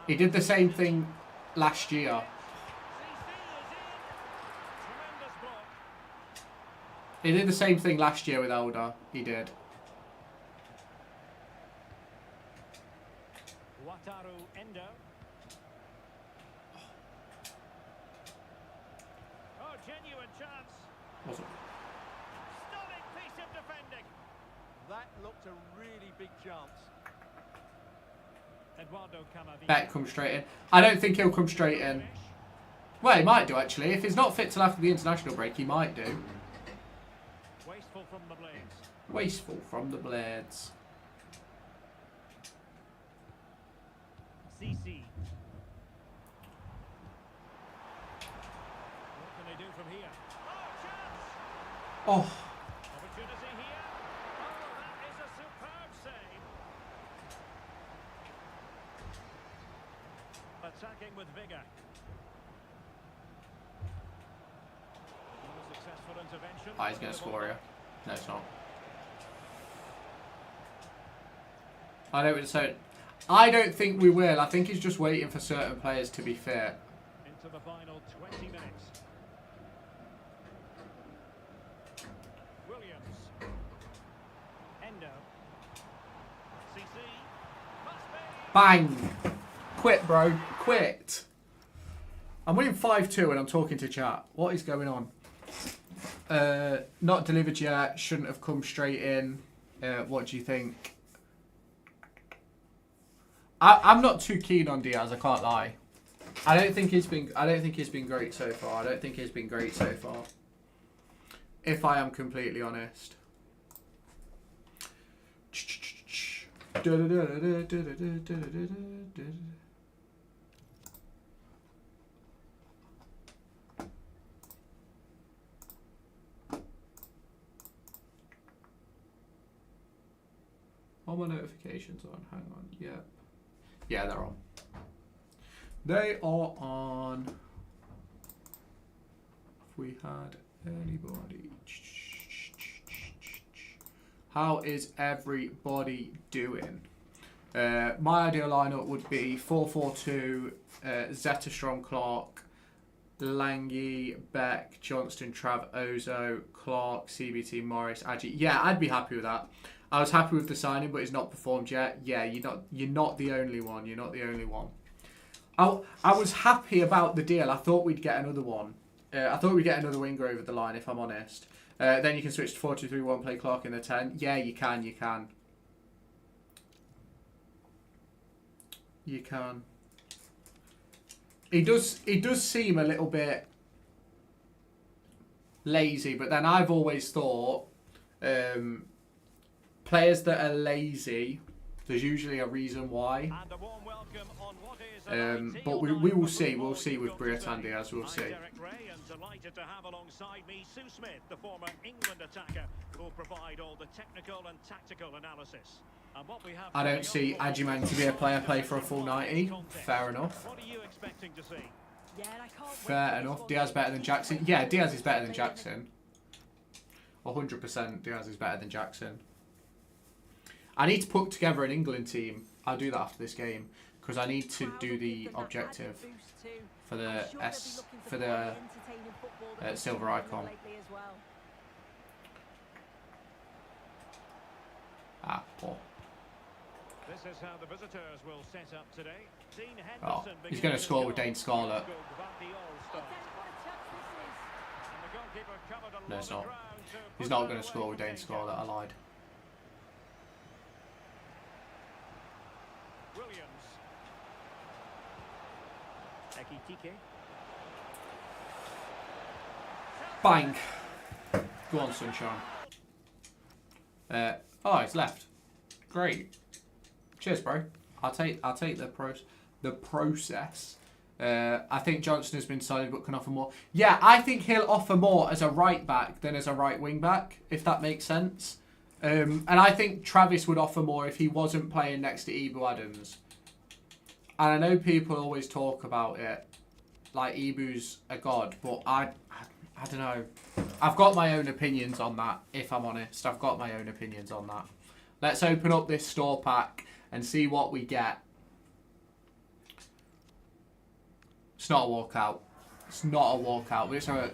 He did the same thing last year. He did the same thing last year with Elder. He did. Wataru Endo. genuine chance. Wasn't. Stunning piece of defending. That looked a really big chance. Eduardo Camavinga. Bet come straight in. I don't think he'll come straight in. Well, he might do actually. If he's not fit till after the international break, he might do. Wasteful from the Blades. Wasteful from the Blades. CC. What can they do from here? Oh, chance! Oh, Opportunity here. Oh, that is a superb save. Attacking with vigour. Successful intervention. oh he's going to score here. No, it's not. I don't so. I don't think we will. I think he's just waiting for certain players to be fit. Into the final 20 minutes. Williams. Endo. CC. Must be. Bang! Quit, bro. Quit. I'm winning 5-2 and I'm talking to chat. What is going on? Not delivered yet. Shouldn't have come straight in. What do you think? I'm not too keen on Diaz. I can't lie. I don't think he's been great so far. If I am completely honest. Are my notifications on? Hang on. Yep. Yeah, they're on. They are on. If we had anybody. How is everybody doing? My ideal lineup would be 4-4-2, Zetterstrom, Clark, Lange, Beck, Johnston, Trav, Ozo, Clark, CBT, Morris, Agi. Yeah, I'd be happy with that. I was happy with the signing, but he's not performed yet. Yeah, you're not the only one. You're not the only one. I was happy about the deal. I thought we'd get another one. I thought we'd get another winger over the line, if I'm honest. Then you can switch to 4-2-3-1, play Clark in the 10. Yeah, you can. You can. He does seem a little bit lazy, but then I've always thought players that are lazy, there's usually a reason why. But we will see. We'll see with Briatan Diaz. We'll see. Delighted to have alongside me Sue Smith, the former England attacker, who will provide all the technical and tactical analysis. And what we have I don't see Ajiman to be a player play for a full 90. Fair enough. What are you expecting to see? Yeah, I can't Fair enough. Diaz better than Jackson. Yeah, Diaz is better than Jackson. 100% Diaz is better than Jackson. I need to put together an England team. I'll do that after this game because I need to do the objective for the silver icon. Ah, poor. This is how the visitors will set up today. Oh, he's going to score with Dane Scarlett. No, it's not. He's not going to score with Dane Scarlett. I lied. Williams. Ekitike. Bang. Go on, sunshine. Oh, he's left. Great. Cheers, bro. I'll take the process. I think Johnson has been solid but can offer more. Yeah, I think he'll offer more as a right back than as a right wing back, if that makes sense. And I think Travis would offer more if he wasn't playing next to Ibu Adams. And I know people always talk about it, like Ibu's a god, but I don't know. I've got my own opinions on that, if I'm honest. I've got my own opinions on that. Let's open up this store pack and see what we get. It's not a walkout. It's not a walkout. But it's a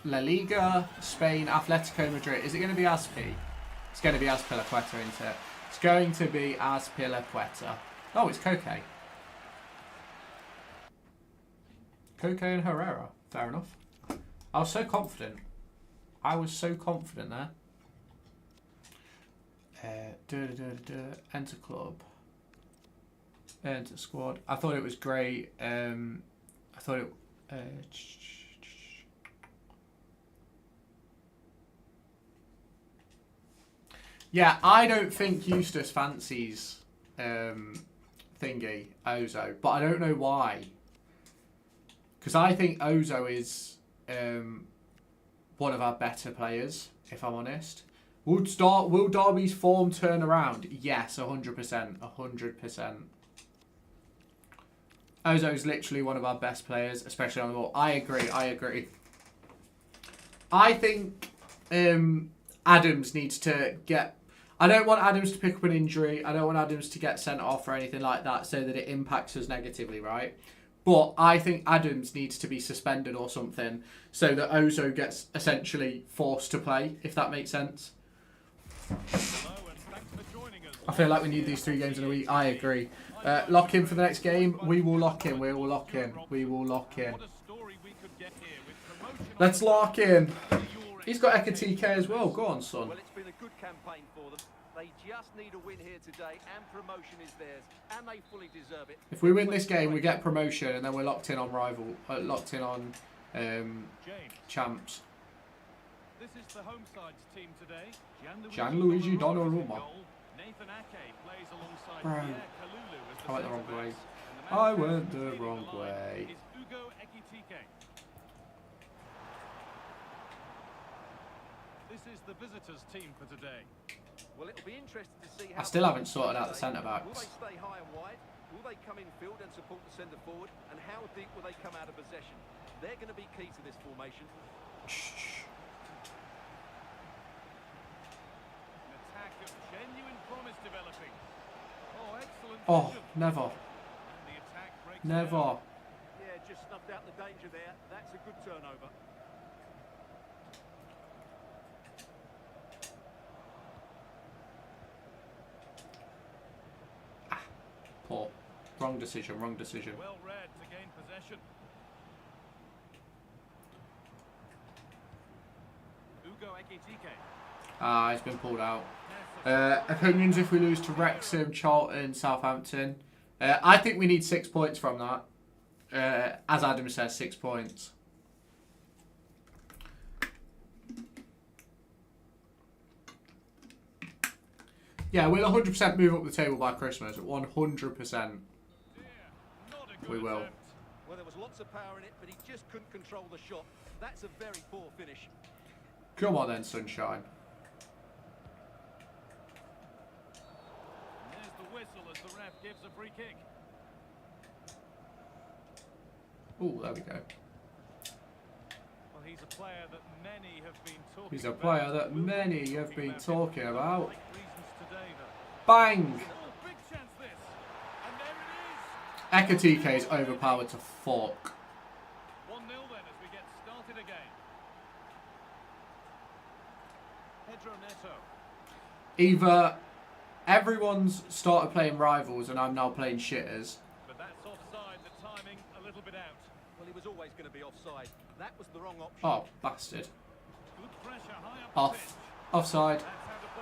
La Liga, Spain, Atletico Madrid. Is it going to be Aspi? It's going to be Azpilicueta, isn't it? It's going to be Azpilicueta. Oh, it's Koke. Koke and Herrera. Fair enough. I was so confident. I was so confident there. Enter club. Enter squad. I thought it was great. I thought it... yeah, I don't think Eustace fancies thingy, Ozo. But I don't know why. Because I think Ozo is one of our better players, if I'm honest. Will Derby's form turn around? Yes, 100%. 100%. Ozo's literally one of our best players, especially on the ball. I agree. I think Adams needs to get... I don't want Adams to pick up an injury. I don't want Adams to get sent off or anything like that so that it impacts us negatively, right? But I think Adams needs to be suspended or something so that Ozo gets essentially forced to play, if that makes sense. I feel like we need these 3 games in a week. I agree. Lock in for the next game. We will lock in. We will lock in. We will lock in. Let's lock in. He's got Ekatike as well. Go on, son. Well, it's been a good campaign for them. They just need a win here today, and promotion is theirs, and they fully deserve it. If we win this game, we get promotion, and then we're locked in on locked in on champs. This is the home side's team today. Gianluigi Donnarumma. Nathan Ake plays alongside Bro. Pierre Kalulu as the I went the wrong centre way. backs, and the man I who went stands the leading wrong line way. is Ugo Ekitike. This is the visitors' team for today. Well, it'll be interesting to see how... I still haven't sorted out the centre Will backs. they stay high and wide? Will they come in field and support the centre forward? And how deep will they come out of possession? They're going to be key to this formation. An attack of genuine promise developing. Oh, excellent. Oh, vision. never. And the attack breaks Never. down. Yeah, just snuffed out the danger there. That's a good turnover. Poor. Wrong decision. Wrong decision. Well read to gain possession. Ugo Ekitike. Ah, he's been pulled out. Opinions if we lose to Wrexham, Charlton, Southampton. I think we need 6 points from that. As Adam says, 6 points. Yeah, we'll 100% move up the table by Christmas. 100%. We will. Well, there was lots of power in it, but he just couldn't control the shot. That's a very poor finish. Come on then, sunshine. And there's the whistle as the ref gives a free kick. Oh, there we go. Well, he's a player that many have been talking He's a about. player that Will many be have been about talking him. about. Like reasons today, though. Bang! Oh, big chance this. And there it is. Ekatike is overpowered to fuck. 1-0 then as we get started again. Pedro Neto. Either everyone's started playing rivals and I'm now playing shitters. But that's offside, the timing a little bit out. Well, he was always going to be offside. That was the wrong option. Oh, bastard. Good pressure high up the pitch. Off. Offside. That's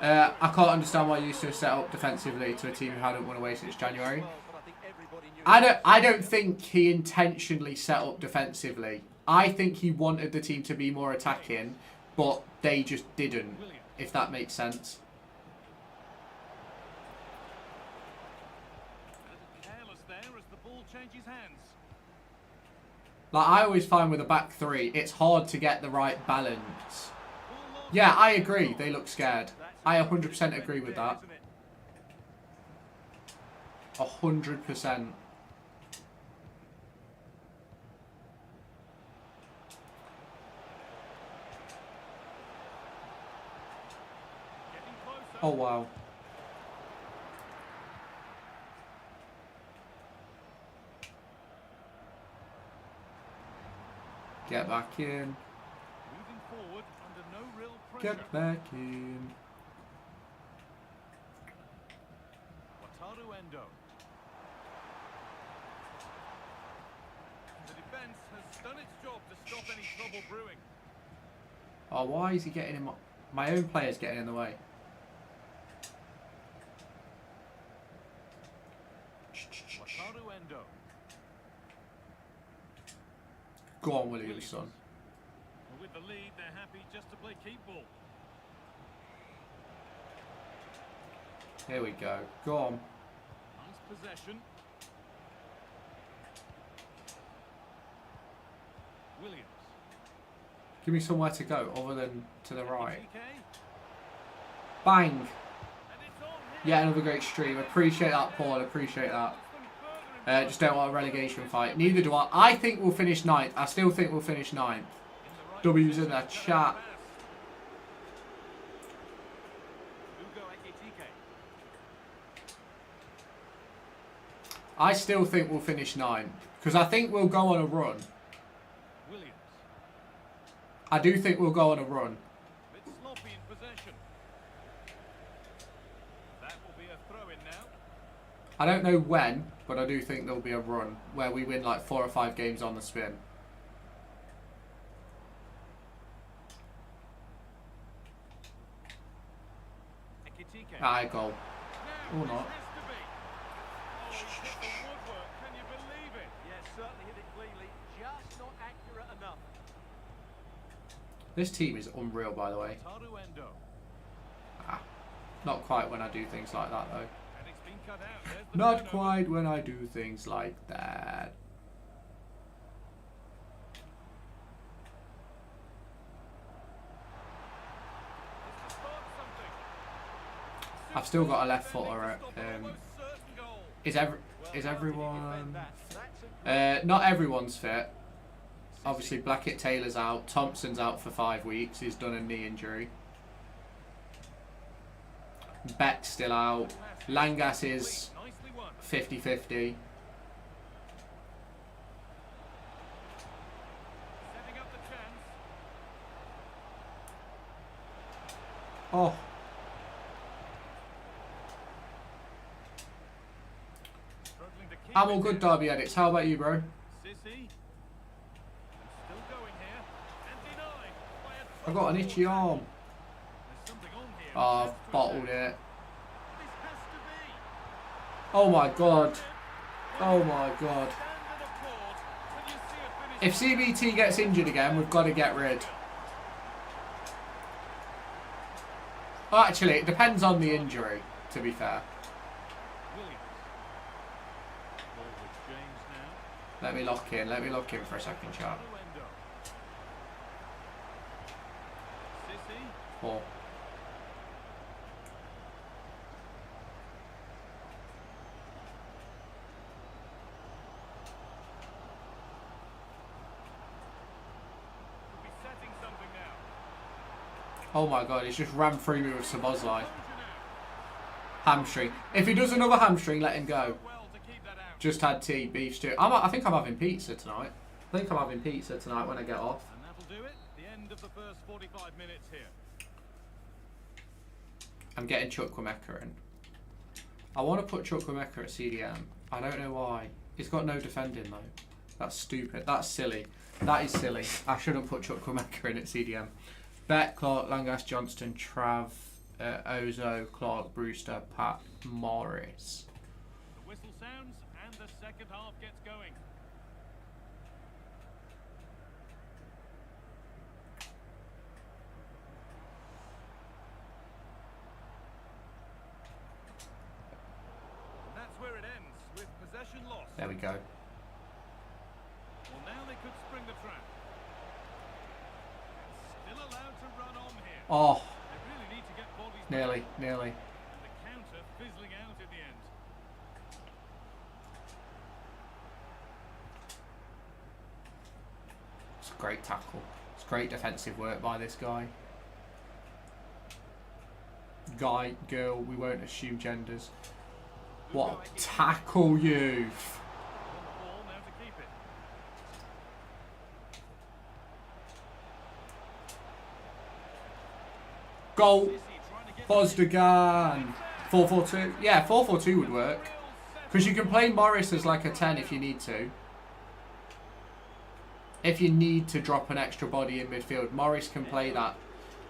how to play. I can't understand why you used to set up defensively to a team who hadn't won away since January. Well, but I think everybody knew I don't think he intentionally set up defensively. I think he wanted the team to be more attacking, but they just didn't, if that makes sense. Careless there as the ball changes hands. Like, I always find with a back three, it's hard to get the right balance. Yeah, I agree. They look scared. I 100% agree with that. 100%. Oh, wow. Get back in. Moving forward under no real pressure. Get back in. Wataru Endo. The defence has done its job to stop any trouble brewing. Oh, why is he getting in my own player's getting in the way? Go on, Williams, son. With the lead, they're happy just to play keep ball. Here we go. Go on. Nice possession. Williams. Give me somewhere to go other than to the right. TK. Bang! And it's on here. Yeah, another great stream. Appreciate that, Paul. Appreciate that. Just don't want a relegation fight. Neither do I. I think we'll finish 9th. I still think we'll finish 9th. W's in the chat. I still think we'll finish 9th. Because I think we'll go on a run. Williams. I do think we'll go on a run. Bit sloppy in possession. That will be a throw-in now. I don't know when, but I do think there'll be a run where we win like 4 or 5 games on the spin. Aye, goal. Or not. Can you believe it? Yes, certainly hit it cleanly, just not accurate enough. This team is unreal, by the way. Taruendo. Ah, not quite when I do things like that, though. And it's been cut out. There's the Not turnover. quite when I do things like that. It's to start something. I've still got a left footer. Almost certain goal. Is Well, how did you everyone? defend that? That's a Not everyone's fit. Obviously, Blackett Taylor's out. Thompson's out for 5 weeks. He's done a knee injury. Beck's still out. Langas is Nicely won. 50-50. Setting up the chance. Oh, Struggling to keep I'm it all good, here. Derby edits. How about you, bro? Sissy. Still going here. And denied by a I've got an itchy arm. There's something on here. Oh, Has I've to bottled attack. it. This has to be. Oh my god. Oh my god. Standard of court. When you see a finish. If CBT gets injured again, we've got to get rid. Well, actually, it depends on the injury, to be fair. Williams. Ball with James now. Let me lock in. Let me lock in for a second, chat. Taruendo. Sissy. 4. Could be setting something now. Oh my god, he's just ran through me with Sabozlai. Hamstring. If he does another hamstring, let him go. Well to keep that out. Just had tea, beef stew. I think I'm having pizza tonight. I think I'm having pizza tonight when I get off. And that'll do it. The end of the first 45 minutes here. I'm getting Chukwuemeka in. I want to put Chukwuemeka at CDM. I don't know why. He's got no defending though. That's stupid. That's silly. That is silly. I shouldn't put Chukwuemeka in at CDM. Beck, Clark, Langas, Johnston, Trav, Ozo, Clark, Brewster, Pat, Morris. The whistle sounds and the second half gets going. And that's where it ends, with possession lost. There we go. Well, now they could spring the trap. Still allowed to run on here. Oh, They really need to get bodies back. nearly. And the counter fizzling out in the end. It's a great tackle. It's great defensive work by this guy. Guy, girl, we won't assume genders. What a tackle, youth. On the ball, now to keep it. Goal. Sissy trying to get Bozdogan. 4-4-2. Yeah, 4-4-2 would work. Because you can play Morris as like a 10 if you need to. if you need to drop an extra body in midfield, Morris can play that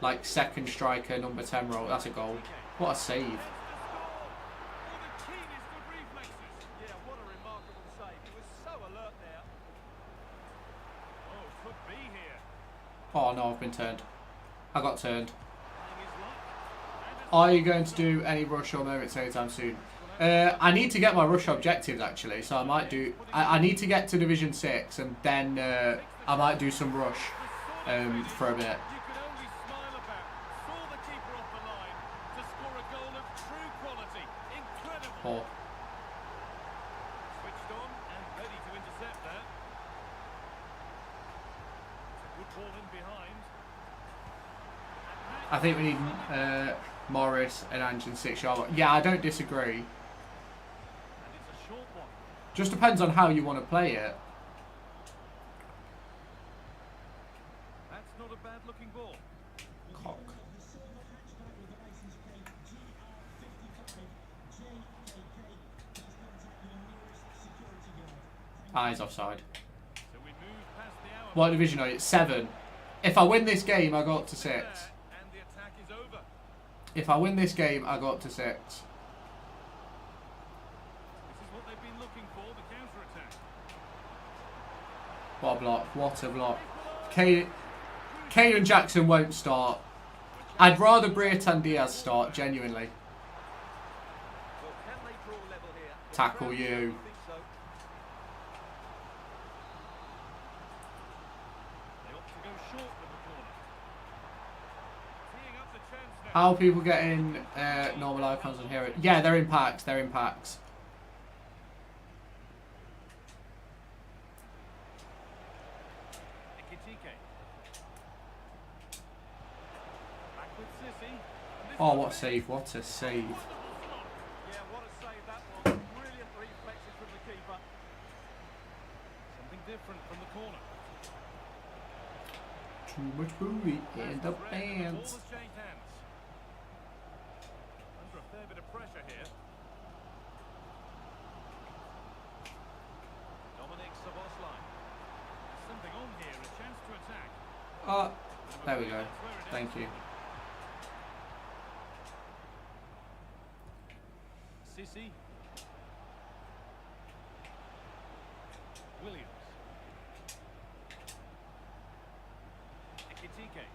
like second striker, number 10 role. That's a goal. What a save. Yeah, what a remarkable save. He was so alert there. Oh, could be here. Oh no, I've been turned. I got turned. Playing his luck. And it's Are you going to do any rush or moments anytime soon? I need to get my rush objectives actually, so I might do. I need to get to Division 6 and then I might do some rush for a bit. you could only smile about. Saw the keeper off the line to score a goal of true quality. Incredible. Oh, Switched on and ready to intercept that. It's a good ball in behind. I think we need Morris and Anjan 6-yard. Yeah, I don't disagree. And it's a short one. Just depends on how you want to play it. That's not a bad looking ball. Cock. He's offside. So we move past the hour. What division are you? 7. If I win this game, I go up to 6. And the attack is over. If I win this game, I go up to 6. This is what they've been looking for, the counter-attack. What a block. What a block. Kane Jackson won't start. I'd rather Brereton Diaz start, genuinely. Well, can they draw level here? Tackle you. I think so. They opt to go short with the corner. Teeing up the chance now. How are people getting normal icons on here? Yeah, they're in packs. They're in packs. Ekitike. Back with Sissy. And this Oh, one what a save. What a save. wonderful stop. Yeah, what a save that was. Brilliant reflexes from the keeper. Something different from the corner. Too much booty in the Red, and the ball pants. has changed hands. Under a fair bit of pressure here. Dominic Szoboszlai. There's something on here, a chance to attack. There we go. Thank you. Sissy. Williams. Ekitike.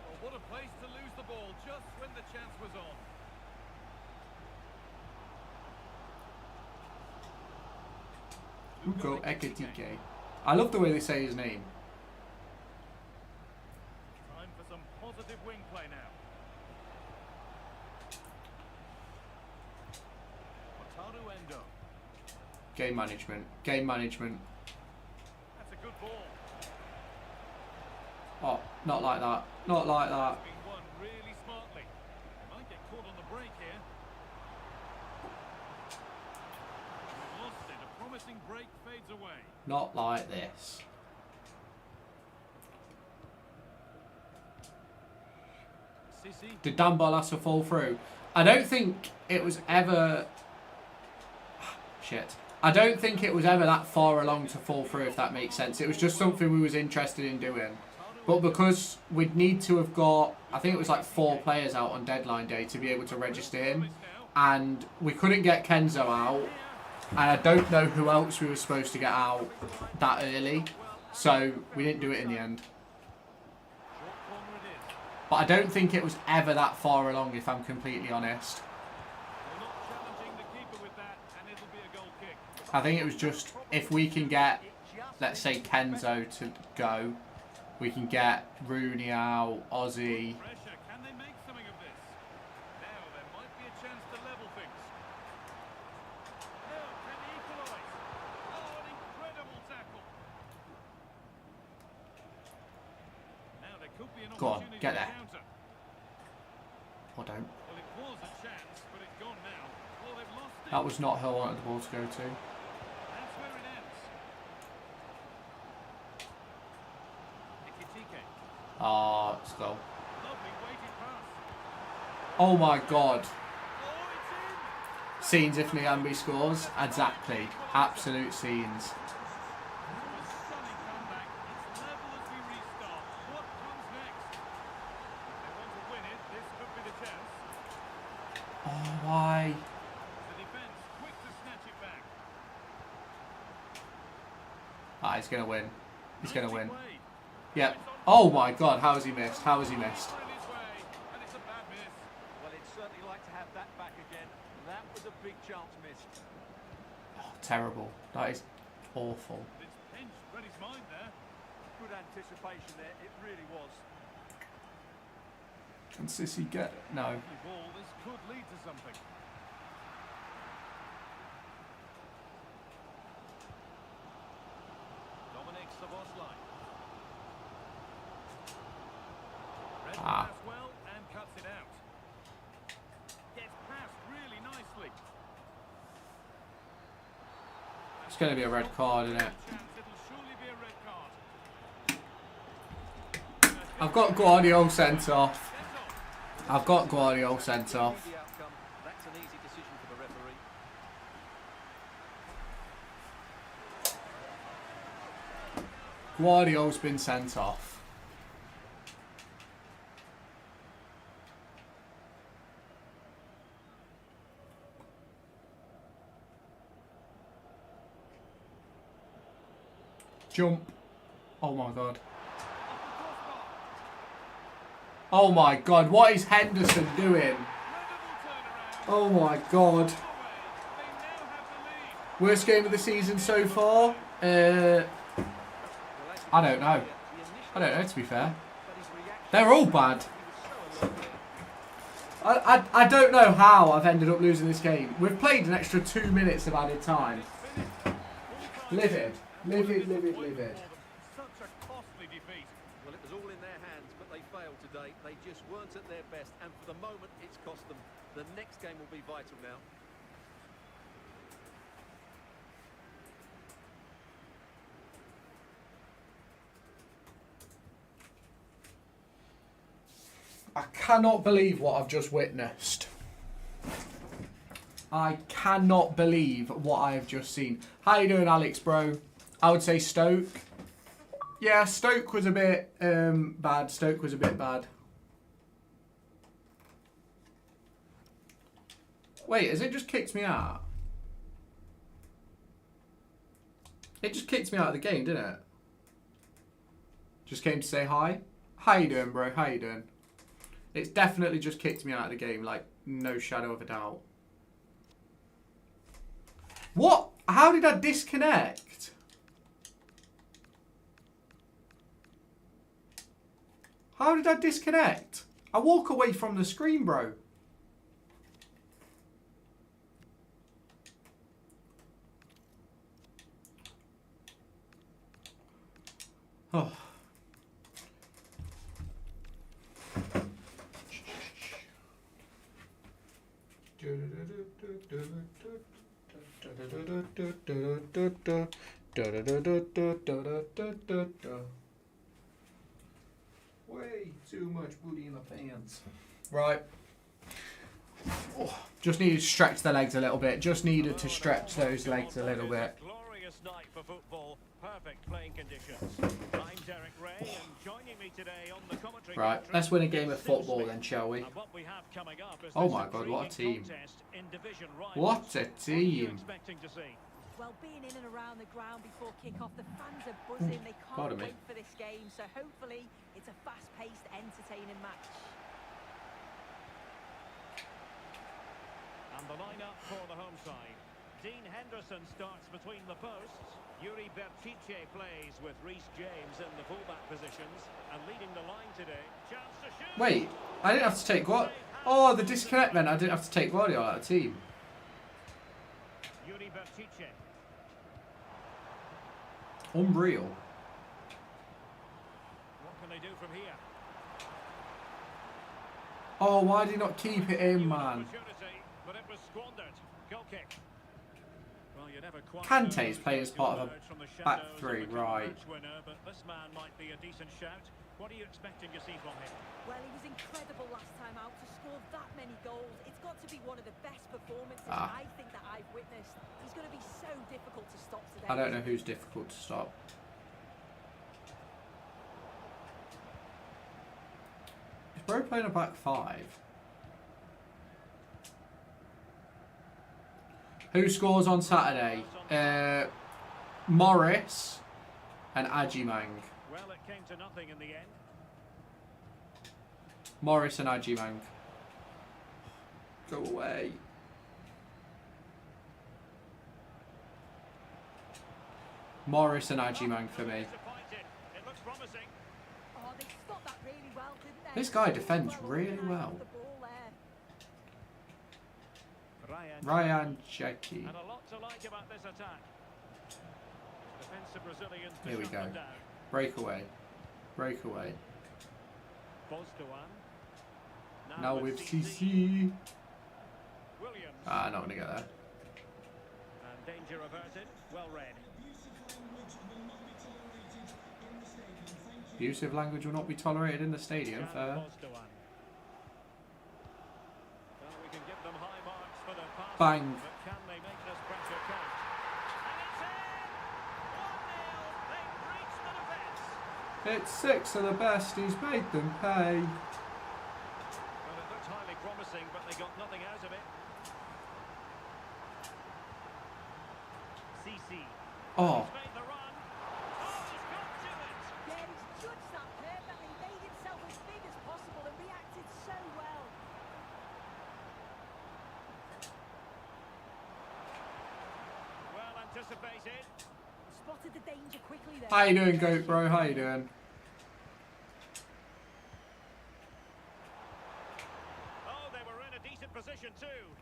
Oh, what a place to lose the ball just when the chance was on. Ugo Ekitike. I love the way they say his name. Time for some positive wing play now. Wataru Endo. Game management. Game management. That's a good ball. Oh, not like that. Not like that. Being won really smartly. Might get caught on the break here. We've lost it. A promising break fades away. Not like this. Sissy. Did Dan Barlasso fall through? I don't think it was ever... Shit. I don't think it was ever that far along to fall through, if that makes sense. It was just something we was interested in doing. But because we'd need to have got, I think it was like 4 players out on deadline day to be able to register him. And we couldn't get Kenzo out. And I don't know who else we were supposed to get out that early. So we didn't do it in the end. Short corner it is. But I don't think it was ever that far along, if I'm completely honest. They're not challenging the keeper with that, and it'll be a goal kick. I think it was just, if we can get, let's say, Kenzo to go, we can get Rooney out, Ozzy. Pressure. Can they make something of this? Now there might be a chance to level things. Now can he equalise? Oh, an incredible tackle. Now there could be an Go on, opportunity get to there. counter. Or don't. Well, it was a chance, but it's gone now. Well, they've lost it. That was not who I wanted the ball to go to. That's where it ends. Ekitike. Ah, let's go. Lovely weighted pass. Oh my god. Oh, it's in. Scenes if Nyambi scores. Exactly. Absolute scenes. It was Oh, why? The defence quick to snatch it back. Ah, he's going to win. He's going to Nicely win. played. Yep. Oh my god, how has he missed? How has he missed? In his way, and it's a bad miss. Well, he'd certainly like to have that back again. That was a big chance missed. Oh, terrible. That is awful. It's pinched Freddie's mind there. Good anticipation there, it really was. Can Sissy get it? No. Lovely ball, this could lead to something. Dominic Szoboszlai. Read the Ah. pass well and cuts it out. Gets past really nicely. It's going to be a red card, isn't it? Chance, it'll surely be a red card. I've got Guardiola sent off. Sent off. I've got Guardiola sent off. The outcome, that's an easy decision for the referee. Guardiola's been sent off. Jump. Oh my god. Oh my god, what is Henderson doing? Oh my god. Worst game of the season so far? I don't know. I don't know, to be fair. They're all bad. I don't know how I've ended up losing this game. We've played an extra 2 minutes of added time. Livid. Livid, livid, livid. Such a costly defeat. Well, it was all in their hands, but they failed today. They just weren't at their best, and for the moment, it's cost them. The next game will be vital now. I cannot believe what I've just witnessed. I cannot believe what I have just seen. How you doing, Alex, bro? I would say Stoke. Yeah, Stoke was a bit bad. Stoke was a bit bad. Wait, has it just kicked me out? It just kicked me out of the game, didn't it? Just came to say hi. How you doing, bro? How you doing? It's definitely just kicked me out of the game, like, no shadow of a doubt. What? How did I disconnect? How did I disconnect? I walk away from the screen, bro. Oh. Way too much booty in my pants. Right. Oh, just needed to stretch the legs a little bit. Just needed to stretch those legs a little bit. Glorious night for football. Perfect playing conditions. I'm Derek Ray, and joining me today on the commentary. Right, let's win a game of football then, shall we? And what we have coming up is Oh this my God, what a intriguing team. contest in division rivals. What a What are you team. expecting to see? Well, being in and around the ground before kick-off, the fans are buzzing. They can't Pardon me. wait for this game, so hopefully it's a fast-paced, entertaining match. And the lineup for the home side. Dean Henderson starts between the posts. Yuri Berchiche plays with Reece James in the fullback positions. And leading the line today, chance to shoot. Wait, I didn't have to take what? Oh, the disconnect meant I didn't have to take Guardiola out of the team. Yuri Berchiche. Unreal. What can they do from here? Oh, why did he not keep it in, man? Opportunity, but it was squandered. Goal kick. Well, you never quite Kante's know playing as part of a emerge from the back shadows three, and become a right. match winner, but this man might be a decent shout. What are you expecting to see from him? Well, he was incredible last time out to score that many goals. It's got to be one of the best performances I think that I've witnessed. He's going to be so difficult to stop today. I don't know who's difficult to stop. Is Bro playing a back five? Who scores on Saturday? Morris and Ajimang. Well, it came to nothing in the end. Morris and Ajimang. Go away. Morris and Ajimang for me. It looks promising. Oh, they stopped that really well, didn't they? This guy defends really well. The ball there. Ryan Jackie. And a lot to like about this attack. Defensive Brazilians to Here we shut go. them down. Breakaway. Breakaway. Bosdoan. Now with CC. Williams. Ah, not going to get there. And danger averted. Well read. Abusive language will not be tolerated in the stadium. Jan Fair. Bosdoan. Well, we can give them high marks for their pass. Bang. But can they make this pressure count? And it's in! 1-0. They've reached the defence. It's 6 of the best. He's made them pay. Well, it looked highly promising, but they got nothing out of it. CC. Oh. He's made the run. Oh, he's got to it. Yeah, he's judged that perfectly, made himself as big as possible and reacted so well. Well anticipated. Spotted the danger quickly there. How you doing, Goat Bro? How you doing? Oh, they were in a decent position too.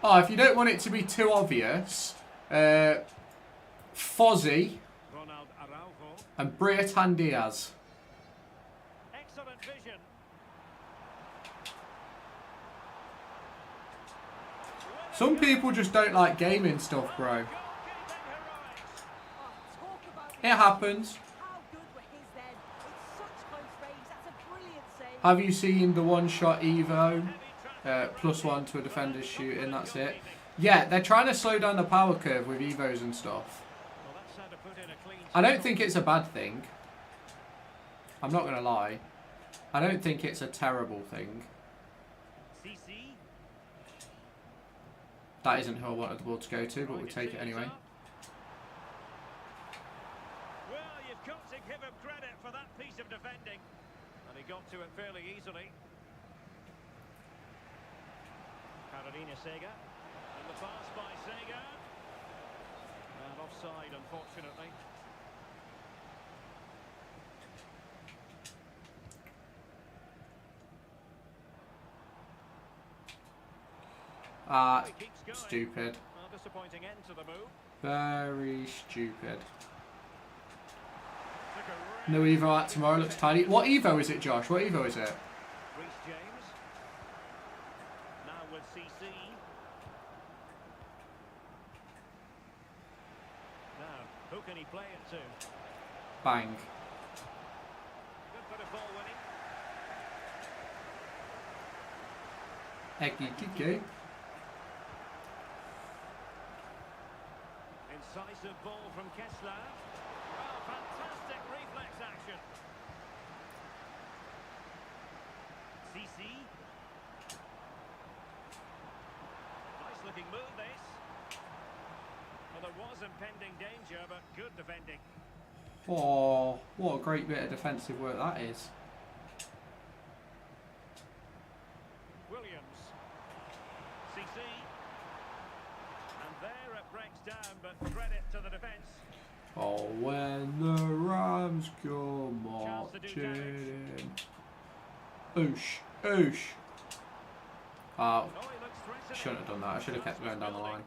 Oh, if you don't want it to be too obvious, Fozzie Ronald Araujo. and Briatan Diaz. Excellent vision. Some people just don't like gaming stuff, bro. Goalkeeping heroics. Oh, talk about It happens. how good were his then. It's such close range. That's a brilliant save. Have you seen the one-shot Evo? +1 to a defender's shooting, that's it. Yeah, they're trying to slow down the power curve with Evos and stuff. Well, that's how to put in a clean I don't think it's a bad thing. I'm not going to lie. I don't think it's a terrible thing. CC. That isn't who I wanted the ball to go to, but we'll take it anyway. Well, you've got to give him credit for that piece of defending. And he got to it fairly easily. Carolina Sega. And the pass by Sega. And offside, unfortunately. He keeps going. Stupid. Well, disappointing end to the move. Very stupid. Took a No Evo out tomorrow, looks tidy. What Evo is it, Josh? What Evo is it? Reece James. Now with CC. Now, who can he play it to? Bang. Good bit of ball winning. Eggy Kike. Incisive ball from Kessler. Well, fantastic reflex action. CC. Nice looking move this. Well, there was impending danger, but good defending. Oh, what a great bit of defensive work that is. Williams. CC. And there it breaks down, but credit to the defence. Oh, when the Rams go Chance to do marching. Oosh, oosh. Oh, Oh, he looks threatening. shouldn't have done that. I should have kept going down the line.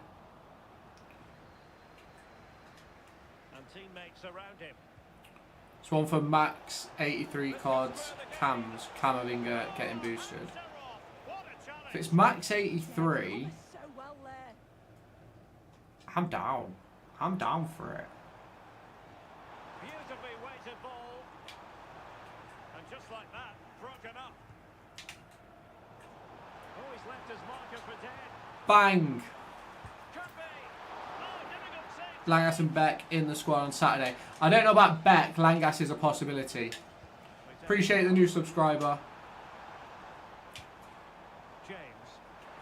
And teammates around him. It's one for Max, 83 cards, Cams, Camavinga getting boosted. What a challenge. If it's Max 83, So well there. I'm down. I'm down for it. Beautifully weighted ball. And just like that, broken up. Oh, he's left his marker for dead. Bang! Could be. Oh, difficult save. Langas and Beck in the squad on Saturday. I don't know about Beck. Langas is a possibility. Appreciate the new subscriber. James.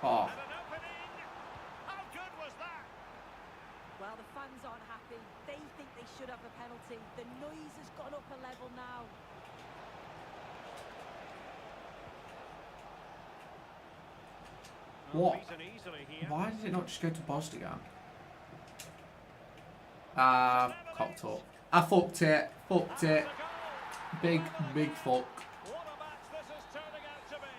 Oh. And an opening. How good was that? Well, the fans aren't happy. They think they should have a penalty. The noise has gone up a level now. What? Beaten easily here. Why did it not just go to Bosdigan? Ah, cocked up. I fucked it. Fucked it. Big, big fuck. What a match this is turning out to be.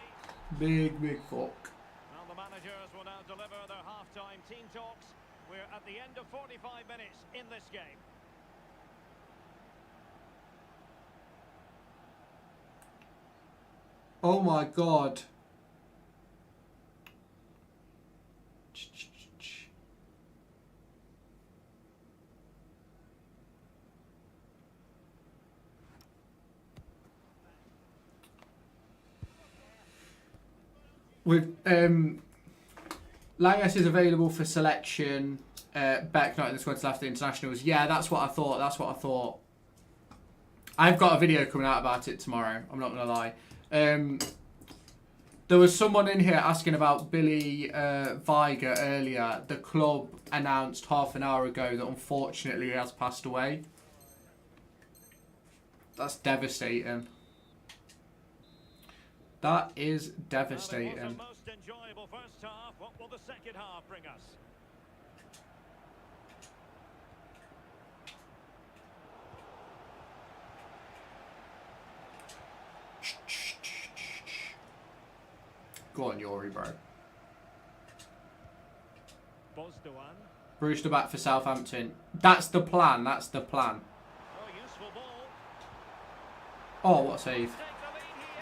Big, big fuck. Now the managers will now deliver their half-time team talks. We're at the end of 45 minutes in this game. Oh my god. With Lagos is available for selection. Beck not in the squad till after the internationals. Yeah, that's what I thought. That's what I thought. I've got a video coming out about it tomorrow. I'm not gonna lie. There was someone in here asking about Billy Viger earlier. The club announced half an hour ago that unfortunately he has passed away. That's devastating. That is devastating. Well, it was a most enjoyable first half. What will the second half bring us? Go on, Yori, bro. Bosdogan. Brewster back for Southampton. That's the plan. That's the plan. Oh, useful ball. Oh, what a save. Take the lead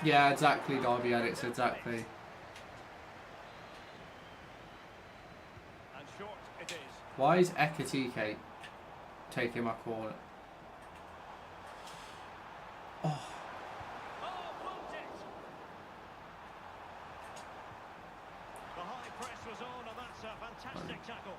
here. Yeah, exactly, Derby edits, exactly. And short it is. Why is Ekatike taking my corner? Oh, Oh, blocked it. The high press was on, and that's a fantastic tackle.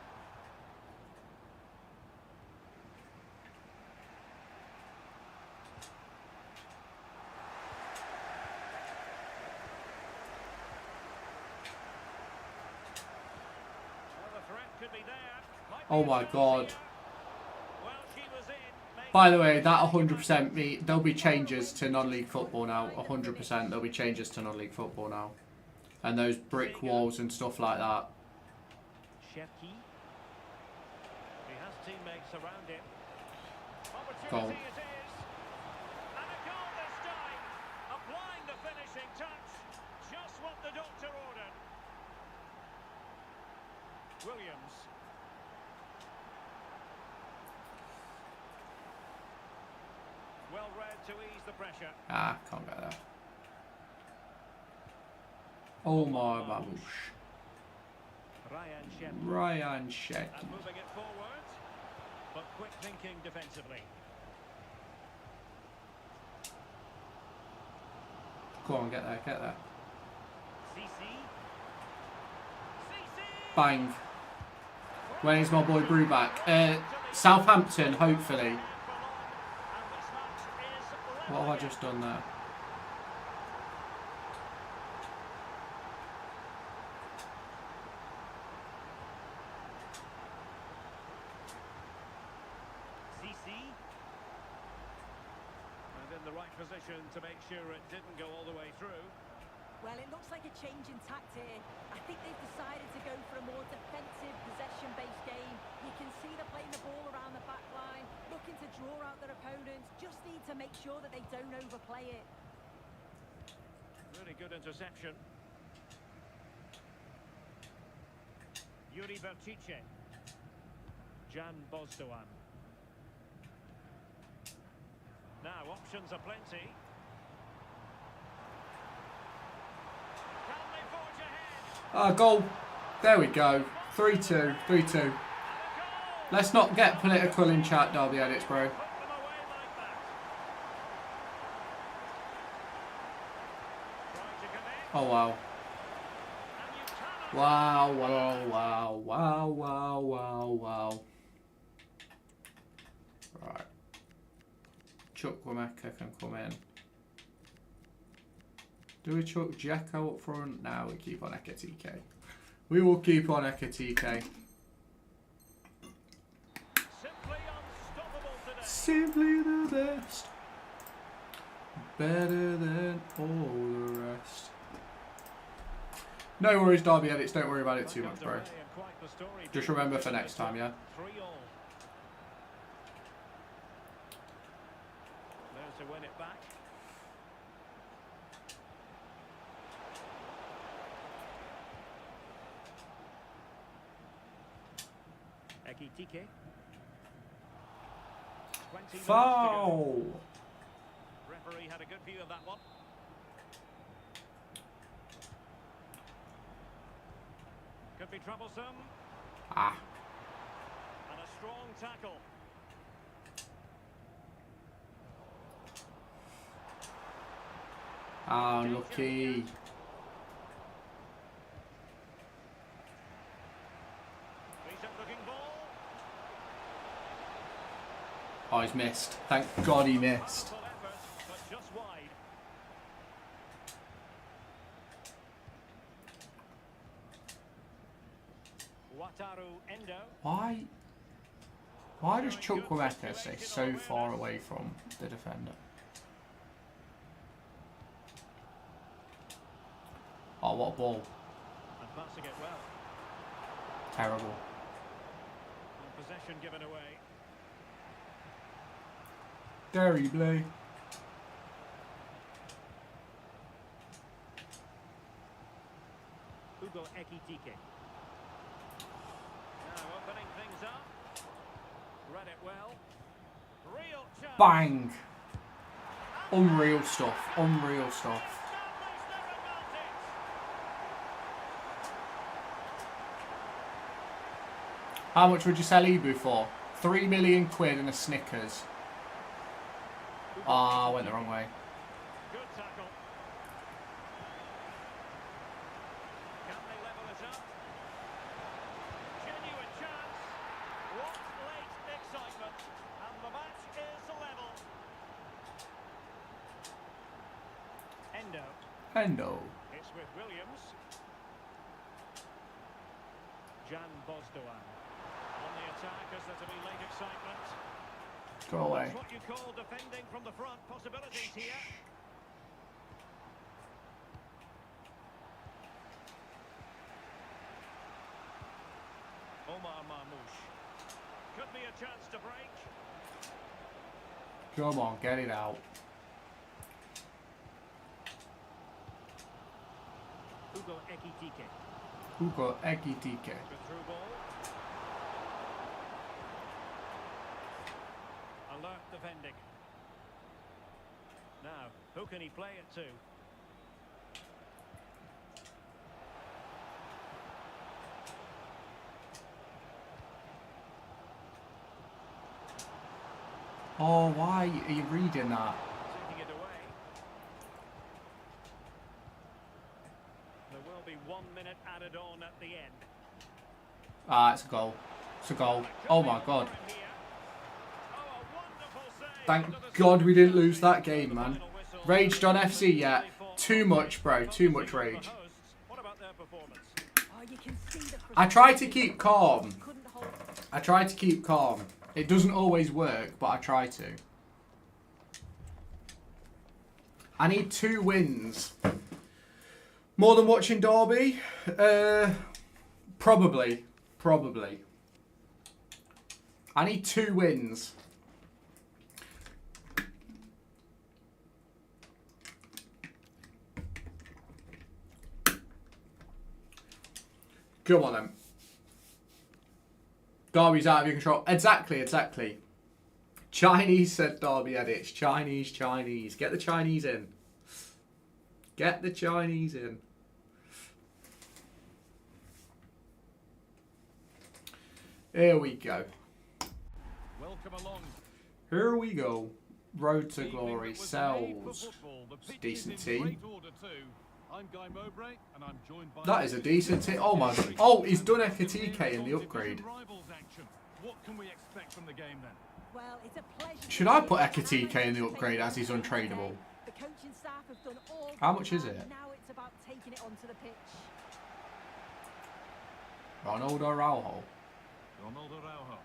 Well, the threat could be there. Might be oh a my chance god. here. Well, she was in. Maybe By the way, that 100% me. There'll be changes to non-league football now. 100%. There'll be changes to non-league football now. And those brick walls and stuff like that. Shepke. He has teammates around him. Goal. Opportunity it is. And a goal this time. Applying the finishing touch. Just what the doctor ordered. Williams. Well read to ease the pressure. Ah, can't get there. Oh my baboosh. Ryan Shepke. Ryan Sheck. And moving it forward. But quick thinking defensively. Go on, get there, get there. CC. Bang. When is my boy Brew back? Southampton, hopefully. What have I just done there? CC. And in the right position to make sure it didn't go all the way through. Well, it looks like a change in tact here. I think they've decided to go for a more defensive, possession-based game. You can see they're playing the ball around the back line, looking to draw out their opponents. Just need to make sure that they don't overplay it. Really good interception. Yuri Bertice. Jan Bosdogan. Now, options are plenty. Can they forge ahead? Goal. There we go. 3-2. 3-2. Let's not get political in chat, Derby edits, bro. Put them away like that. Trying to connect. Oh, wow. And you cannot. Wow, wow, wow, wow, wow, wow, wow. Right. Chukwuemeka can come in. Do we chuck Dzeko up front? Now we keep on Ekatike. We will keep on Ekitike. Simply unstoppable today. Simply the best. Better than all the rest. No worries, Derby edits. Don't worry about it too much, bro. Just remember for next time, yeah? 3-all. There's to win it back. Ekitike. 20 minutes to go. Foul! Referee had a good view of that one. Could be troublesome. Ah. And a strong tackle. Unlucky. Decent looking ball. Oh, he's missed. Thank God he missed. Powerful effort, but just wide. Wataru Endo. Why does Chukwuemeka stay so far away from the defender? Oh, what a ball. And passing it well. Terrible. And possession given away. Terribly. Hugo Ekitike. Now opening things up. Read it well. Real chance. Bang! Unreal stuff. Unreal stuff. How much would you sell Ibu for? 3 million quid and a Snickers. Ah, I went the wrong way. Good tackle. Can they level it up? Genuine chance. What late excitement. And the match is level. Endo. Endo. It's with Williams. Jan Bosdoan. On the attack as there to be late excitement. Go away. That's what you call defending from the front. Possibilities here. Omar Marmoush. Could be a chance to break. Come on, get it out. Hugo Ekitike. Hugo Ekitike. Good through ball. Alert defending. Now, who can he play it to? Oh, why are you reading that? Taking it away. There will be 1 minute added on at the end. Ah, it's a goal. It's a goal. Oh my God. Thank God we didn't lose that game, man. Raged on FC yet. Too much, bro. Too much rage. What about their performance? Oh, you can see the I try to keep calm. couldn't hold. I try to keep calm. It doesn't always work, but I try to. I need 2 wins. More than watching Derby? Probably. Probably. I need 2 wins. Come on then. Derby's out of your control. Exactly. Chinese, said Derby edits. Chinese. Get the Chinese in. Get the Chinese in. Here we go. Welcome along. Here we go. Road to Glory. Sells. It's a decent team. I'm Guy Mowbray, and I'm joined by That is a decent team. Oh my God. Oh, he's done Ekitike in the upgrade. What can we expect from the game then? Well, it's a pleasure. Should I put Ekitike in the upgrade as he's untradeable? The coaching staff have done all. How much is it? Now it's about taking it onto the pitch. Ronaldo Araujo. Ronaldo Araujo.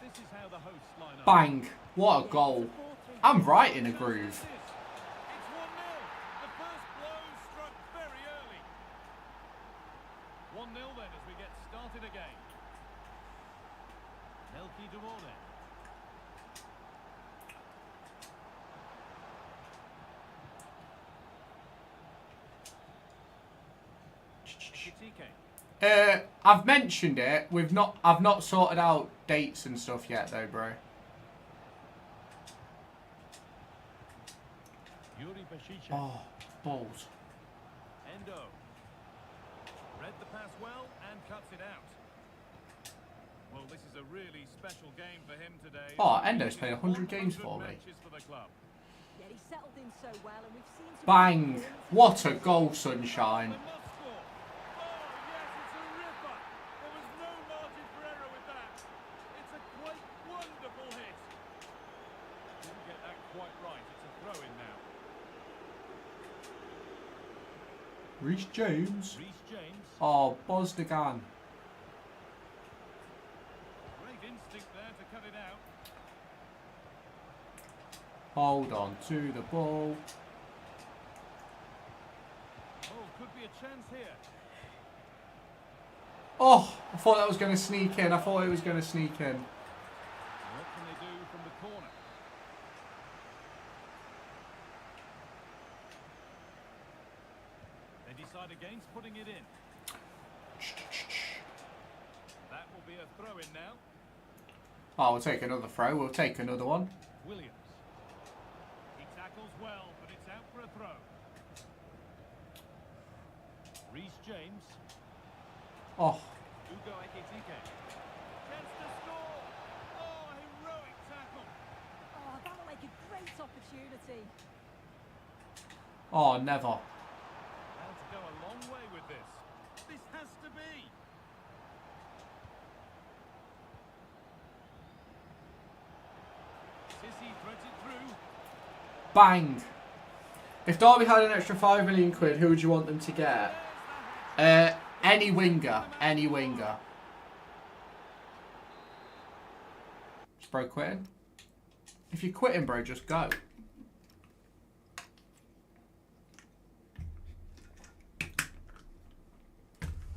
This is how the hosts line up. Bang. What a goal. I'm right in a groove. It's 1-0. The first blow struck very early. 1-0 then as we get started again. Melky Duarte. I've mentioned it. I've not sorted out dates and stuff yet, though, bro. Oh, balls. Endo. Read the pass well and cuts it out. Well, this is a really special game for him today. Oh, Endo's played 100 games for me. For the club. Yeah, he settled in so well, and we've seen some Bang. What a goal, Sunshine. They must score. Oh, yes, it's a ripper. There was no margin for error with that. It's a quite wonderful hit. Didn't get that quite right. It's a throw-in now. Reece James. Reece James. Oh, Bozdogan. Great instinct there to cut it out. Hold on to the ball. Oh, could be a chance here. Oh, I thought that was going to sneak in. I thought it was going to sneak in. What can they do from the corner? They decide against putting it in. That will be a throw-in now. Oh, we'll take another throw. We'll take another one. Williams. He tackles well, but it's out for a throw. Reece James. Oh, Ugo Ekitike. Chance to score. Oh, heroic tackle. Oh, that looked like a great opportunity. oh, never. How to go a long way with this. This has to be. Sissy threads it through. Bang. If Derby had an extra 5 million quid, who would you want them to get? Any winger. Any winger. Is bro quitting? If you're quitting, bro, just go.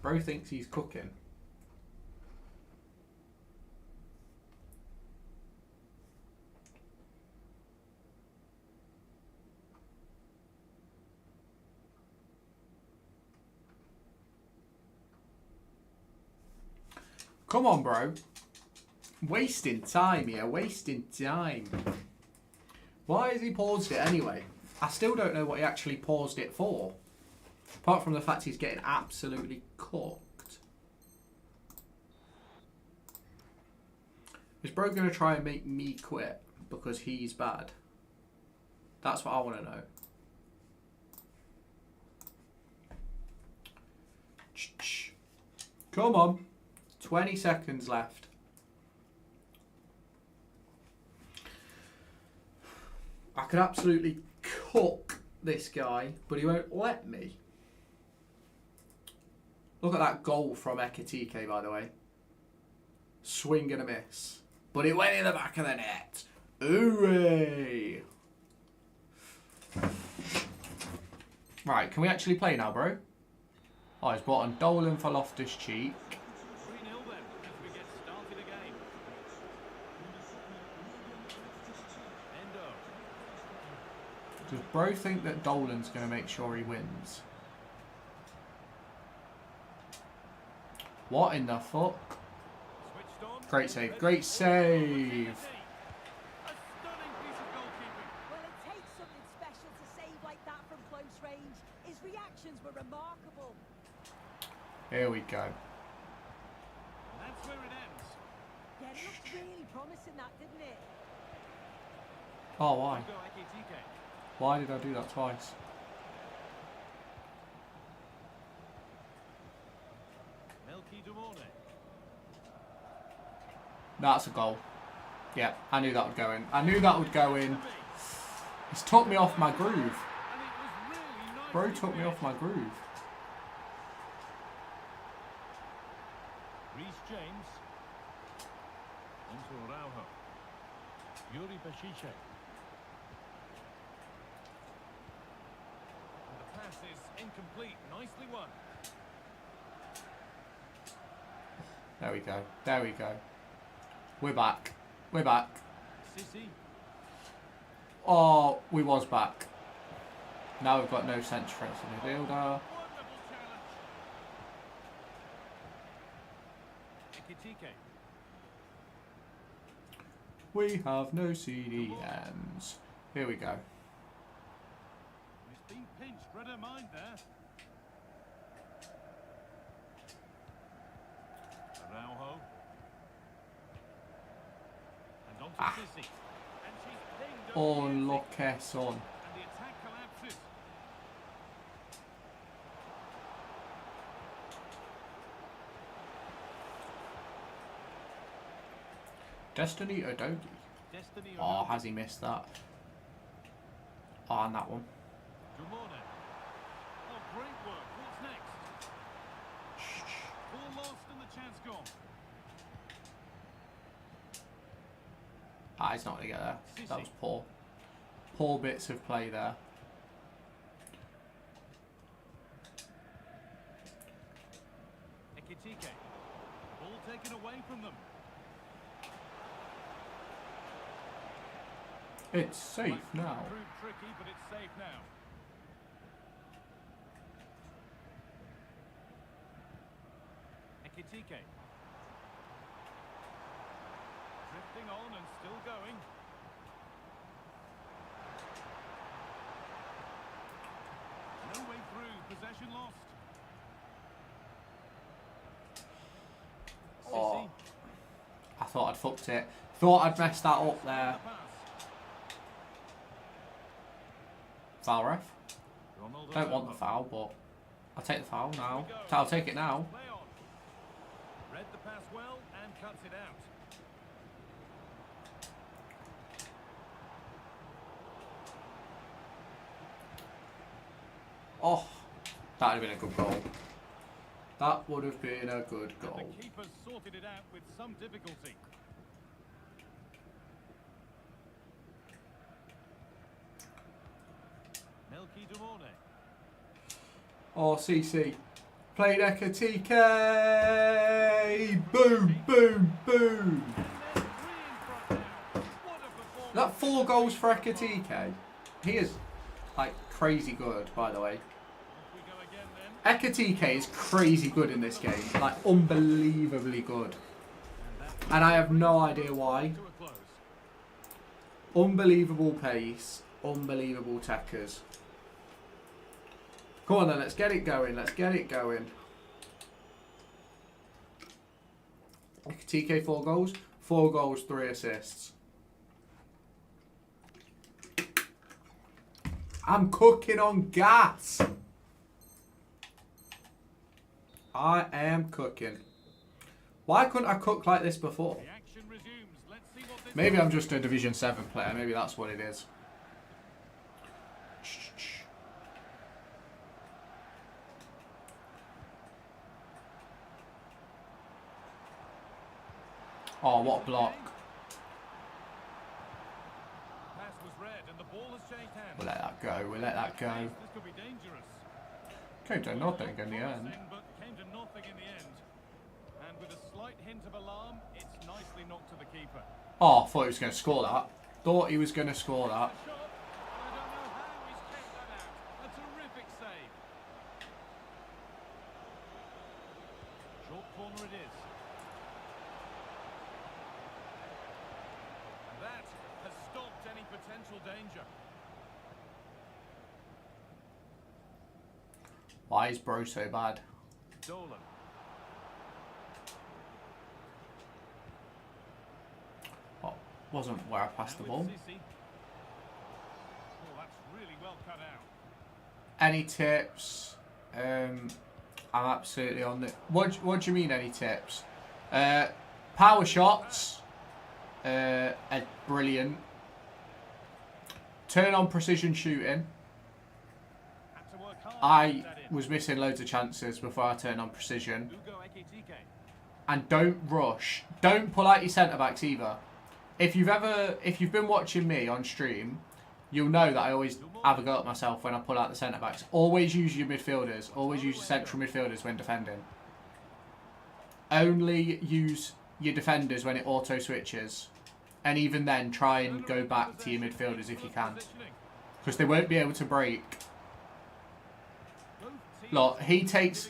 Bro thinks he's cooking. Come on, bro. Wasting time here. Wasting time. Why has he paused it anyway? I still don't know what he actually paused it for. Apart from the fact he's getting absolutely cooked. Is bro going to try and make me quit because he's bad? That's what I want to know. Come on. 20 seconds left. I could absolutely cook this guy, but he won't let me. Look at that goal from Ekitike, by the way. Swing and a miss. But it went in the back of the net. Hooray! Right, can we actually play now, bro? Oh, he's brought on Dolan for Loftus-Cheek. 3-0 then as we get started again. Endo. Does bro think that Dolan's going to make sure he wins? What in the fuck? Switched on. Great save. Great save. A stunning piece of goalkeeping. Well, it takes something special to save like that from close range. His reactions were remarkable. Here we go. And that's where it ends. Yeah, it looked really promising, that, didn't it? Oh, why? Ugo Ekitike. Why did I do that twice? Melky Duarte. That's a goal. Yeah, I knew that would go in. I knew that would go in. It's took me off my groove. And it was really Bro took me off my groove. Reece James. Onto Araujo. Yuri Bechiche. And the pass is incomplete. Nicely won. There we go. There we go. We're back. We're back. Sissy. Oh, we was back. Now we've got no centre for the midfielder. Wonderful challenge. Ekitike. We have no CDMs. Here we go. He's been pinched. Read her mind there. Araujo. And on to Sissy. And she's pinged Oh, over the exit. look at son. And the attack collapses. Destiny Odogi. Destiny Oh, has he missed that? Oh, and that one. Dumone. Oh, great work. What's next? Ball lost and the chance gone. Ah, he's not going to get there. That was poor. Poor bits of play there. Ekitike. Ball taken away from them. It's safe now. Proved tricky, but it's safe now. Ekitike. Drifting on and still going. No way through. Possession lost. Oh. Sissy. I thought I'd fucked it. Thought I'd messed that up there. The pass. Foul ref. Ronaldo Don't want the Araujo. foul, but I'll take the foul now. I'll take it now. Play on. Read the pass well and cuts it out. Oh, that would have been a good goal. That would have been a good And goal. the keeper sorted it out with some difficulty. Melky Dumone. Oh, CC. Played Ekatike! Boom, boom, boom! And they're 3 in front now. What a performance. That 4 goals for Ekatike. He is, like, crazy good, by the way. Off we go again then. Ekatike is crazy good in this game. Like, unbelievably good. And I have no idea why. To a close. Unbelievable pace. Unbelievable techers. Come on then, let's get it going. Let's get it going. TK 4 goals. 4 goals, 3 assists. I'm cooking on gas. I am cooking. Why couldn't I cook like this before? The action resumes. Let's see what this Maybe I'm just a Division 7 player. Maybe that's what it is. Oh, what a block. pass was read and the ball has changed hands. We'll let that go. We'll let that go. This could be dangerous. Came to nothing in the end. Promising, but came to nothing in the end. And with a slight hint of alarm, it's nicely knocked to the keeper. Oh, I thought he was going to score that. Thought he was going to score that. Shot. I don't know how he's kept that out. A terrific save. Short corner it is. And that has stopped any potential danger. Why is Bro so bad? Dolan. Oh, wasn't where I passed the Now ball. with Sissy. Oh, that's really well cut out. Any tips? I'm absolutely on the... What do you mean, any tips? Power shots are brilliant. Turn on precision shooting. Had to work I was missing loads of chances before I turned on precision. And don't rush. Don't pull out your centre-backs either. If you've been watching me on stream, you'll know that I always have a go at myself when I pull out the centre-backs. Always use your midfielders. Always use your central midfielders when defending. Only use your defenders when it auto-switches. And even then, try and go back to your midfielders if you can. Because they won't be able to break. Look, he takes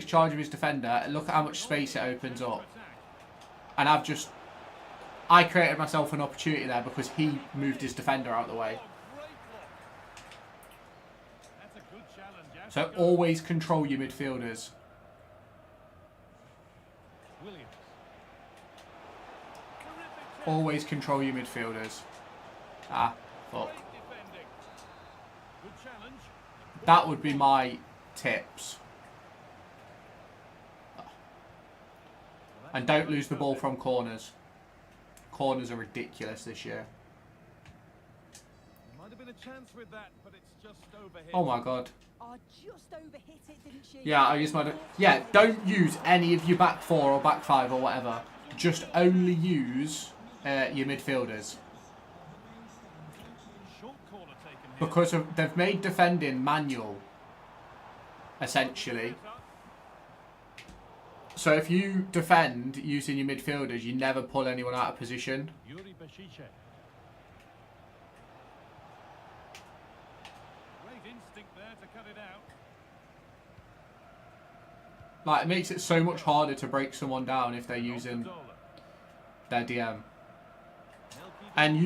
charge of his defender, and look at how much space it opens up. And I created myself an opportunity there because he moved his defender out of the way. So always control your midfielders. Always control your midfielders. Ah, fuck. That would be my tips. And don't lose the ball from corners. Corners are ridiculous this year. Might have been a chance with that, but it's just overhit. Oh my god. Oh, just overhit it, didn't she? Yeah, I just might have. Yeah, don't use any of your back four or back five or whatever. Just only use your midfielders. Because they've made defending manual, essentially. So if you defend using your midfielders, you never pull anyone out of position. Great instinct there to cut it out. Like, it makes it so much harder to break someone down if they're using their DM. And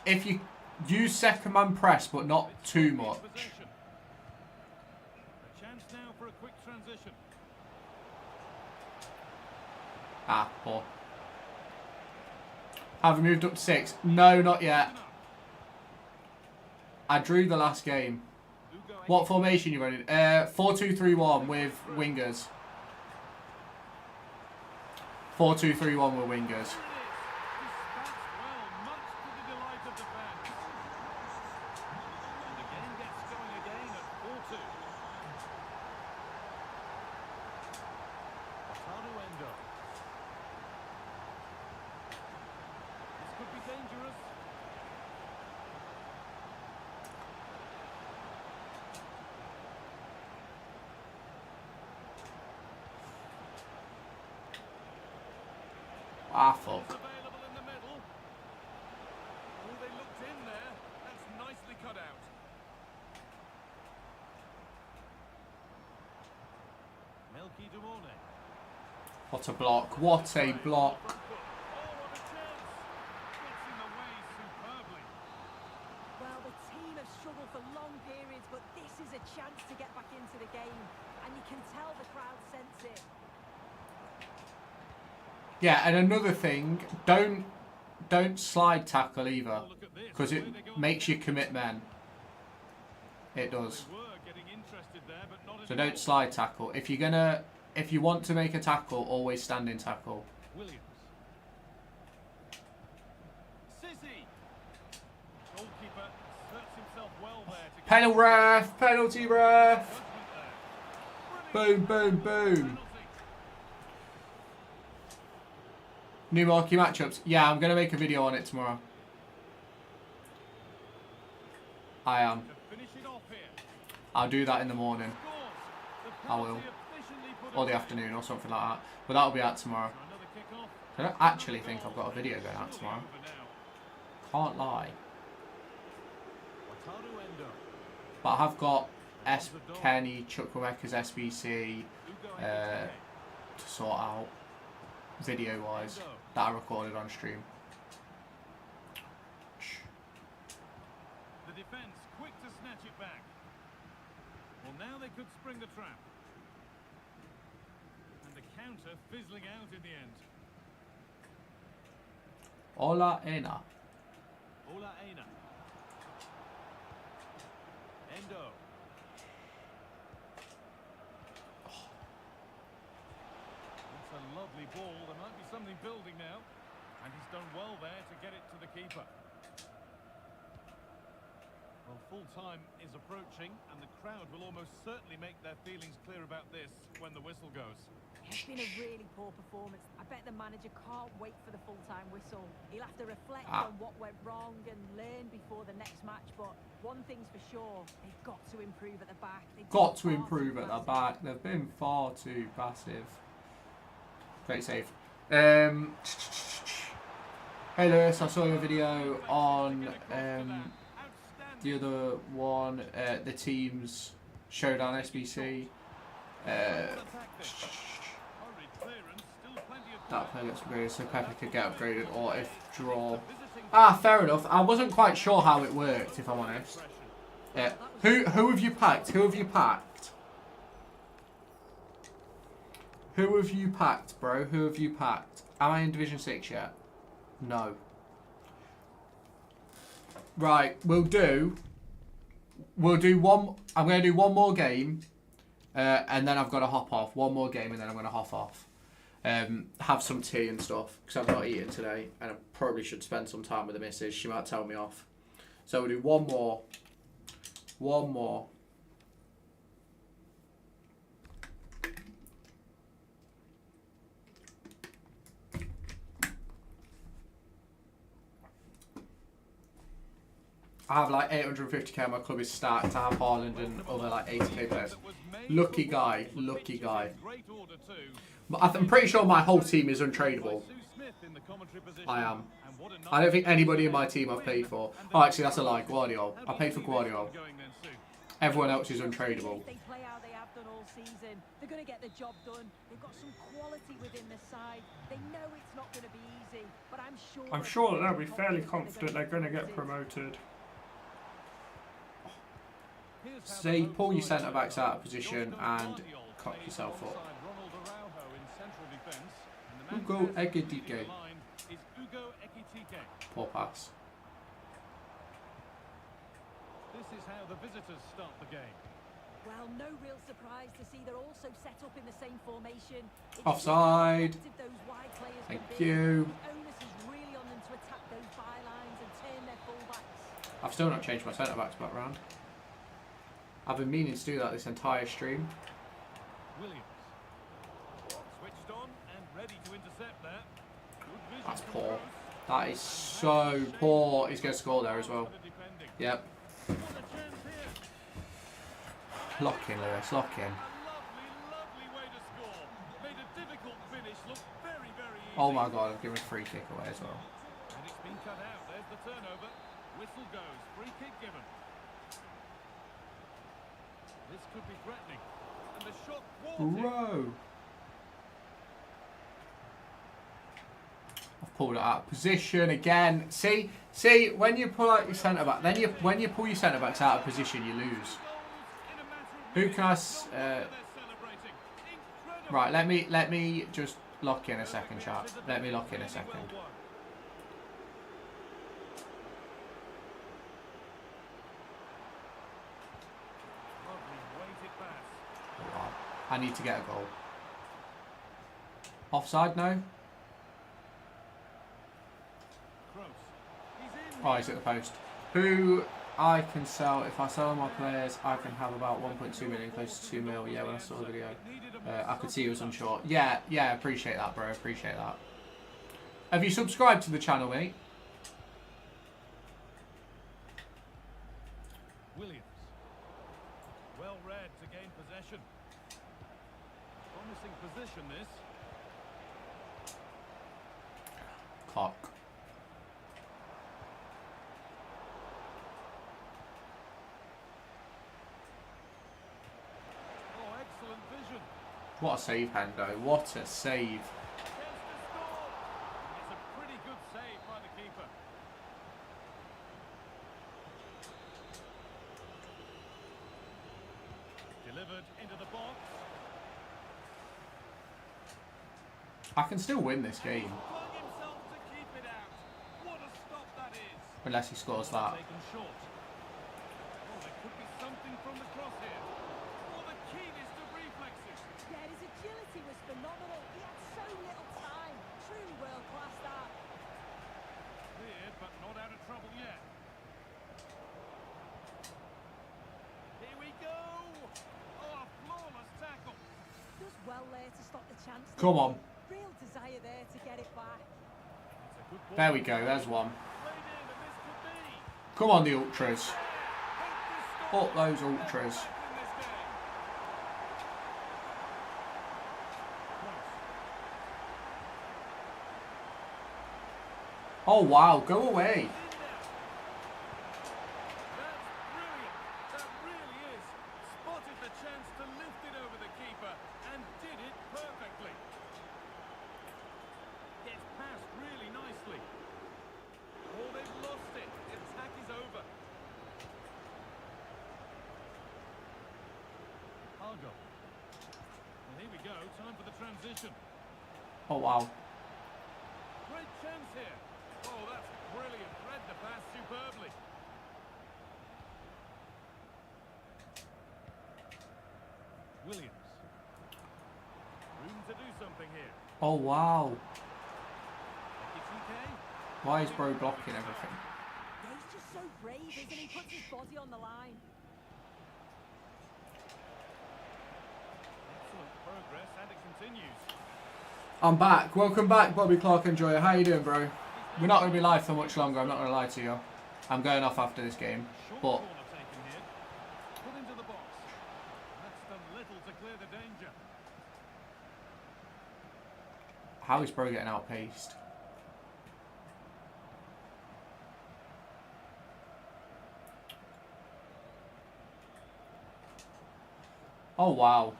if you use second man press, but not too much. A chance now for a quick transition. Ah, poor. Have we moved up to 6? No, not yet. I drew the last game. What formation you running? 4-2-3-1 with wingers. 4-2-3-1 with wingers. Ah, fuck. Available in the middle. Oh, they looked in there. That's nicely cut out. Melky Dumone. What a block. What a block. Oh, what a chance. Gets in the way superbly. Well, the team have struggled for long periods, but this is a chance to get back into the game. And you can tell the crowd sense it. Yeah, and another thing, don't slide tackle either, because it makes you commit men. It does. So don't slide tackle. If you want to make a tackle, always stand in tackle. Williams. Sissy. Goalkeeper asserts himself well there to get Penalty ref! Penalty ref! Boom, boom, boom. New marquee matchups. Yeah, I'm going to make a video on it tomorrow. I am. I'll do that in the morning. I will. Or the afternoon or something like that. But that'll be out tomorrow. I don't actually think I've got a video going out tomorrow. Can't lie. But I have got Kenny, Chukwuemeka's SBC to sort out video-wise that I recorded on stream. The defence quick to snatch it back. Well, now they could spring the trap. And the counter fizzling out in the end. Ola Ena. Ola Aina. Endo. That's a lovely ball. There might be something building now. And he's done well there to get it to the keeper. Well, full time is approaching, and the crowd will almost certainly make their feelings clear about this when the whistle goes. It's been a really poor performance. I bet the manager can't wait for the full-time whistle. He'll have to reflect on what went wrong and learn before the next match. But one thing's for sure, they've got to improve at the back. Got to improve at the back. They've been far too passive. Great save. Hey Lewis, I saw your video on the other one, the teams showdown SBC. That player gets upgraded so Pepper could get upgraded, or if draw. Ah, fair enough. I wasn't quite sure how it worked, if I'm honest. Who have you packed? Who have you packed? Who have you packed, bro? Who have you packed? Am I in Division 6 yet? No. Right, we'll do one. I'm going to do one more game, and then I've got to hop off. One more game, and then I'm going to hop off. Have some tea and stuff, because I've not eaten today, and I probably should spend some time with the missus. She might tell me off. So we'll do one more. One more. I have like 850k. My club is stacked. I have Haaland and other like 80k players. Lucky guy. Lucky guy. I'm pretty sure my whole team is untradeable. I am. I don't think anybody in my team I've paid for. Oh, actually, that's a lie. Guardiola. I paid for Guardiola. Everyone else is untradeable. They play how they have done all season. They're going to get the job done. They've got some quality within the side. They know it's not going to be easy, but I'm sure they'll be fairly confident they're going to get promoted. Say, pull your centre backs out of position and cock yourself up. Ugo Ekitike. Poor pass. This is how the visitors start the game. Well, no real surprise to see they're also set up in the same formation. Offside. Thank you. The onus is really on them to attack those bylines and turn their fullbacks. I've still not changed my centre backs back round. I've been meaning to do that this entire stream. Williams. Switched on and ready to intercept there. Good vision. That's poor. That is so poor. He's going to score there as well. Yep. Lock in, Lewis. Lock in. Oh my god, I've given a free kick away as well. And it's been cut out. There's the turnover. Whistle goes. Free kick given. This could be threatening. And the shot Bro. I've pulled it out of position again. See, when you pull out your centre back, then when you pull your centre backs out of position, you lose. Who can I? Right, let me just lock in a second, chat. Let me lock in a second. I need to get a goal. Offside, no? Oh, he's at the post. Who I can sell, if I sell all my players, I can have about 1.2 million, close to 2 mil. Yeah, when I saw the video. I could see he was unsure. Yeah, appreciate that, bro. Appreciate that. Have you subscribed to the channel, mate? Williams. Well read to gain possession. Promising position, this. Cock. Oh, excellent vision. What a save, Hendo. What a save. It's a pretty good save by the keeper. Delivered into the box. I can still win this game. Flung himself to keep it out. What a stop that is. Unless he scores that. Taken short. Oh, there could be something from the cross here. Oh, the keenest of reflexes. Yeah, his agility was phenomenal. He had so little time. Truly world class that. Cleared, but not out of trouble yet. well there to stop the chance. Come on. Real desire there to get it back. It's a good ball. There we go. There's one. Played in, and this could be. Come on, the Ultras. Hope Up those Ultras. this in this game. Oh, wow. Go away. That's brilliant. That really is. Spotted the chance to lift it over the keeper and did it perfectly. Gets past really nicely. Oh, they've lost it. The attack is over. Argo. Well, here we go. Time for the transition. Oh, wow. Great chance here. Oh, that's brilliant. Read the pass superbly. Williams. Room to do something here. Oh, wow. EUSTACE. Why is bro blocking everything? Yeah, he's just so brave, isn't he? Puts his body on the line. Excellent progress, and it continues. I'm back. Welcome back, Bobby Clark Enjoyer. How you doing, bro? We're not going to be live for much longer. I'm not going to lie to you. I'm going off after this game. Short But corner taken here. Put into the box. That's done little to clear the danger. how is bro getting outpaced? Oh, wow.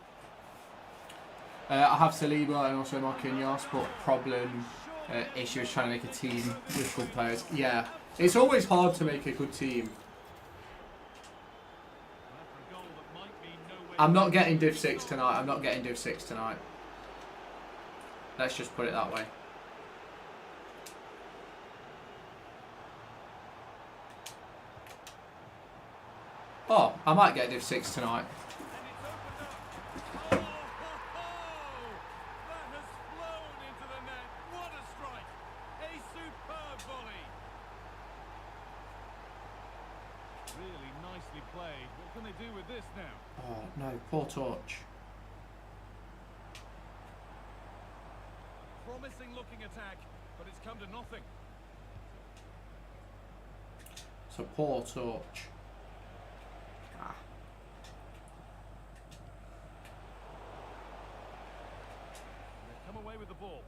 I have Saliba and also Marquinhos, but problem, issue is trying to make a team with good players. Yeah, it's always hard to make a good team. After a goal that might mean nowhere. I'm not getting Div 6 tonight. I'm not getting Div 6 tonight. Let's just put it that way. Oh, I might get Div 6 tonight. And it's opened up. Oh, ho, ho! That has flown into the net. What a strike! A superb volley. Really nicely played. What can they do with this now? Oh, no, poor touch. Promising looking attack, but it's come to nothing. So poor touch. Ah. They've come away with the ball.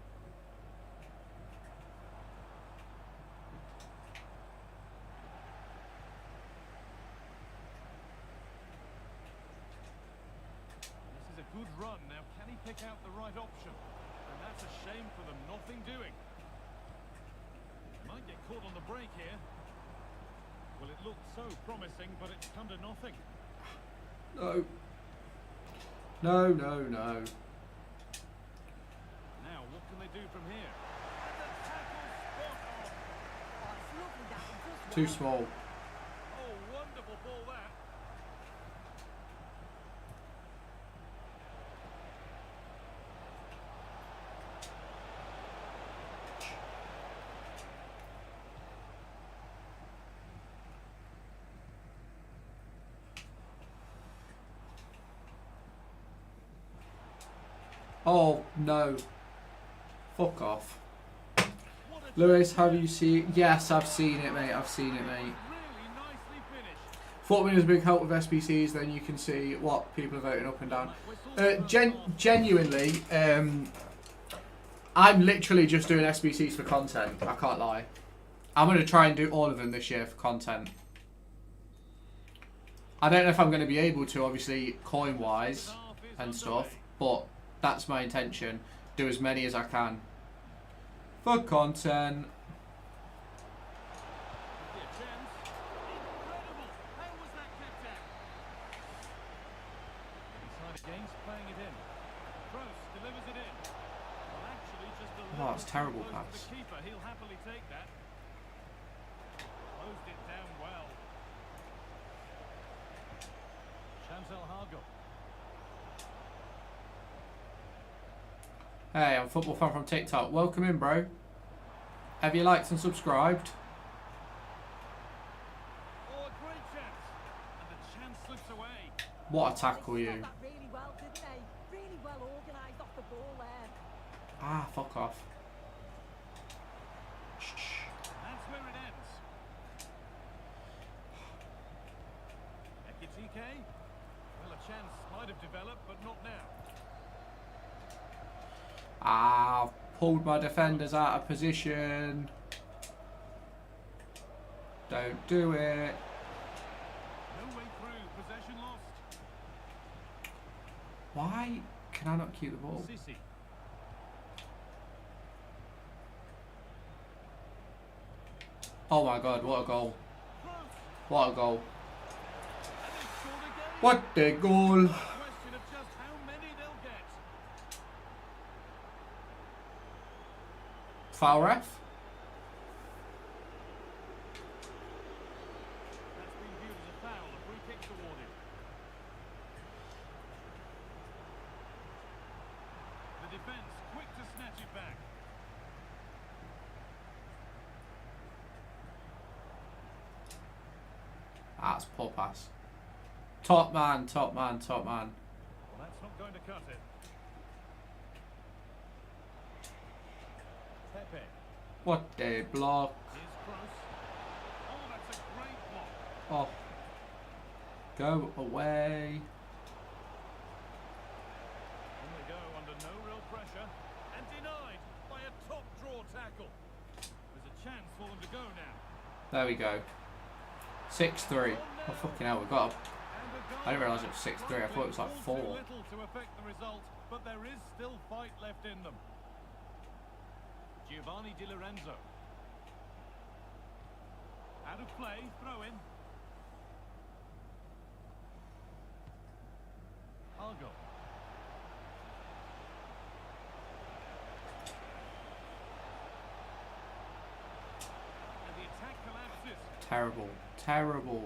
This is a good run. Now, can he pick out the right option? And that's a shame for them. Nothing doing. Might get caught on the break here. Well, it looked so promising, but it's come to nothing. No. No, no, no. Now, what can they do from here? And the tackle spot on. Oh, it's lovely that he does Too well. small. Oh, wonderful ball that. Oh, no. Fuck off. What a Lewis, have you seen... Yes, I've seen it, mate. I've seen it, mate. really nicely finished. Thought we was a big help with SBCs, then you can see what people are voting up and down. Genuinely, I'm literally just doing SBCs for content. I can't lie. I'm going to try and do all of them this year for content. I don't know if I'm going to be able to, obviously, coin-wise and stuff, but that's my intention. Do as many as I can. For content. Could be a chance. Incredible! How was that kept out? They decide against playing it in. Kroos delivers it in. Well, actually, just a Oh, it's little terrible too close to pass. the keeper. He'll happily take that. Closed it down well. Chancel Hargo. Hey, I'm a football fan from TikTok. Welcome in, bro. Have you liked and subscribed? Oh, a great chance. And the chance slips away. What a tackle, They you. stopped that really well, didn't they? Really well organised off the ball there. Ah, fuck off. That's where it ends. Ekitike. Well, a chance might have developed, but not now. Ah, pulled my defenders out of position. Don't do it. No way through. Possession lost. Why can I not keep the ball? Sissi. Oh my god, what a goal. Cross. What a goal. And they scored again. What a goal. Question of just how many they'll get. Foul ref? That's been viewed as a foul. A free kick's awarded. The defence quick to snatch it back. That's poor pass. Top man, top man, top man. Well, that's not going to cut it. Pepe. What a block. Here's Kroos. Oh, that's a great block. Oh. Go away. And they go under no real pressure. And denied by a top draw tackle. There's a chance for them to go now. There we go. 6-3. Oh fucking hell, we got a... And a goal. I didn't realise it was 6-3, I thought it was like All 4. too little to affect the result, but there is still fight left in them. Giovanni Di Lorenzo. Out of play, throw in. Argo. And the attack collapses. Terrible. Terrible.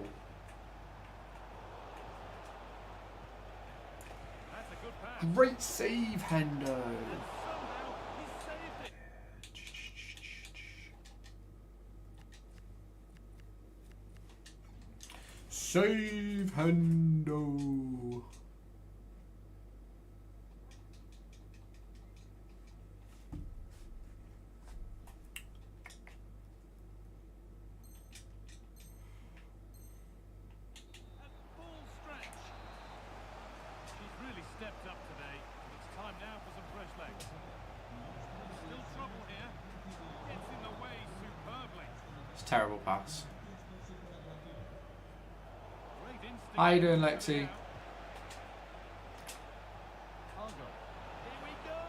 That's a good pass. Great save, Hendo. And somehow he saved it. Save Hendo. At full stretch. She's really stepped up today. It's time now for some fresh legs. Still trouble here. Gets in the way superbly. It's a terrible pass. Great instinct. How you doing, Lexi? Argo. Here we go.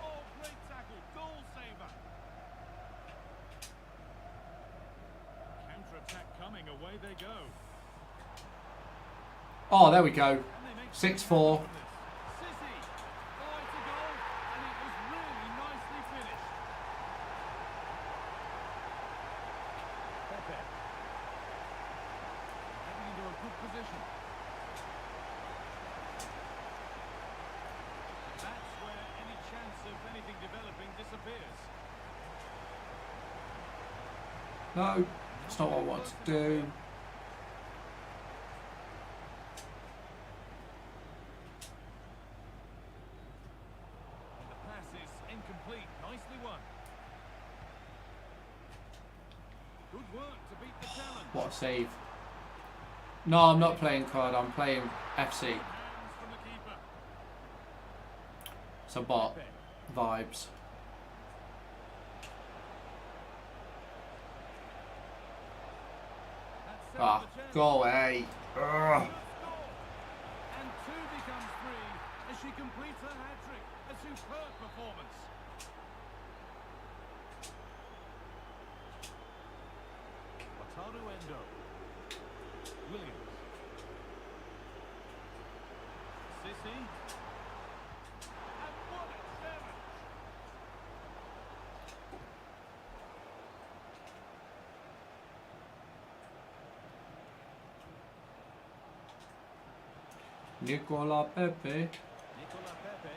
Oh, great tackle. Goal saver. Counter-attack coming. Away they go. Oh, there we go. And they make 6-4. Sissi. Oh, it's a goal. And it was really nicely finished. Pepe. Heading into a good position. That's where any chance of anything developing disappears. No, it's not what I want to do. And the pass is incomplete. Nicely won. Good work to beat the challenge. What a save. No, I'm not playing COD, I'm playing FC. Hands from the keeper. It's a bot. Pepe. Vibes. That saved Ah, the chance. go away. Ugh. And two becomes three as she completes her hat-trick. A superb performance. Wataru Endo. Williams. Sissi. And what a seven. Nicola Pepe. Nicola Pepe.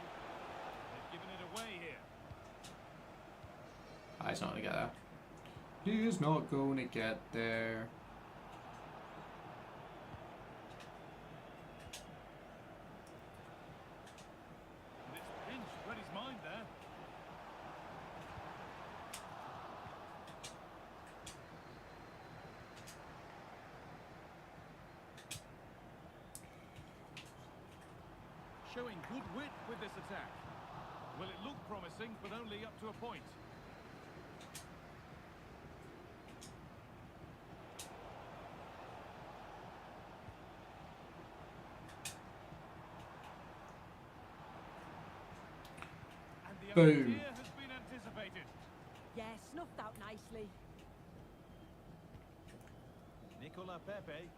They've given it away here. Ah, he's not going to get there. He's not going to get there. showing good wit with this attack. Well, it looked promising, but only up to a point. And the Boom. idea has been anticipated. Yeah, snuffed out nicely. Nicola Pepe.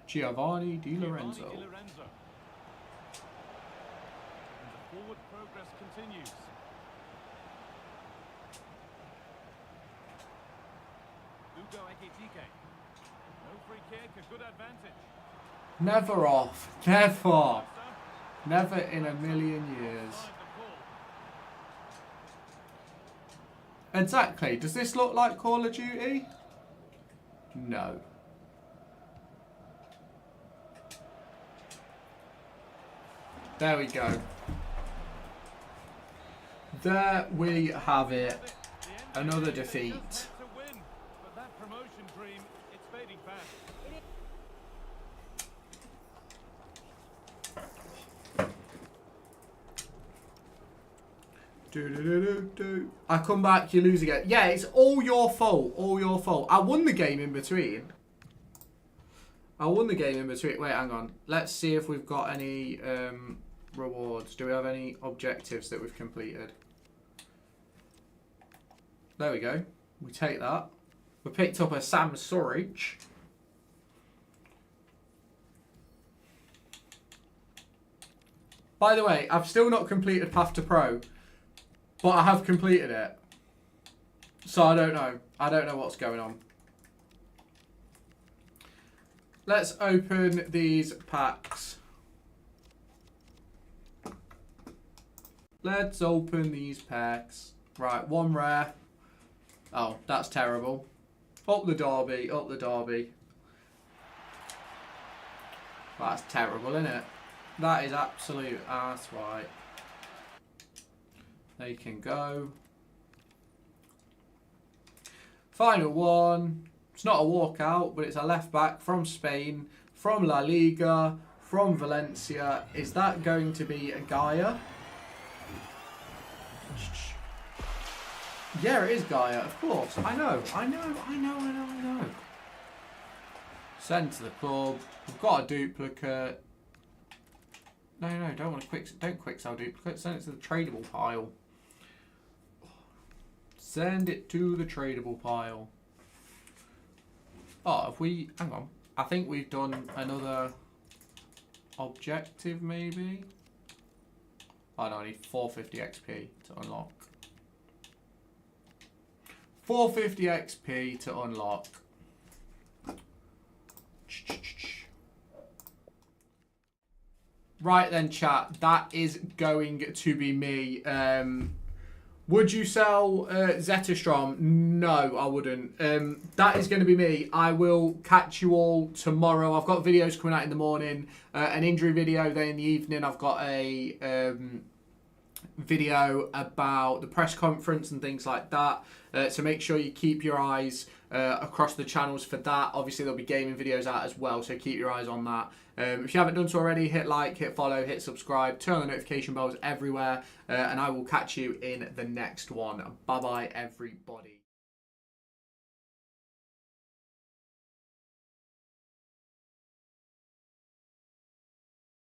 Giovanni Di Lorenzo. Giovanni Di Lorenzo. And the forward progress continues. Ugo Ekitike. No free kick, a good advantage. Never off. Never. Never in a million years. Offside the call. Exactly. Does this look like Call of Duty? No. There we go. There we have it. The end Another of the day, defeat. just meant to win, but that promotion dream, it's fading fast. Do. I come back, you lose again. Yeah, it's all your fault. All your fault. I won the game in between. Wait, hang on. Let's see if we've got any rewards. Do we have any objectives that we've completed? There we go. We take that. We picked up a Sam Surridge. By the way, I've still not completed Path to Pro, but I have completed it. So I don't know. I don't know what's going on. Let's open these packs. Let's open these packs. Right, one rare. Oh, that's terrible. Up the derby, up the derby. That's terrible, isn't it? That is absolute arse right. They can go. Final one. It's not a walkout, but it's a left back from Spain, from La Liga, from Valencia. Is that going to be a Gaia? Yeah, it is Gaia, of course. I know. Send to the club. We've got a duplicate. No, don't want to don't quick sell duplicate. Send it to the tradable pile. Send it to the tradable pile. Oh, have we... Hang on. I think we've done another objective, maybe? Oh, no, I need 450 XP to unlock. 450 XP to unlock. Right then, chat. That is going to be me. Would you sell Zetterstrom? No, I wouldn't. That is going to be me. I will catch you all tomorrow. I've got videos coming out in the morning. An injury video. Then in the evening, I've got a video about the press conference and things like that. So make sure you keep your eyes across the channels for that. Obviously, there'll be gaming videos out as well. So keep your eyes on that. If you haven't done so already, hit like, hit follow, hit subscribe, turn on the notification bells everywhere, and I will catch you in the next one. Bye bye, everybody.